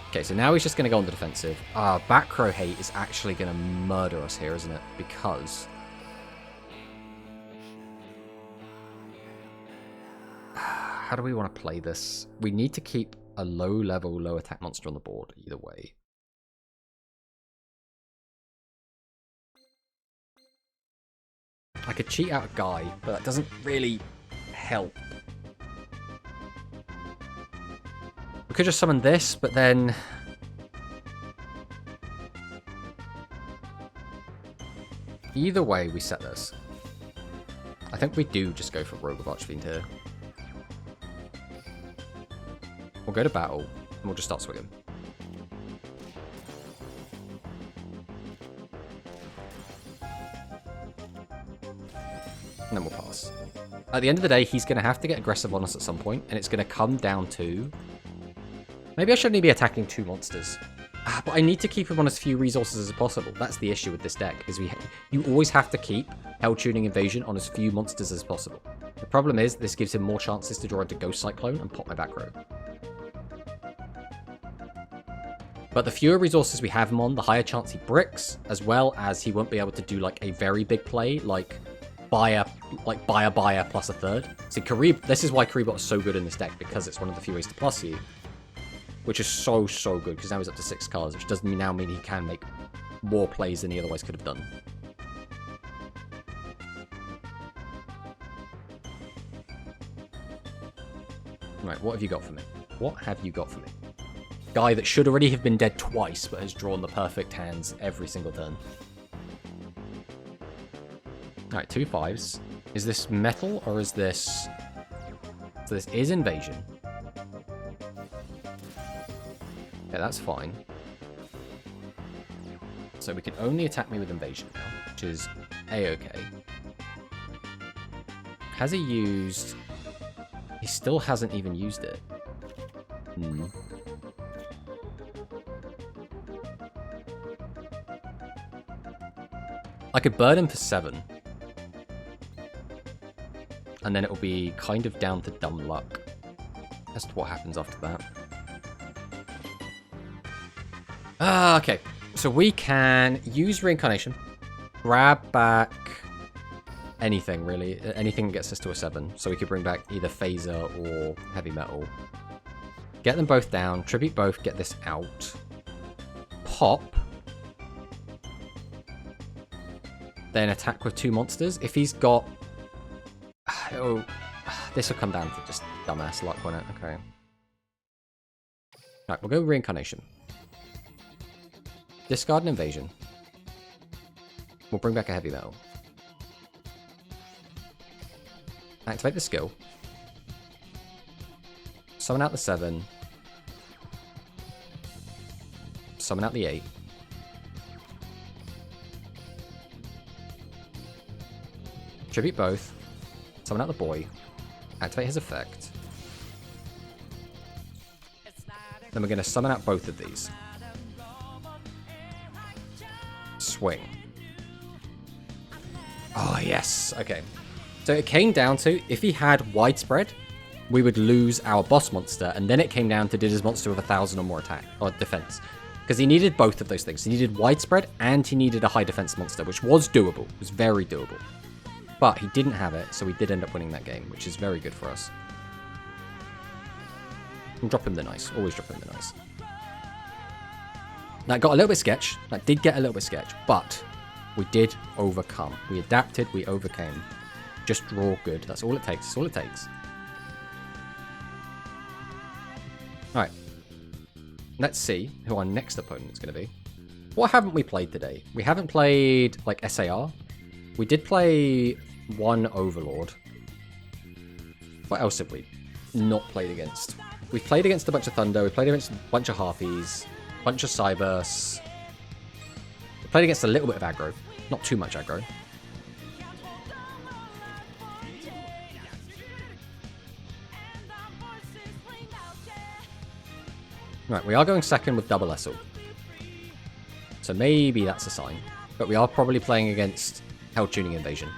Okay, so now he's just going to go on the defensive. Back row hate is actually going to murder us here, isn't it? Because... How do we want to play this? We need to keep a low-level, low-attack monster on the board, either way. I could cheat out a guy, but that doesn't really help. We could just summon this, but then... Either way, we set this. I think we do just go for Rogue of Archfiend here. We'll go to battle, and we'll just start swinging. And then we'll pass. At the end of the day, he's going to have to get aggressive on us at some point, and it's going to come down to... Maybe I should only be attacking 2 monsters. But I need to keep him on as few resources as possible. That's the issue with this deck, is you always have to keep Hell Tuning Invasion on as few monsters as possible. The problem is, this gives him more chances to draw into Ghost Cyclone and pop my back row. But the fewer resources we have him on, the higher chance he bricks, as well as he won't be able to do like a very big play, like buyer plus a third. See, this is why Karibot is so good in this deck, because it's one of the few ways to plus you. Which is so good, because now he's up to 6 cards, which does now mean he can make more plays than he otherwise could have done. Right, what have you got for me? What have you got for me? Guy that should already have been dead twice, but has drawn the perfect hands every single turn. Alright, 2 5s. Is this metal, or is this... So this is invasion. Yeah, that's fine. So we can only attack me with invasion now, which is a-okay. Has he used... He still hasn't even used it. I could burn him for 7. And then it'll be kind of down to dumb luck as to what happens after that. Okay. So we can use Reincarnation, grab back anything, really. Anything that gets us to a 7. So we could bring back either Phaser or Heavy Metal. Get them both down, tribute both, get this out. Pop. Then attack with 2 monsters. If he's got... Oh, this will come down to just dumbass luck, won't it? Okay. Right, we'll go Reincarnation. Discard an invasion. We'll bring back a heavy metal. Activate the skill. Summon out the 7. Summon out the 8. Tribute both. Summon out the boy. Activate his effect. Then we're going to summon out both of these. Swing. Oh, yes. Okay. So it came down to, if he had widespread, we would lose our boss monster, and then it came down to, did his monster with 1,000 or more attack or defense? Because he needed both of those things. He needed widespread, and he needed a high defense monster, which was doable. It was very doable. But he didn't have it, so we did end up winning that game, which is very good for us. And drop him the nice. Always drop him the nice. That got a little bit sketch. That did get a little bit sketch, but we did overcome. We adapted, we overcame. Just draw good. That's all it takes. That's all it takes. Alright. Let's see who our next opponent is going to be. What haven't we played today? We haven't played, like, SAR. We did play one Overlord. What else have we not played against? We've played against a bunch of Thunder. We played against a bunch of Harpies. A bunch of Cyberse. We played against a little bit of aggro. Not too much aggro. Right, we are going second with double Essel. So maybe that's a sign. But we are probably playing against Hell Tuning Invasion.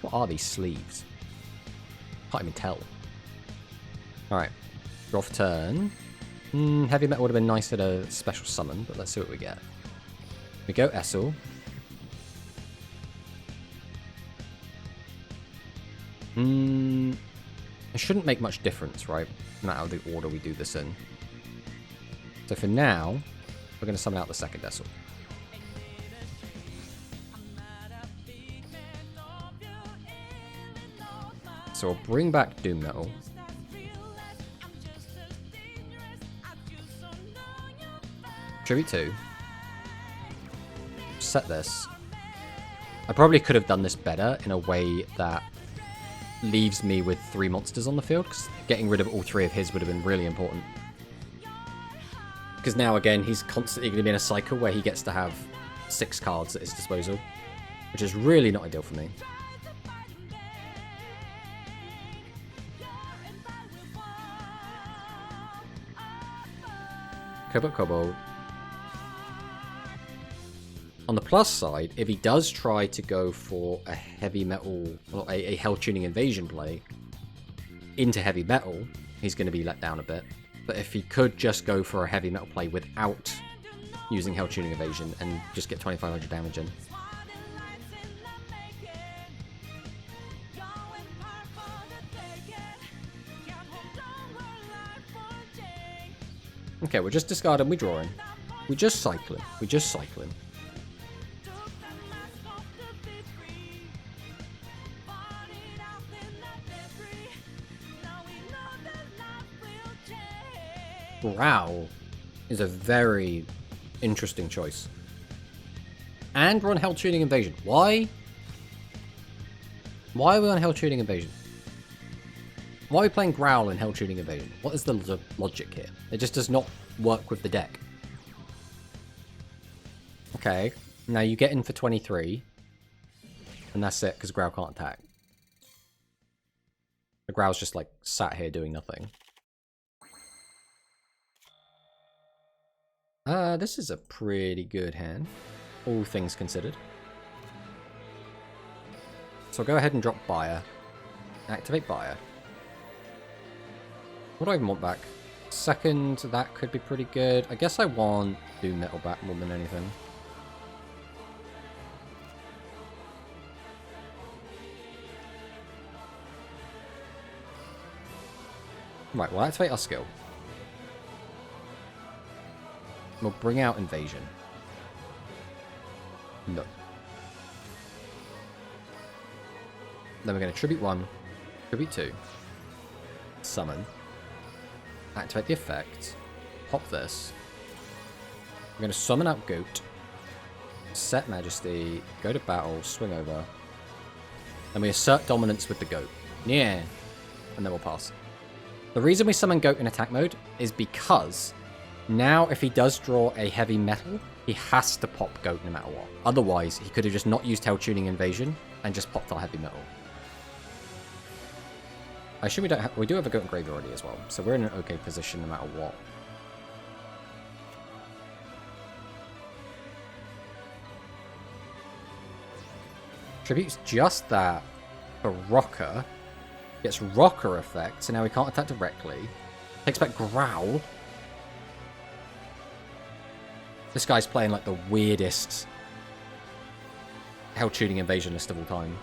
What are these sleeves? Can't even tell. Alright. Draw for turn. Heavy metal would have been nice at a special summon, but let's see what we get. We go Essel. It shouldn't make much difference, right? No matter the order we do this in. So for now, we're going to summon out the second Essel. So we'll bring back Doom Metal. Tribute 2. Set this. I probably could have done this better in a way that leaves me with 3 monsters on the field, because getting rid of all 3 of his would have been really important. Because now, again, he's constantly going to be in a cycle where he gets to have 6 cards at his disposal, which is really not ideal for me. Cobalt Cobalt. On the plus side, if he does try to go for a heavy metal, or a Hell Tuning Invasion play into heavy metal, he's going to be let down a bit. But if he could just go for a heavy metal play without using Hell Tuning Invasion and just get 2500 damage in. Okay, we're just discarding, we're drawing. We're just cycling. We're just cycling. Growl is a very interesting choice. And we're on Hell Tuning Invasion. Why? Why are we on Hell Tuning Invasion? Why are we playing Growl in Hell Tuning Invasion? What is the logic here? It just does not work with the deck. Okay, now you get in for 23. And that's it, because Growl can't attack. The Growl's just like sat here doing nothing. This is a pretty good hand, all things considered. So I'll go ahead and drop Buyer. Activate Buyer. What do I even want back? Second, that could be pretty good. I guess I want Doom Metal back more than anything. Right, we'll activate our skill. We'll bring out Invasion. No. Then we're going to Tribute 1, Tribute 2, Summon. activate the effect, pop this. We're going to summon out Goat, set Majesty, go to battle, swing over. Then we assert dominance with the Goat. Yeah. And then we'll pass. The reason we summon Goat in attack mode is because now if he does draw a heavy metal, he has to pop Goat no matter what. Otherwise, he could have just not used Hell Tuning Invasion and just popped our heavy metal. I assume we do have a Goat in grave already as well, so we're in an okay position no matter what. Tributes just that for Rocker. Gets Rocker effect, so now we can't attack directly. Takes back Growl. This guy's playing like the weirdest Hell Tuning Invasion list of all time.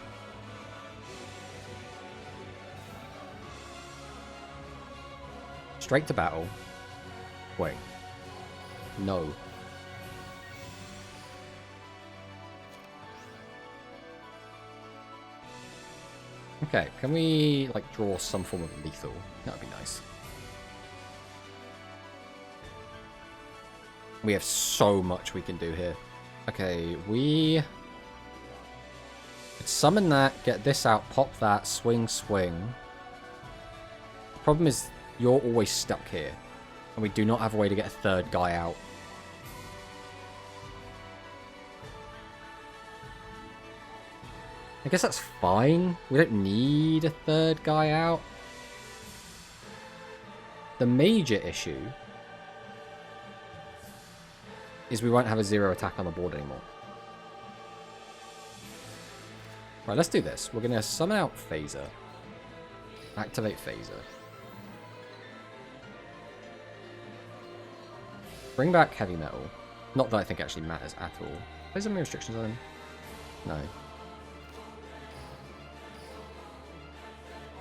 Straight to battle. Wait. No. Okay, can we, like, draw some form of lethal? That would be nice. We have so much we can do here. Okay, we could summon that, get this out, pop that, swing, swing. The problem is you're always stuck here, and we do not have a way to get a third guy out. I guess that's fine. We don't need a third guy out. The major issue is we won't have a 0 attack on the board anymore. Right, let's do this. We're going to summon out Phaser. Activate Phaser. Bring back Heavy Metal. Not that I think it actually matters at all. There's any restrictions on him? No.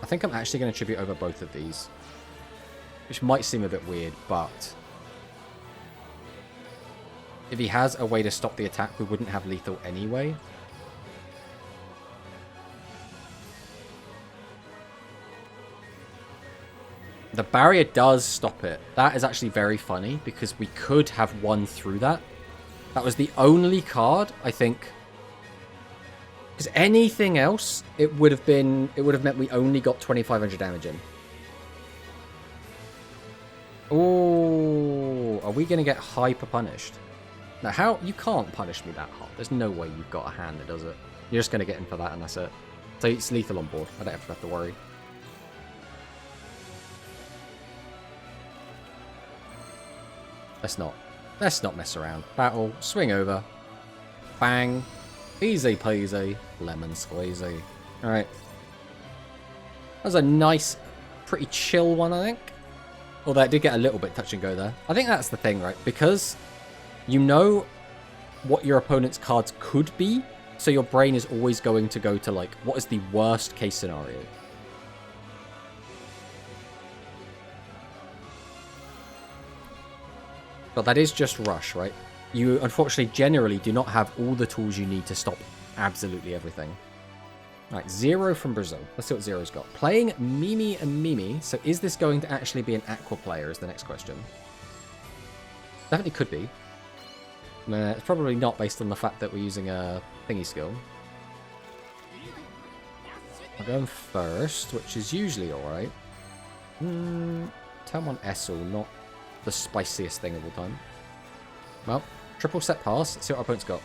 I think I'm actually going to tribute over both of these. Which might seem a bit weird, but if he has a way to stop the attack, we wouldn't have lethal anyway. The barrier does stop it. That is actually very funny, because we could have won through that. That was the only card, I think. Because anything else, it would have meant we only got 2,500 damage in. Oh, are we going to get hyper punished? Now, how? You can't punish me that hard. There's no way you've got a hand that does it. You're just going to get in for that and that's it. So it's lethal on board. I don't have to worry. Let's not mess around. Battle, swing over. Bang. Easy peasy, lemon squeezy. Alright. That was a nice, pretty chill one, I think. Although it did get a little bit touch and go there. I think that's the thing, right? Because you know what your opponent's cards could be, so your brain is always going to go to, like, what is the worst case scenario? But that is just Rush, right? You, unfortunately, generally do not have all the tools you need to stop absolutely everything. Right, 0 from Brazil. Let's see what 0's got. Playing Mimi and Mimi. So is this going to actually be an Aqua player is the next question. Definitely could be. It's probably not based on the fact that we're using a thingy skill. I'm going first, which is usually alright. Turn 1 Essel, not the spiciest thing of all time. Well, triple set pass. Let's see what our opponent's got.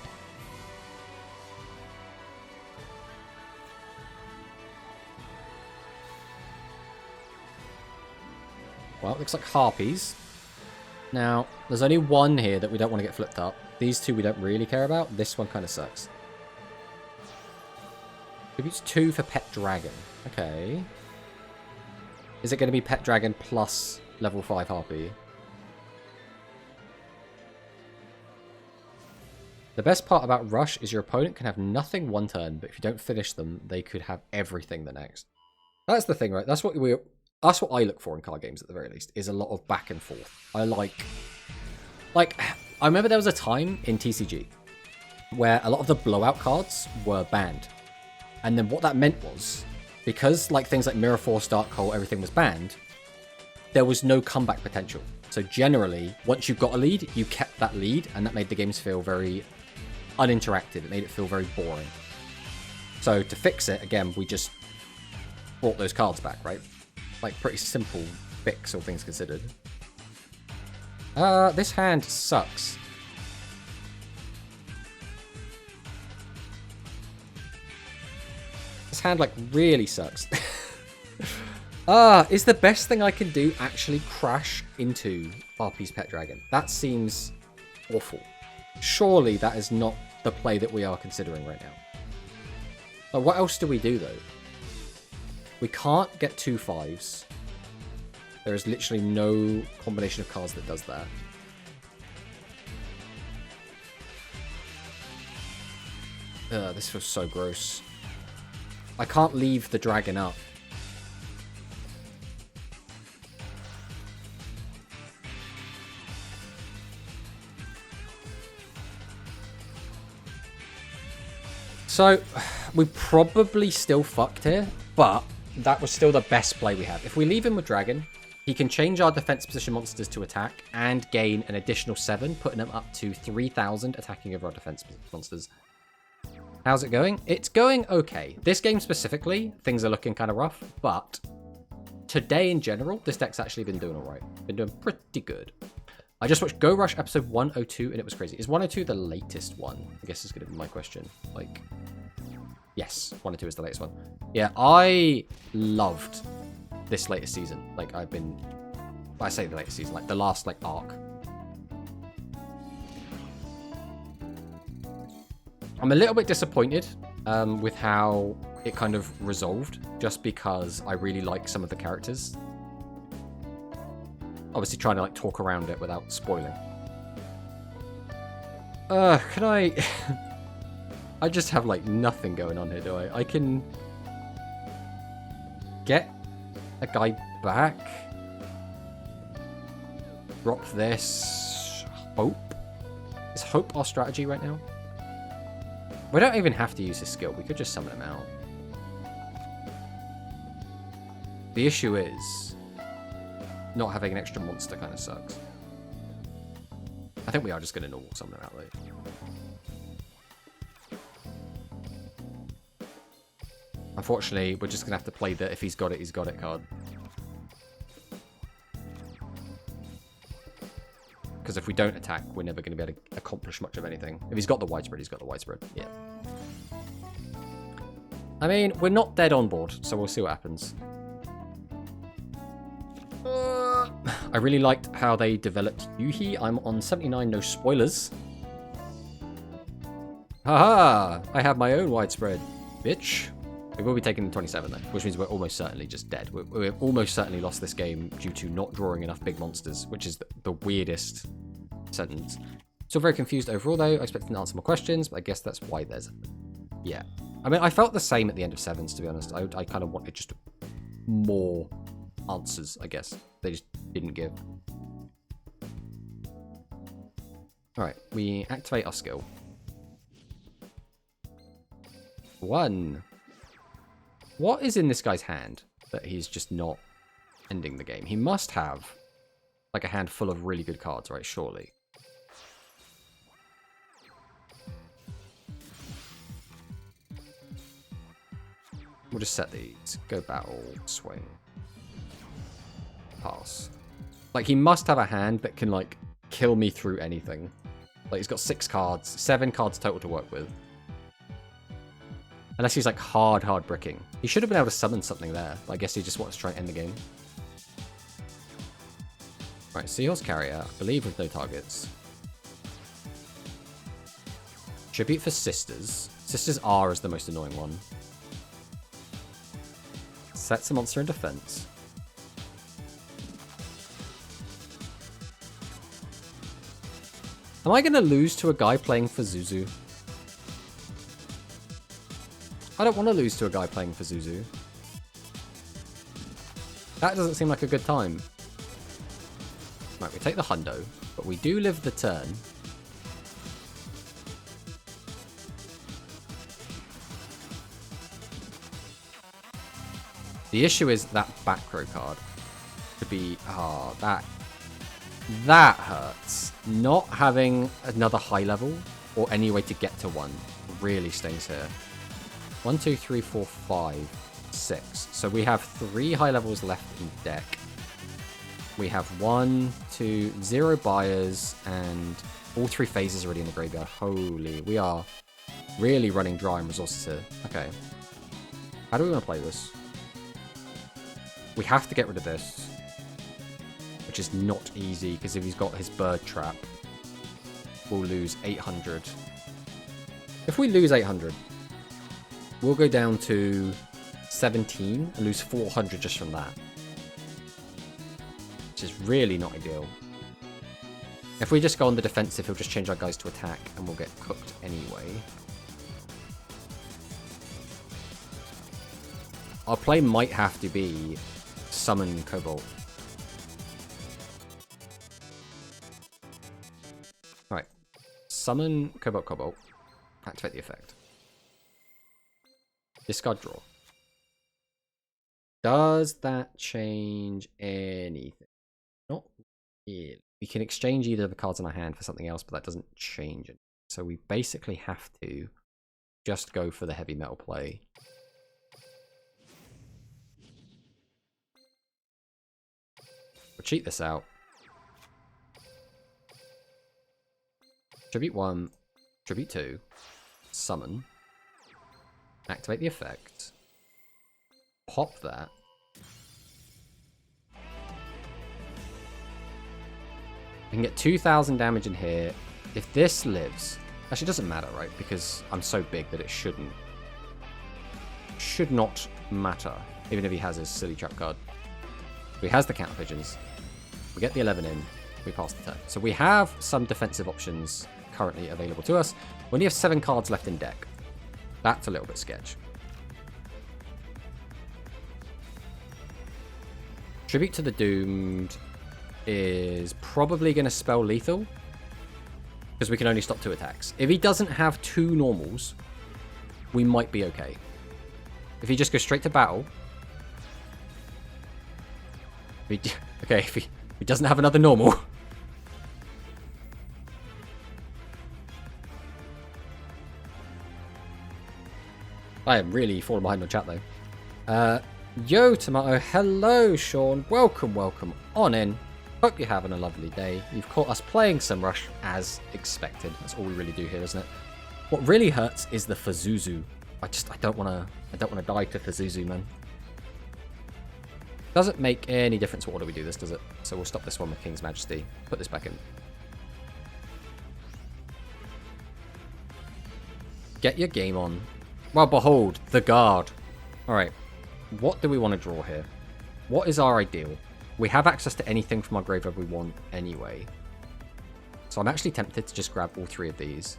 Well, it looks like Harpies. Now, there's only one here that we don't want to get flipped up. These two we don't really care about. This one kind of sucks. Tributes 2 for Pet Dragon. Okay. Is it going to be Pet Dragon plus level 5 Harpy? The best part about Rush is your opponent can have nothing one turn, but if you don't finish them, they could have everything the next. That's the thing, right? That's what I look for in card games at the very least, is a lot of back and forth. I like, I remember there was a time in TCG where a lot of the blowout cards were banned. And then what that meant was, because like things like Mirror Force, Dark Hole, everything was banned, there was no comeback potential. So generally, once you've got a lead, you kept that lead, and that made the games feel very uninteractive. It made it feel very boring. So to fix it, again, we just brought those cards back, right? Like, pretty simple fix, all things considered. This hand sucks. This hand, like, really sucks. Is the best thing I can do actually crash into RP's Pet Dragon? That seems awful. Surely that is not the play that we are considering right now. Like, what else do we do, though? We can't get 2 5s. There is literally no combination of cards that does that. This feels so gross. I can't leave the dragon up. So, we probably still fucked here, but that was still the best play we have. If we leave him with Dragon, he can change our defense position monsters to attack and gain an additional 7, putting him up to 3,000 attacking over our defense monsters. How's it going? It's going okay. This game specifically, things are looking kind of rough, but today in general, this deck's actually been doing alright. Been doing pretty good. I just watched Go Rush episode 102 and it was crazy. Is 102 the latest one? I guess is going to be my question. Like, yes, 102 is the latest one. Yeah, I loved this latest season. Like, I say the latest season, like the last, like, arc. I'm a little bit disappointed with how it kind of resolved, just because I really like some of the characters. Obviously trying to, like, talk around it without spoiling. Can I... I just have, like, nothing going on here, do I? I can get a guy back. Drop this. Hope? Is Hope our strategy right now? We don't even have to use his skill. We could just summon him out. The issue is not having an extra monster kind of sucks. I think we are just going to normal summon him out later. Unfortunately, we're just going to have to play the if he's got it card. Because if we don't attack, we're never going to be able to accomplish much of anything. If he's got the widespread, he's got the widespread. Yeah. I mean, we're not dead on board, so we'll see what happens. I really liked how they developed Yuhi. I'm on 79, no spoilers. Haha! I have my own widespread, bitch. We will be taking the 27 though, which means we're almost certainly just dead. We've almost certainly lost this game due to not drawing enough big monsters, which is the weirdest sentence. Still very confused overall though. I expected to answer more questions, but I guess that's why there's... Yeah. I mean, I felt the same at the end of Sevens, to be honest. I kind of wanted just more answers, I guess. They just didn't give. Alright, we activate our skill. 1. What is in this guy's hand that he's just not ending the game? He must have like a hand full of really good cards, right? Surely. We'll just set these. Go battle, swing. Pass. Like, he must have a hand that can, like, kill me through anything. Like, he's got 6 cards, 7 cards total to work with. Unless he's, like, hard bricking. He should have been able to summon something there, but I guess he just wants to try and end the game. Right, Seahorse Carrier, I believe with no targets. Tribute for Sisters. Sisters R is the most annoying one. Sets a monster in defense. Am I going to lose to a guy playing for Zuzu? I don't want to lose to a guy playing for Zuzu. That doesn't seem like a good time. Right, we take the hundo, but we do live the turn. The issue is that back row card could be... Oh, that hurts. Not having another high level or any way to get to one really stings here. 1, 2, 3, 4, 5, 6. So we have 3 high levels left in deck. We have 1, 2, 0 buyers, and all 3 phases already in the graveyard. Holy, we are really running dry on resources here. Okay. How do we want to play this? We have to get rid of this, which is not easy, because if he's got his bird trap, we'll lose 800. If we lose 800, we'll go down to 17 and lose 400 just from that. Which is really not ideal. If we just go on the defensive, he'll just change our guys to attack and we'll get cooked anyway. Our play might have to be summon Cobalt. Alright. Summon Cobalt. Activate the effect. Discard draw. Does that change anything? Not really. We can exchange either of the cards in our hand for something else, but that doesn't change it. So we basically have to just go for the heavy metal play. We'll cheat this out. Tribute 1, Tribute 2, Summon, activate the effect, pop that, I can get 2,000 damage in here. If this lives, actually it doesn't matter, right? Because I'm so big that it should not matter, even if he has his silly trap card. So he has the counter pigeons. We get the 11 in. We pass the turn. So we have some defensive options currently available to us. We only have 7 cards left in deck. That's a little bit sketch. Tribute to the Doomed is probably going to spell lethal, because we can only stop 2 attacks. If he doesn't have 2 normals, we might be okay. If he just goes straight to battle... if he doesn't have another normal... I am really falling behind on chat though. Yo Tomato, hello Sean, welcome on in. Hope you're having a lovely day. You've caught us playing some Rush as expected. That's all we really do here, isn't it? What really hurts is the Fazuzu. I don't want to die to Fazuzu, man. Doesn't make any difference what order we do this, does it? So we'll stop this one with King's Majesty. Put this back in. Get your game on. Well, behold, the guard. Alright, what do we want to draw here? What is our ideal? We have access to anything from our graveyard we want anyway. So I'm actually tempted to just grab all 3 of these.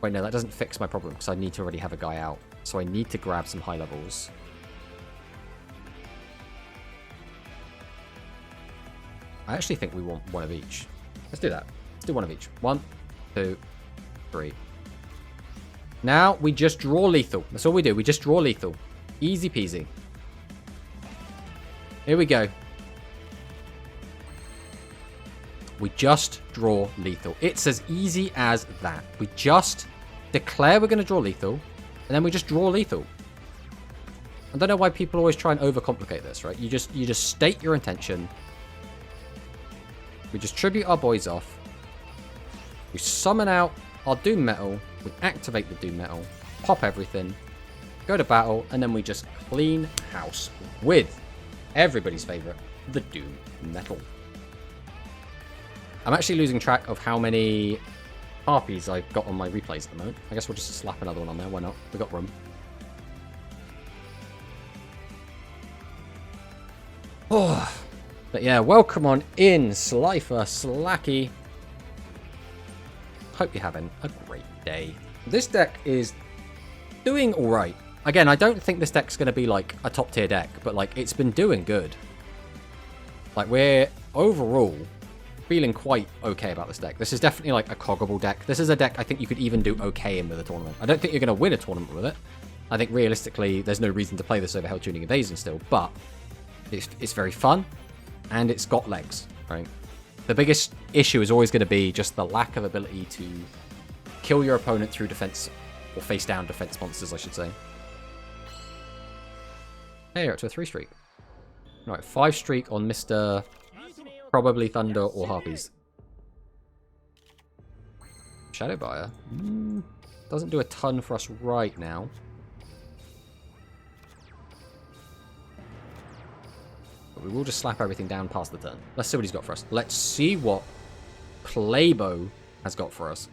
Wait, no, that doesn't fix my problem because I need to already have a guy out. So I need to grab some high levels. I actually think we want 1 of each. Let's do that. Let's do 1 of each. 1, 2, 3. Now we just draw lethal. That's all we do. We just draw lethal. Easy peasy. Here we go. We just draw lethal. It's as easy as that. We just declare we're going to draw lethal, and then we just draw lethal. I don't know why people always try and overcomplicate this, right? You just state your intention. We just tribute our boys off. We summon out our Doom Metal. We activate the Doom Metal. Pop everything. Go to battle. And then we just clean house with everybody's favorite, the Doom Metal. I'm actually losing track of how many harpies I've got on my replays at the moment. I guess we'll just slap another one on there. Why not? We got room. Oh, but yeah, welcome on in, Slifer, Slacky. Hope you're having a great day. This deck is doing alright. Again, I don't think this deck's going to be like a top tier deck, but like it's been doing good. Like we're overall feeling quite okay about this deck. This is definitely like a coggable deck. This is a deck I think you could even do okay in with a tournament. I don't think you're going to win a tournament with it. I think realistically there's no reason to play this over Hell Tuning Invasion still, but It's very fun, and it's got legs, right? The biggest issue is always going to be just the lack of ability to kill your opponent through defense, or face down defense monsters, I should say. Hey, you're up to a 3 streak. Right, 5 streak on Mr. Probably Thunder or Harpies. Shadow Buyer. Doesn't do a ton for us right now. But we will just slap everything down past the turn. Let's see what he's got for us. Let's see what Playbo has got for us.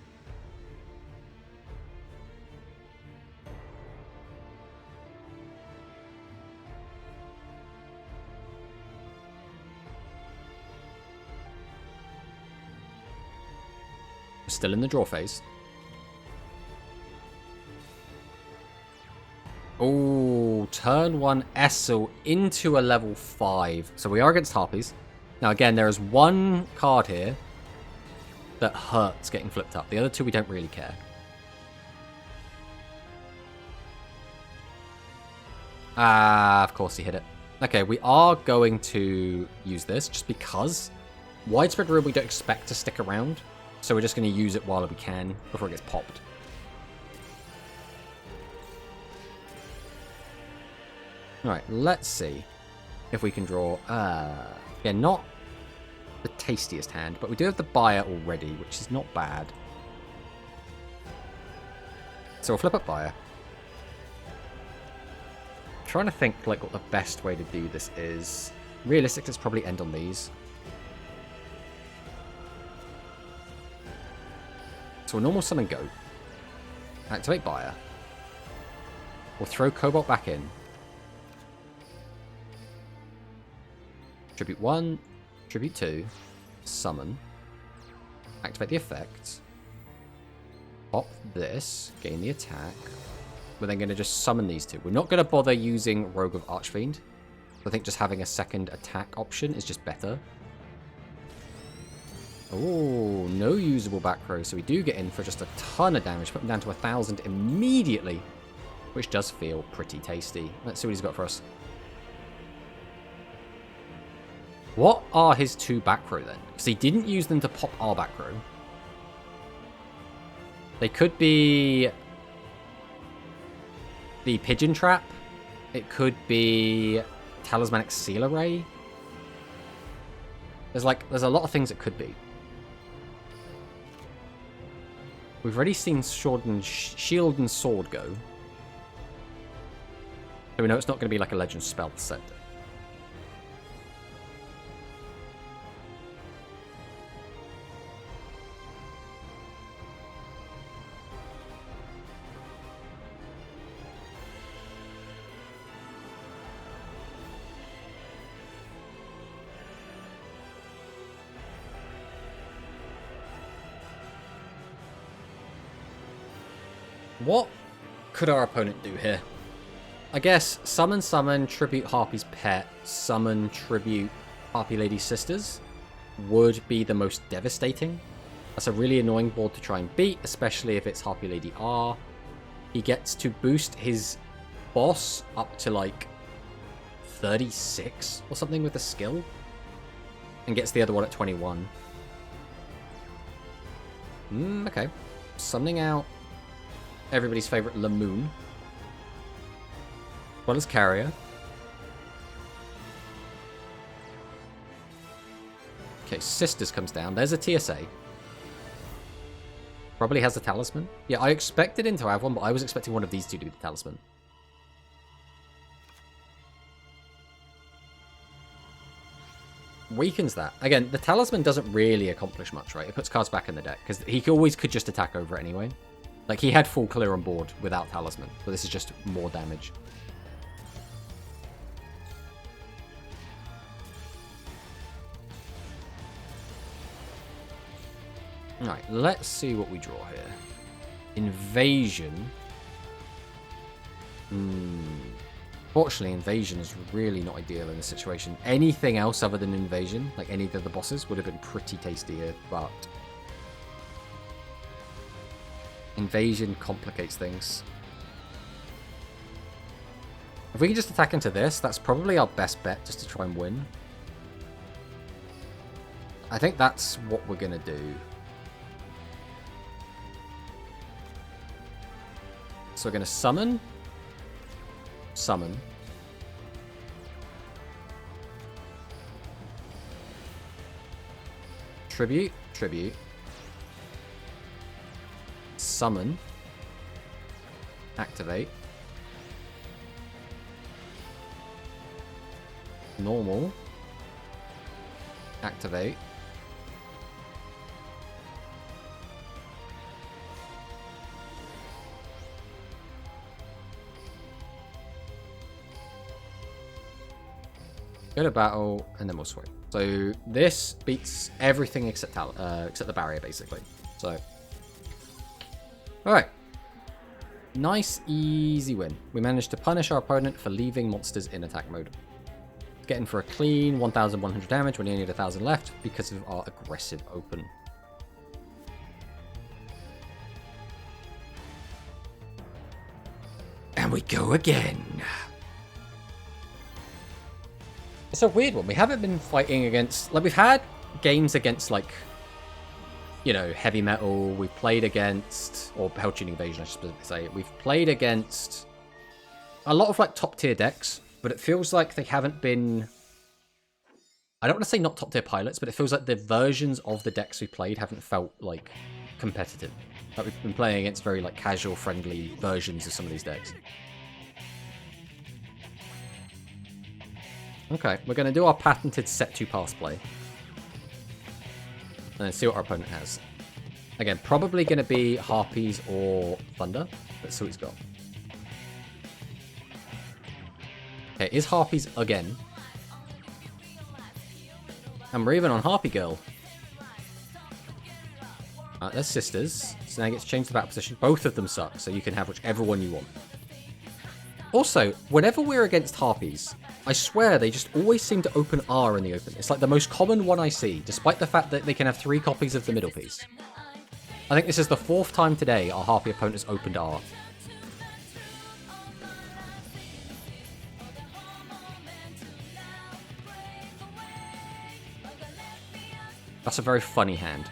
Still in the draw phase. Oh, turn 1 Essel into a level 5. So we are against Harpies. Now again, there is one card here that hurts getting flipped up. The other two we don't really care. Ah, of course he hit it. Okay, we are going to use this just because Widespread Rule we don't expect to stick around. So we're just going to use it while we can before it gets popped. Alright, let's see if we can draw... yeah, not the tastiest hand, but we do have the Buyer already, which is not bad. So we'll flip up Buyer. I'm trying to think like what the best way to do this is. Realistic, let's probably end on these. So we'll normal summon Goat. Activate Buyer. We'll throw Cobalt back in. Tribute 1, Tribute 2, Summon. Activate the effect. Pop this, gain the attack. We're then going to just summon these two. We're not going to bother using Rogue of Archfiend. I think just having a second attack option is just better. Oh, no usable back row, so we do get in for just a ton of damage, put him down to 1,000 immediately, which does feel pretty tasty. Let's see what he's got for us. What are his 2 back row then? Because he didn't use them to pop our back row. They could be the Pigeon Trap. It could be Talismanic Seal Array. There's a lot of things it could be. We've already seen Shield and Sword go. So we know it's not going to be like a Legend spell set. What could our opponent do here? I guess summon, tribute Harpy's Pet, summon, tribute Harpy Lady's Sisters would be the most devastating. That's a really annoying board to try and beat, especially if it's Harpy Lady R. He gets to boost his boss up to like 36 or something with a skill, and gets the other one at 21. Okay. Summoning out everybody's favorite Lamoon. As well as Carrier. Okay, Sisters comes down. There's a TSA. Probably has a Talisman. Yeah, I expected him to have one, but I was expecting one of these two to be the Talisman. Weakens that. Again, the Talisman doesn't really accomplish much, right? It puts cards back in the deck, because he always could just attack over it anyway. Like, he had full clear on board without Talisman, but this is just more damage. Alright, let's see what we draw here. Invasion. Fortunately, Invasion is really not ideal in this situation. Anything else other than Invasion, like any of the bosses, would have been pretty tasty here, but Invasion complicates things. If we can just attack into this, that's probably our best bet just to try and win. I think that's what we're going to do. So we're going to summon. Summon. Tribute. Tribute. Summon. Activate. Normal. Activate. Go to battle, and then we'll swing. So this beats everything except the barrier, basically. So, all right. Nice, easy win. We managed to punish our opponent for leaving monsters in attack mode. Getting for a clean 1,100 damage when you only need 1,000 left because of our aggressive open. And we go again. It's a weird one. We haven't been fighting against... Like, we've had games against, like, you know, heavy metal. We've played against... Or Hell Tuning Invasion, I should specifically say. We've played against a lot of, like, top-tier decks. But it feels like they haven't been... I don't want to say not top-tier pilots, but it feels like the versions of the decks we played haven't felt, like, competitive. Like, we've been playing against very, like, casual-friendly versions of some of these decks. Okay, we're going to do our patented set 2 pass play. And then see what our opponent has. Again, probably going to be Harpies or Thunder. Let's see what he's got. Okay, is Harpies again. And we're even on Harpy Girl. They're sisters. So now it gets changed to battle position. Both of them suck, so you can have whichever one you want. Also, whenever we're against Harpies, I swear they just always seem to open R in the open. It's like the most common one I see, despite the fact that they can have 3 copies of the middle piece. I think this is the 4th time today our Harpy opponent has opened R. That's a very funny hand.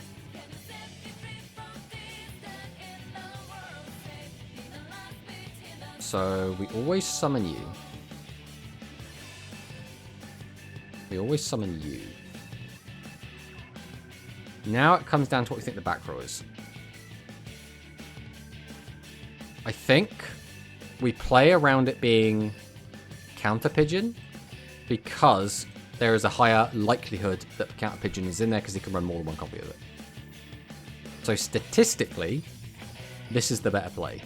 So we always summon you. We always summon you. Now it comes down to what we think the back row is. I think we play around it being Counter Pigeon because there is a higher likelihood that the Counter Pigeon is in there because he can run more than one copy of it. So statistically, this is the better play.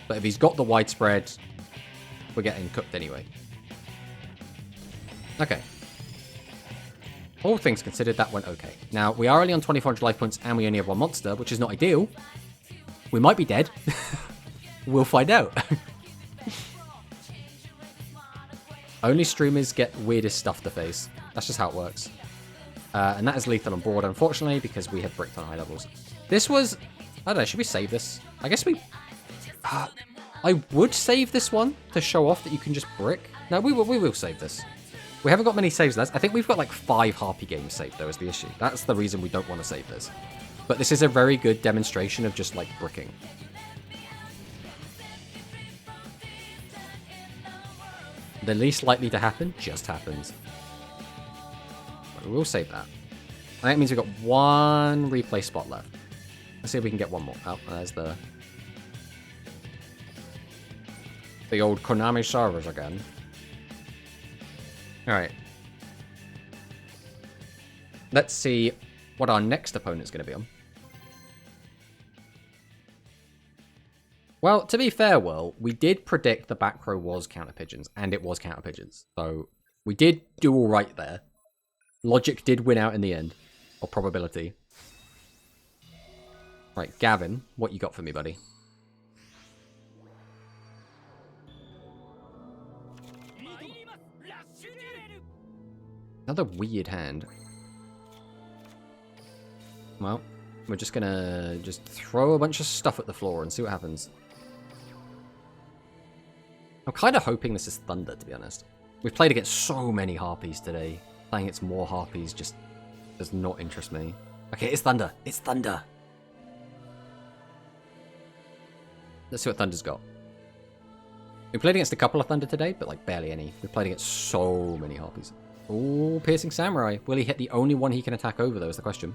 But if he's got the widespread, we're getting cooked anyway. Okay. All things considered, that went okay. Now, we are only on 2,400 life points and we only have 1 monster, which is not ideal. We might be dead. We'll find out. Only streamers get weirdest stuff to face. That's just how it works. And that is lethal on board, unfortunately, because we have bricked on high levels. This was... I don't know, should we save this? I guess we... I would save this one to show off that you can just brick. No, we will save this. We haven't got many saves left. I think we've got like 5 Harpy games saved, though, is the issue. That's the reason we don't want to save this. But this is a very good demonstration of just, like, bricking. The least likely to happen just happens. But we will save that. And that means we've got 1 replay spot left. Let's see if we can get 1 more. Oh, there's the old Konami servers again. Alright. Let's see what our next opponent's going to be on. Well, to be fair, Will, we did predict the back row was Counter Pigeons, and it was Counter Pigeons. So, we did do alright there. Logic did win out in the end. Or probability. Right, Gavin, what you got for me, buddy? Another weird hand. Well, we're just gonna throw a bunch of stuff at the floor and see what happens. I'm kind of hoping this is Thunder, to be honest. We've played against so many Harpies today. Playing against more Harpies just does not interest me. Okay, it's Thunder. It's Thunder. Let's see what Thunder's got. We played against a couple of Thunder today, but like barely any. We played against so many Harpies. Oh, Piercing Samurai. Will he hit the only one he can attack over, though, is the question.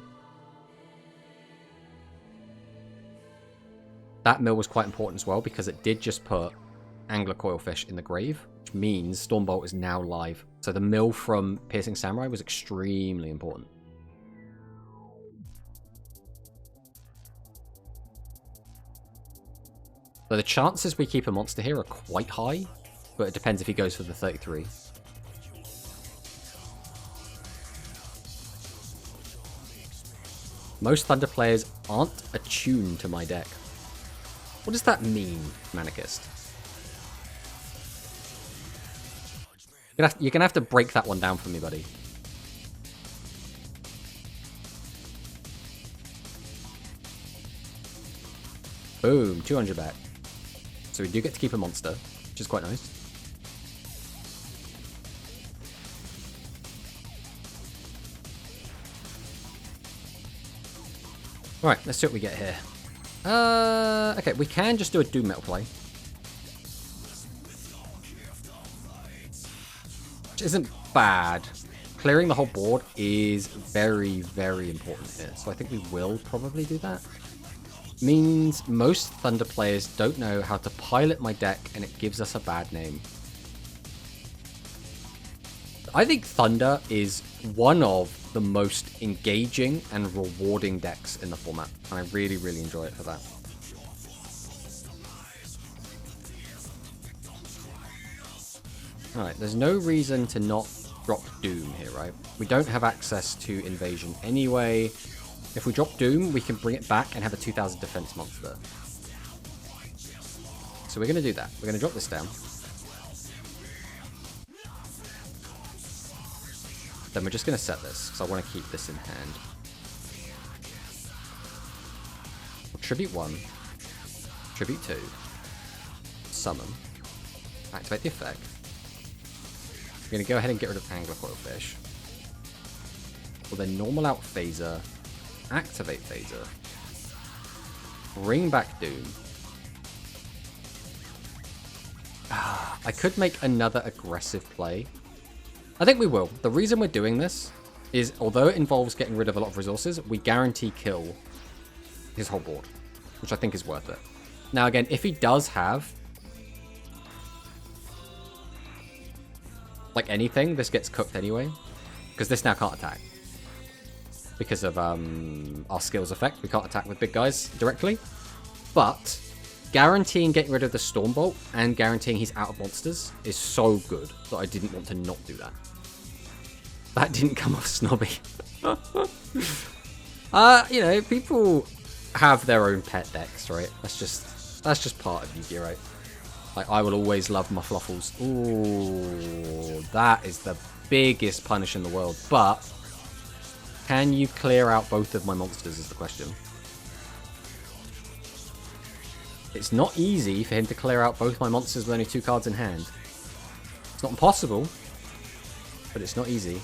That mill was quite important as well, because it did just put Angler Coilfish in the grave, which means Stormbolt is now live. So the mill from Piercing Samurai was extremely important. So the chances we keep a monster here are quite high, but it depends if he goes for the 33. Most Thunder players aren't attuned to my deck. What does that mean, Manicist? You're gonna have to break that one down for me, buddy. Boom, 200 back. So we do get to keep a monster, which is quite nice. Alright, let's see what we get here. Okay, we can just do a Doom Metal play. Which isn't bad. Clearing the whole board is very, very important here. So I think we will probably do that. Means most Thunder players don't know how to pilot my deck, and it gives us a bad name. I think Thunder is one of the most engaging and rewarding decks in the format, and I really, really enjoy it for that. Alright, there's no reason to not drop Doom here, right? We don't have access to Invasion anyway. If we drop Doom, we can bring it back and have a 2000 defense monster. So we're going to do that. We're going to drop this down. Then we're just going to set this, because I want to keep this in hand. We'll Tribute 1. Tribute 2. Summon. Activate the effect. We're going to go ahead and get rid of Angler Coilfish. We'll then normal out Phaser. Activate Phaser. Bring back Doom. I could make another aggressive play. I think we will. The reason we're doing this is, although it involves getting rid of a lot of resources, we guarantee kill his whole board, which I think is worth it. Now again, if he does have like anything, this gets cooked anyway, because this now can't attack. Because of our skills effect, we can't attack with big guys directly. But guaranteeing getting rid of the Stormbolt and guaranteeing he's out of monsters is so good that I didn't want to not do that. That didn't come off snobby. You know, people have their own pet decks, right? That's just part of Yu-Gi-Oh, right? Like, I will always love my Fluffles. Ooh, that is the biggest punish in the world. But can you clear out both of my monsters is the question. It's not easy for him to clear out both my monsters with only 2 cards in hand. It's not impossible, but it's not easy.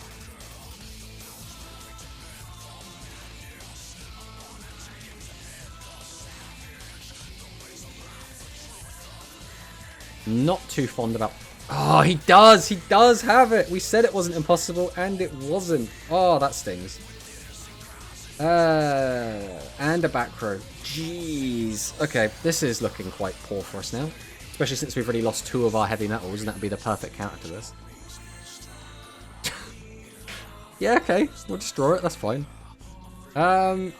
Not too fond about... Oh, he does! He does have it! We said it wasn't impossible, and it wasn't. Oh, that stings. And a back row. Jeez. Okay, this is looking quite poor for us now. Especially since we've already lost 2 of our heavy metals, and that would be the perfect counter to this. Yeah, okay. We'll just draw it. That's fine. So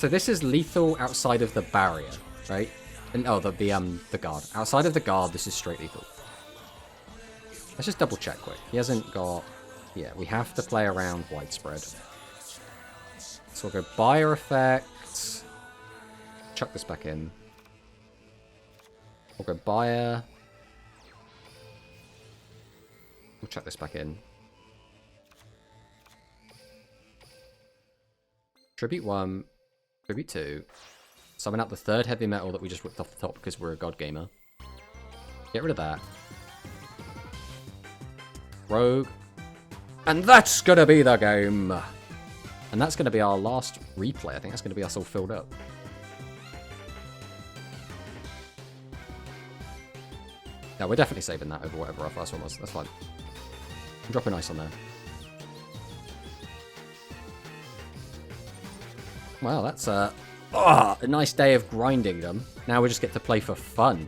this is lethal outside of the barrier, right? And oh, the guard. Outside of the guard, this is straight lethal. Let's just double check quick. He hasn't got... Yeah, we have to play around widespread. So we'll go Buyer Effect. Chuck this back in. We'll go Buyer. We'll chuck this back in. Tribute 1. Tribute 2. Summon out the 3rd heavy metal that we just whipped off the top because we're a god gamer. Get rid of that. Rogue. And that's gonna be the game. And that's gonna be our last replay. I think that's gonna be us all filled up. Yeah, we're definitely saving that over whatever our first one was. That's fine. I'm dropping ice on there. Wow, that's a nice day of grinding them. Now we just get to play for fun.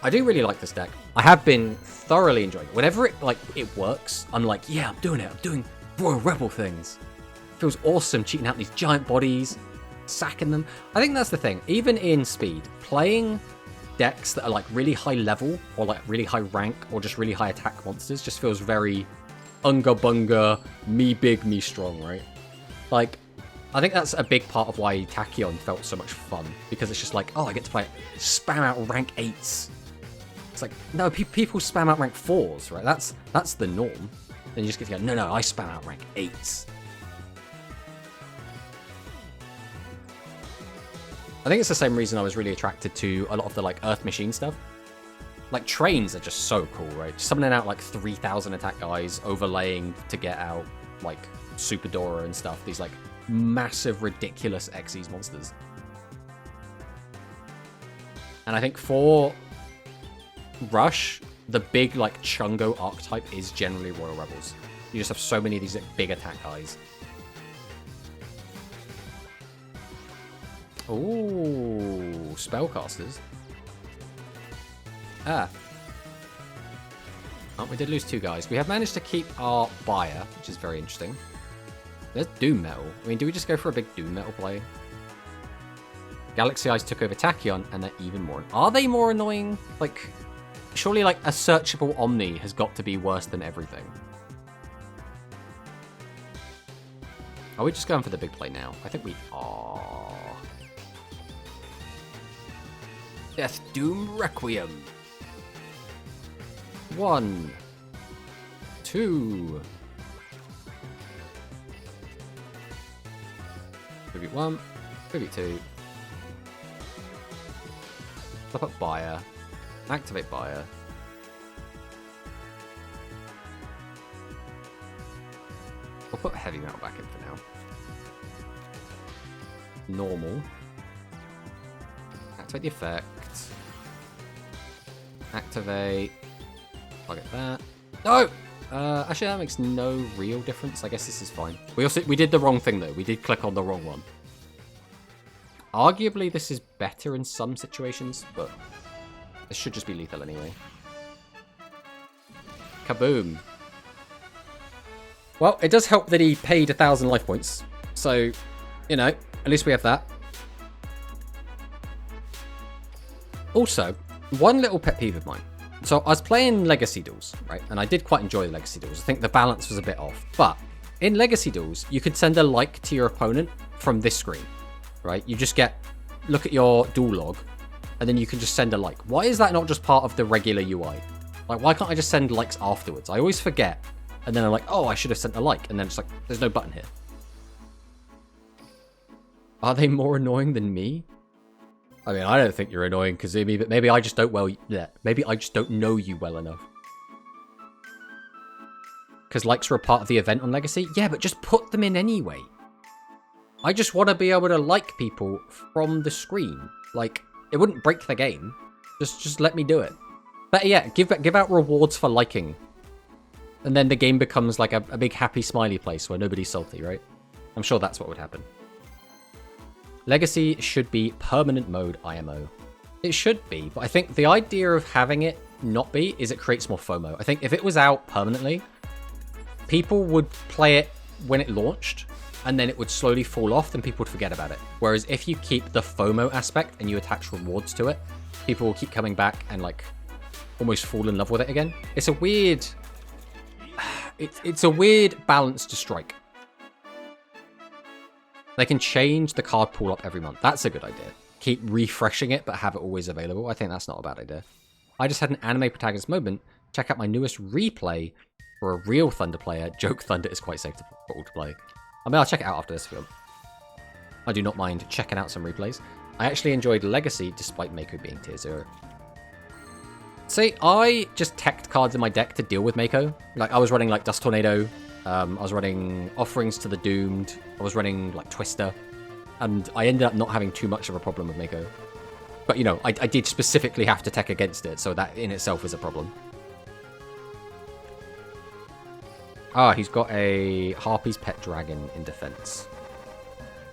I do really like this deck. I have been thoroughly enjoying it. Whenever it works, I'm like, yeah, I'm doing it. I'm doing Royal Rebel things. Feels awesome cheating out these giant bodies, sacking them. I think that's the thing. Even in Speed, playing decks that are like really high level or like really high rank or just really high attack monsters just feels very unga bunga, me big, me strong, right? Like, I think that's a big part of why Tachyon felt so much fun, because it's just like, oh, I get to play spam out rank 8s. It's like, no, people spam out rank 4s, right? That's the norm. Then you just get to go, no, I spam out rank 8s. I think it's the same reason I was really attracted to a lot of the like Earth Machine stuff. Like trains are just so cool, right? Summoning out like 3,000 attack guys, overlaying to get out like Super Dora and stuff. These like massive, ridiculous Xyz monsters. And I think for Rush, the big like Chungo archetype is generally Royal Rebels. You just have so many of these like, big attack guys. Ooh, spellcasters. Oh, we did lose 2 guys. We have managed to keep our buyer, which is very interesting. There's Doom Metal. I mean, do we just go for a big Doom Metal play? Galaxy Eyes took over Tachyon, and they're even more... Are they more annoying? Like, surely, like, a searchable Omni has got to be worse than everything. Are we just going for the big play now? I think we are. Death Doom Requiem. 1, 2. Tribute 1, Tribute 2. Flip up Buyer. Activate Buyer. We'll put Heavy Metal back in for now. Normal. Activate the effect. Activate. I'll get that. No! Actually, that makes no real difference. I guess this is fine. We did the wrong thing, though. We did click on the wrong one. Arguably, this is better in some situations, but this should just be lethal anyway. Kaboom. Well, it does help that he paid 1,000 life points. So, you know, at least we have that. Also, one little pet peeve of mine. So I was playing Legacy Duels, right? And I did quite enjoy the Legacy Duels. I think the balance was a bit off. But in Legacy Duels, you could send a like to your opponent from this screen, right? You just look at your duel log, and then you can just send a like. Why is that not just part of the regular UI? Like, why can't I just send likes afterwards? I always forget. And then I'm like, oh, I should have sent a like. And then it's like, there's no button here. Are they more annoying than me? I mean, I don't think you're annoying, Kazumi, but maybe I just don't maybe I just don't know you well enough. Because likes were a part of the event on Legacy? Yeah, but just put them in anyway. I just want to be able to like people from the screen. Like, it wouldn't break the game. Just let me do it. But yeah, give out rewards for liking. And then the game becomes like a big happy smiley place where nobody's salty, right? I'm sure that's what would happen. Legacy should be permanent mode IMO. It should be, but I think the idea of having it not be is it creates more FOMO. I think if it was out permanently, people would play it when it launched, and then it would slowly fall off, and people would forget about it. Whereas if you keep the FOMO aspect and you attach rewards to it, people will keep coming back and like almost fall in love with it again. It's a weird... It's a weird balance to strike. They can change the card pool up every month. That's a good idea. Keep refreshing it, but have it always available. I think that's not a bad idea. I just had an anime protagonist moment. Check out my newest replay for a real Thunder player. Joke Thunder is quite safe for all to play. I mean, I'll check it out after this film. I do not mind checking out some replays. I actually enjoyed Legacy despite Mako being tier 0. See, I just teched cards in my deck to deal with Mako. Like, I was running, like, Dust Tornado. I was running Offerings to the Doomed. I was running, like, Twister. And I ended up not having too much of a problem with Mako. But, you know, I did specifically have to tech against it, so that in itself is a problem. Ah, he's got a Harpy's Pet Dragon in defense.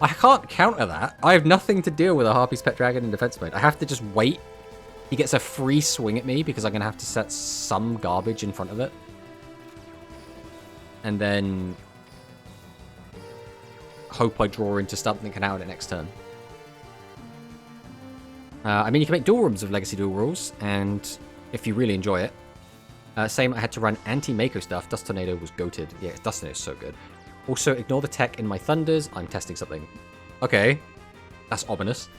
I can't counter that. I have nothing to deal with a Harpy's Pet Dragon in defense mode. I have to just wait. He gets a free swing at me because I'm going to have to set some garbage in front of it. And then hope I draw into something and out it next turn. I mean, you can make dual rooms of Legacy Duel Rules, and if you really enjoy it. Same, I had to run anti-Mako stuff. Dust Tornado was goated. Yeah, Dust Tornado is so good. Also, ignore the tech in my Thunders. I'm testing something. Okay. That's ominous.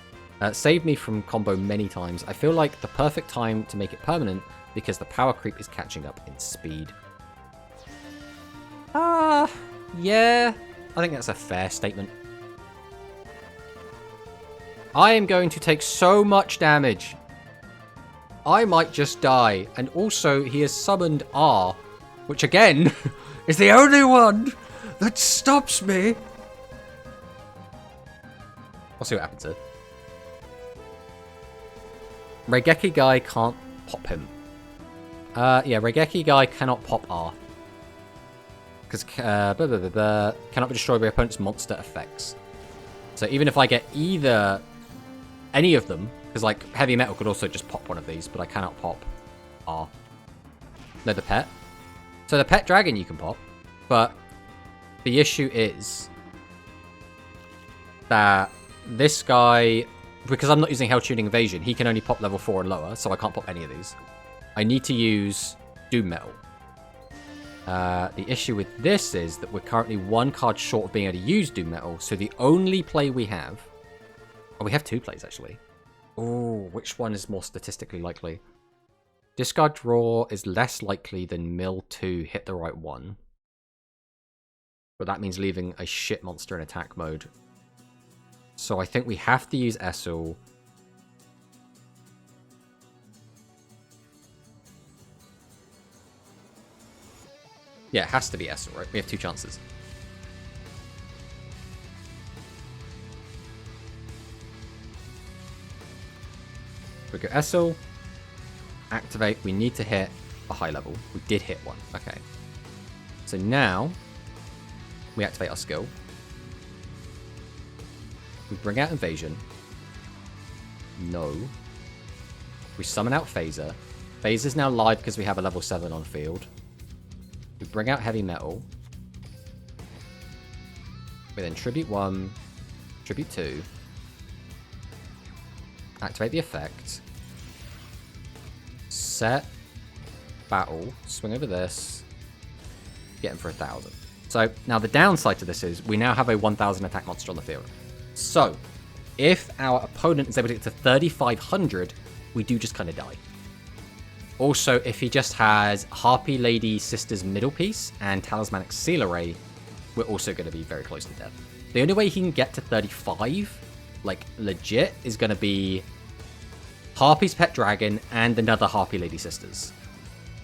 Saved me from combo many times. I feel like the perfect time to make it permanent because the power creep is catching up in speed. Yeah. I think that's a fair statement. I am going to take so much damage. I might just die. And also, he has summoned R, which again is the only one that stops me. We'll see what happens here. Raigeki guy can't pop him. Yeah, Raigeki guy cannot pop R. Because cannot be destroyed by opponent's monster effects. So even if I get either any of them, because like Heavy Metal could also just pop one of these, but I cannot pop R. No, the pet. So the pet dragon you can pop, but the issue is that this guy, because I'm not using Hell Tuning Evasion, he can only pop level 4 and lower, so I can't pop any of these. I need to use Doom Metal. The issue with this is that we're currently one card short of being able to use Doom Metal, so the only play we have... Oh, we have two plays, actually. Oh, which one is more statistically likely? Discard Draw is less likely than Mill 2 hit the right one. But that means leaving a shit monster in attack mode. So I think we have to use Essel. Yeah, it has to be Essel, right? We have two chances. We go Essel. Activate. We need to hit a high level. We did hit one. Okay. So now we activate our skill. We bring out Invasion. No. We summon out Phaser. Phaser's now live because we have a level 7 on field. We bring out Heavy Metal. We then Tribute 1, Tribute 2. Activate the effect. Set. Battle. Swing over this. Get him for 1,000. So, now the downside to this is we now have a 1,000 attack monster on the field. So, if our opponent is able to get to 3,500, we do just kind of die. Also, if he just has Harpy Lady Sister's middle piece and Talismanic Seal Array, we're also going to be very close to death. The only way he can get to 35, like legit, is going to be Harpy's Pet Dragon and another Harpy Lady Sisters.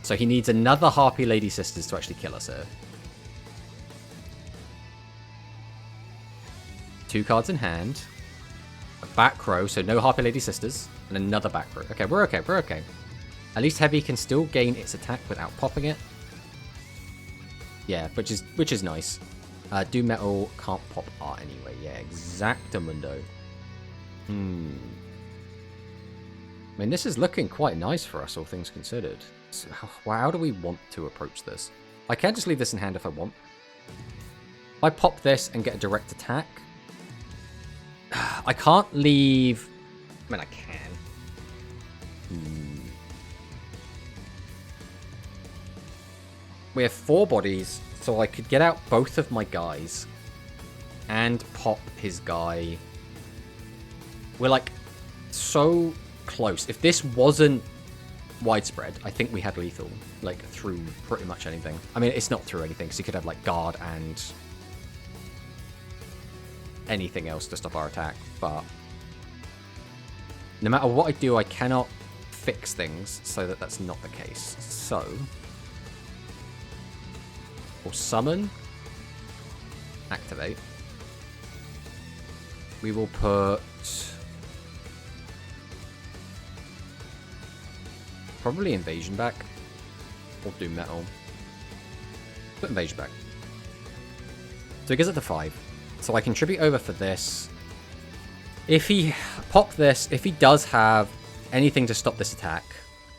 So he needs another Harpy Lady Sisters to actually kill us here. 2 cards in hand. A back row, so no Harpy Lady Sisters. And another back row. Okay, we're okay, we're okay. At least Heavy can still gain its attack without popping it. Yeah, which is nice. Doom Metal can't pop art anyway. Yeah, exactamundo. I mean, this is looking quite nice for us, all things considered. So, how do we want to approach this? I can just leave this in hand if I want. If I pop this and get a direct attack, I can't leave... I mean, I can. We have 4 bodies, so I could get out both of my guys and pop his guy. We're like so close. If this wasn't widespread, I think we had lethal, like through pretty much anything. I mean, it's not through anything, because you could have like guard and anything else to stop our attack, but no matter what I do, I cannot fix things so that that's not the case. So, we'll summon, activate. We will put probably invasion back. Or do metal. Put invasion back. So he goes up to 5. So I can tribute over for this. If he pop this, if he does have anything to stop this attack,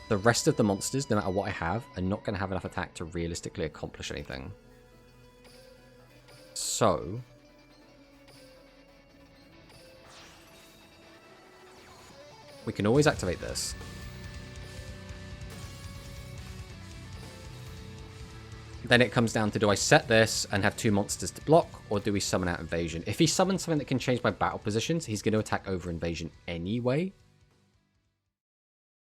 the rest of the monsters, no matter what I have, are not going to have enough attack to realistically accomplish anything. So we can always activate this. Then it comes down to, do I set this and have 2 monsters to block, or do we summon out invasion? If he summons something that can change my battle positions, he's going to attack over invasion anyway.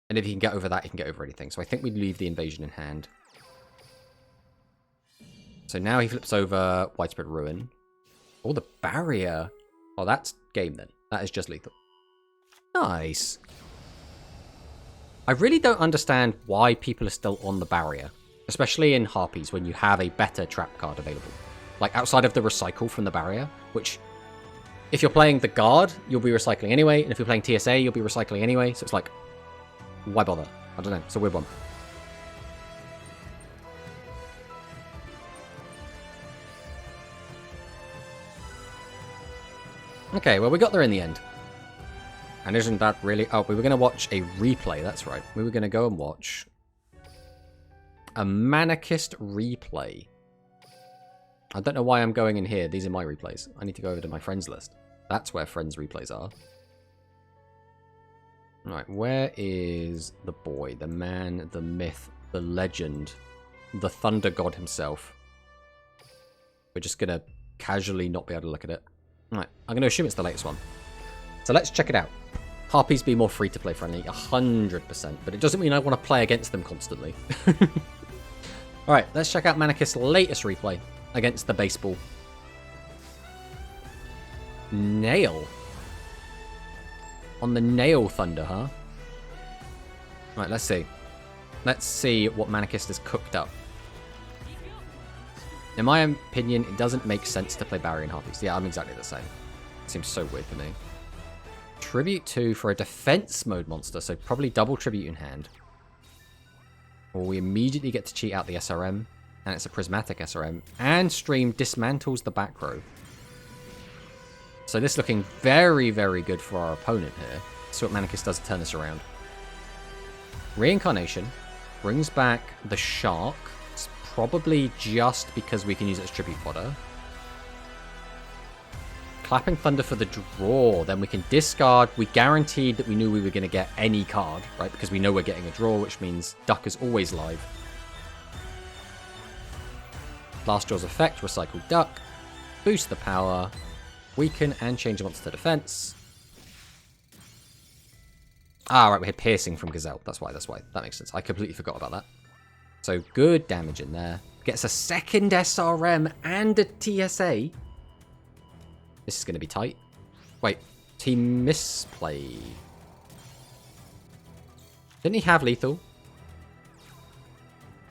And if he can get over that, he can get over anything. So I think we leave the invasion in hand. So now he flips over Widespread Ruin. Oh, the barrier. Oh, that's game then. That is just lethal. Nice. I really don't understand why people are still on the barrier. Especially in Harpies, when you have a better trap card available. Like, outside of the recycle from the barrier, which, if you're playing the guard, you'll be recycling anyway, and if you're playing TSA, you'll be recycling anyway, so it's like, why bother? I don't know, it's a weird one. Okay, well, we got there in the end. And isn't that really... Oh, we were going to watch a replay, that's right. We were going to go and watch a Manicist replay. I don't know why I'm going in here. These are my replays. I need to go over to my friends list. That's where friends replays are. Right, where is the boy, the man, the myth, the legend, the thunder god himself? We're just going to casually not be able to look at it. Right, I'm going to assume it's the latest one. So let's check it out. Harpies be more free-to-play friendly, 100%, but it doesn't mean I want to play against them constantly. Alright, let's check out Manicist's latest replay against the baseball. Nail. On the Nail Thunder, huh? Right, let's see. Let's see what Manicist has cooked up. In my opinion, it doesn't make sense to play Barrier and Harpies. Yeah, I'm exactly the same. It seems so weird for me. Tribute 2 for a defense mode monster, so probably double tribute in hand. Or we immediately get to cheat out the SRM, and it's a prismatic SRM, and Stream dismantles the back row. So this is looking very, very good for our opponent here. So what Manicist does to turn this around. Reincarnation brings back the Shark. It's probably just because we can use it as tribute fodder. Clapping Thunder for the draw. Then we can discard. We guaranteed that we knew we were going to get any card, right? Because we know we're getting a draw, which means Duck is always live. Last Draw's effect, recycle Duck. Boost the power. Weaken and change the monster to defense. Ah, right, we had Piercing from Gazelle. That's why. That makes sense. I completely forgot about that. So good damage in there. Gets a second SRM and a TSA. This is going to be tight. Wait, Team Misplay. Didn't he have lethal?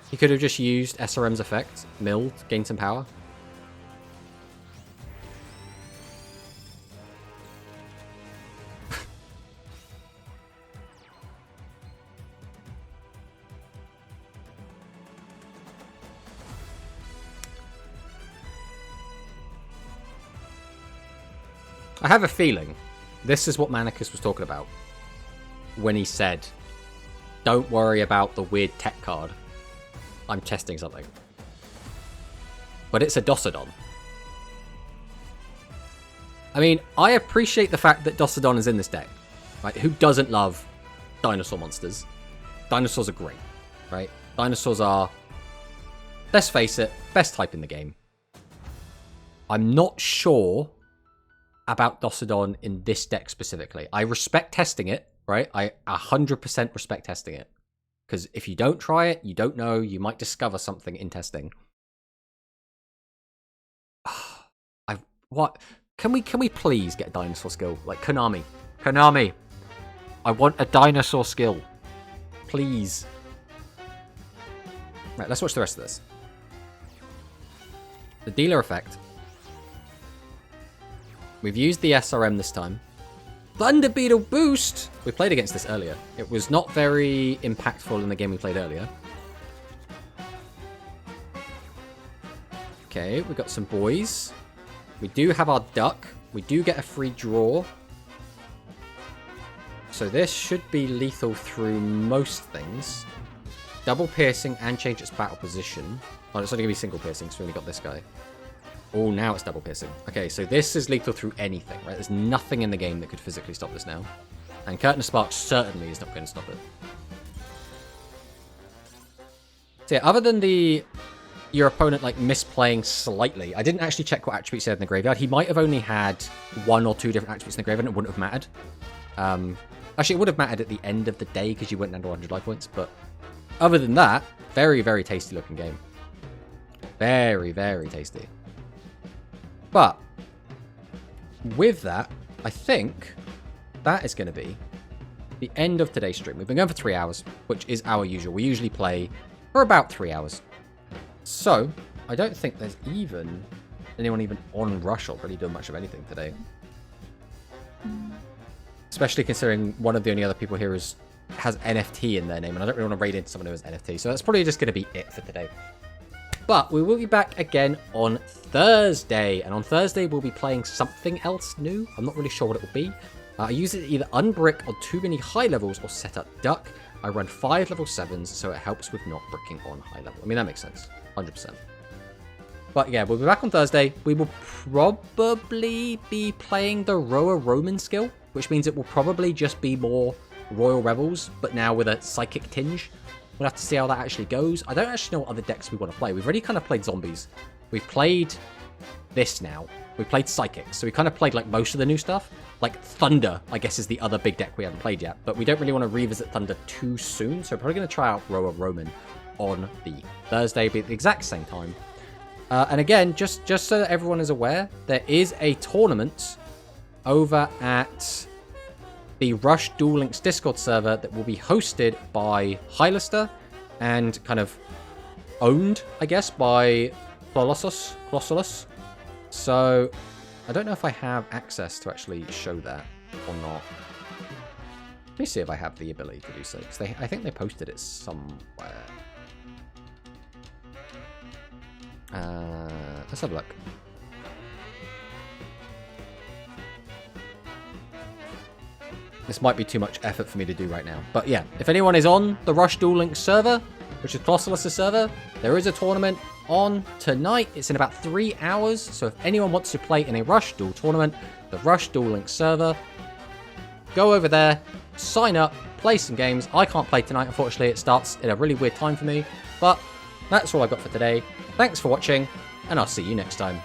He could have just used SRM's effect, milled, gained some power. I have a feeling this is what Manicus was talking about when he said, don't worry about the weird tech card. I'm testing something. But it's a Dosodon. I mean, I appreciate the fact that Dosodon is in this deck. Right? Who doesn't love dinosaur monsters? Dinosaurs are great, right? Dinosaurs are, let's face it, best type in the game. I'm not sure about Dosodon in this deck specifically. I respect testing it, right? I 100% respect testing it. Because if you don't try it, you don't know, you might discover something in testing. What? Can we please get a dinosaur skill? Like, Konami. Konami! I want a dinosaur skill. please. Right, let's watch the rest of this. The dealer effect. We've used the SRM this time. Thunder Beetle boost! We played against this earlier. It was not very impactful in the game we played earlier. Okay, we got some boys. We do have our duck. We do get a free draw. So this should be lethal through most things. Double piercing and change its battle position. Oh, it's only going to be single piercing, so we only got this guy. Oh, now it's double piercing. Okay, so this is lethal through anything, right? There's nothing in the game that could physically stop this now. And Curtain of Sparks certainly is not going to stop it. So yeah, other than your opponent like misplaying slightly, I didn't actually check what attributes he had in the graveyard. He might have only had 1 or 2 different attributes in the graveyard and it wouldn't have mattered. Actually, it would have mattered at the end of the day because you went under 100 life points, but other than that, very, very tasty looking game. Very, very tasty. But with that, I think that is going to be the end of today's stream. We've been going for 3 hours, which is our usual. We usually play for about 3 hours. So I don't think there's anyone even on Rush or really doing much of anything today. Especially considering one of the only other people here has NFT in their name, and I don't really want to raid into someone who has NFT. So that's probably just going to be it for today. But we will be back again on Thursday. And on Thursday, we'll be playing something else new. I'm not really sure what it will be. I use it to either unbrick on too many high levels or set up duck. I run 5 level 7s, so it helps with not bricking on high level. I mean, that makes sense. 100%. But yeah, we'll be back on Thursday. We will probably be playing the Roa Roman skill, which means it will probably just be more Royal Rebels, but now with a psychic tinge. We'll have to see how that actually goes. I don't actually know what other decks we want to play. We've already kind of played zombies. We've played this now. We played psychics. So we kind of played like most of the new stuff. Like Thunder, I guess, is the other big deck we haven't played yet. But we don't really want to revisit Thunder too soon. So we're probably going to try out Roa Roman on the Thursday, be at the exact same time. And again, just so that everyone is aware, there is a tournament over at the Rush Duel Links Discord server that will be hosted by Hylister and kind of owned, I guess, by Colossus. So I don't know if I have access to actually show that or not. Let me see if I have the ability to do so, because I think they posted it somewhere. Let's have a look. This might be too much effort for me to do right now. But yeah, if anyone is on the Rush Duel Links server, which is Colossus' server, there is a tournament on tonight. It's in about 3 hours. So if anyone wants to play in a Rush Duel tournament, the Rush Duel Links server, go over there, sign up, play some games. I can't play tonight, unfortunately. It starts at a really weird time for me. But that's all I got for today. Thanks for watching, and I'll see you next time.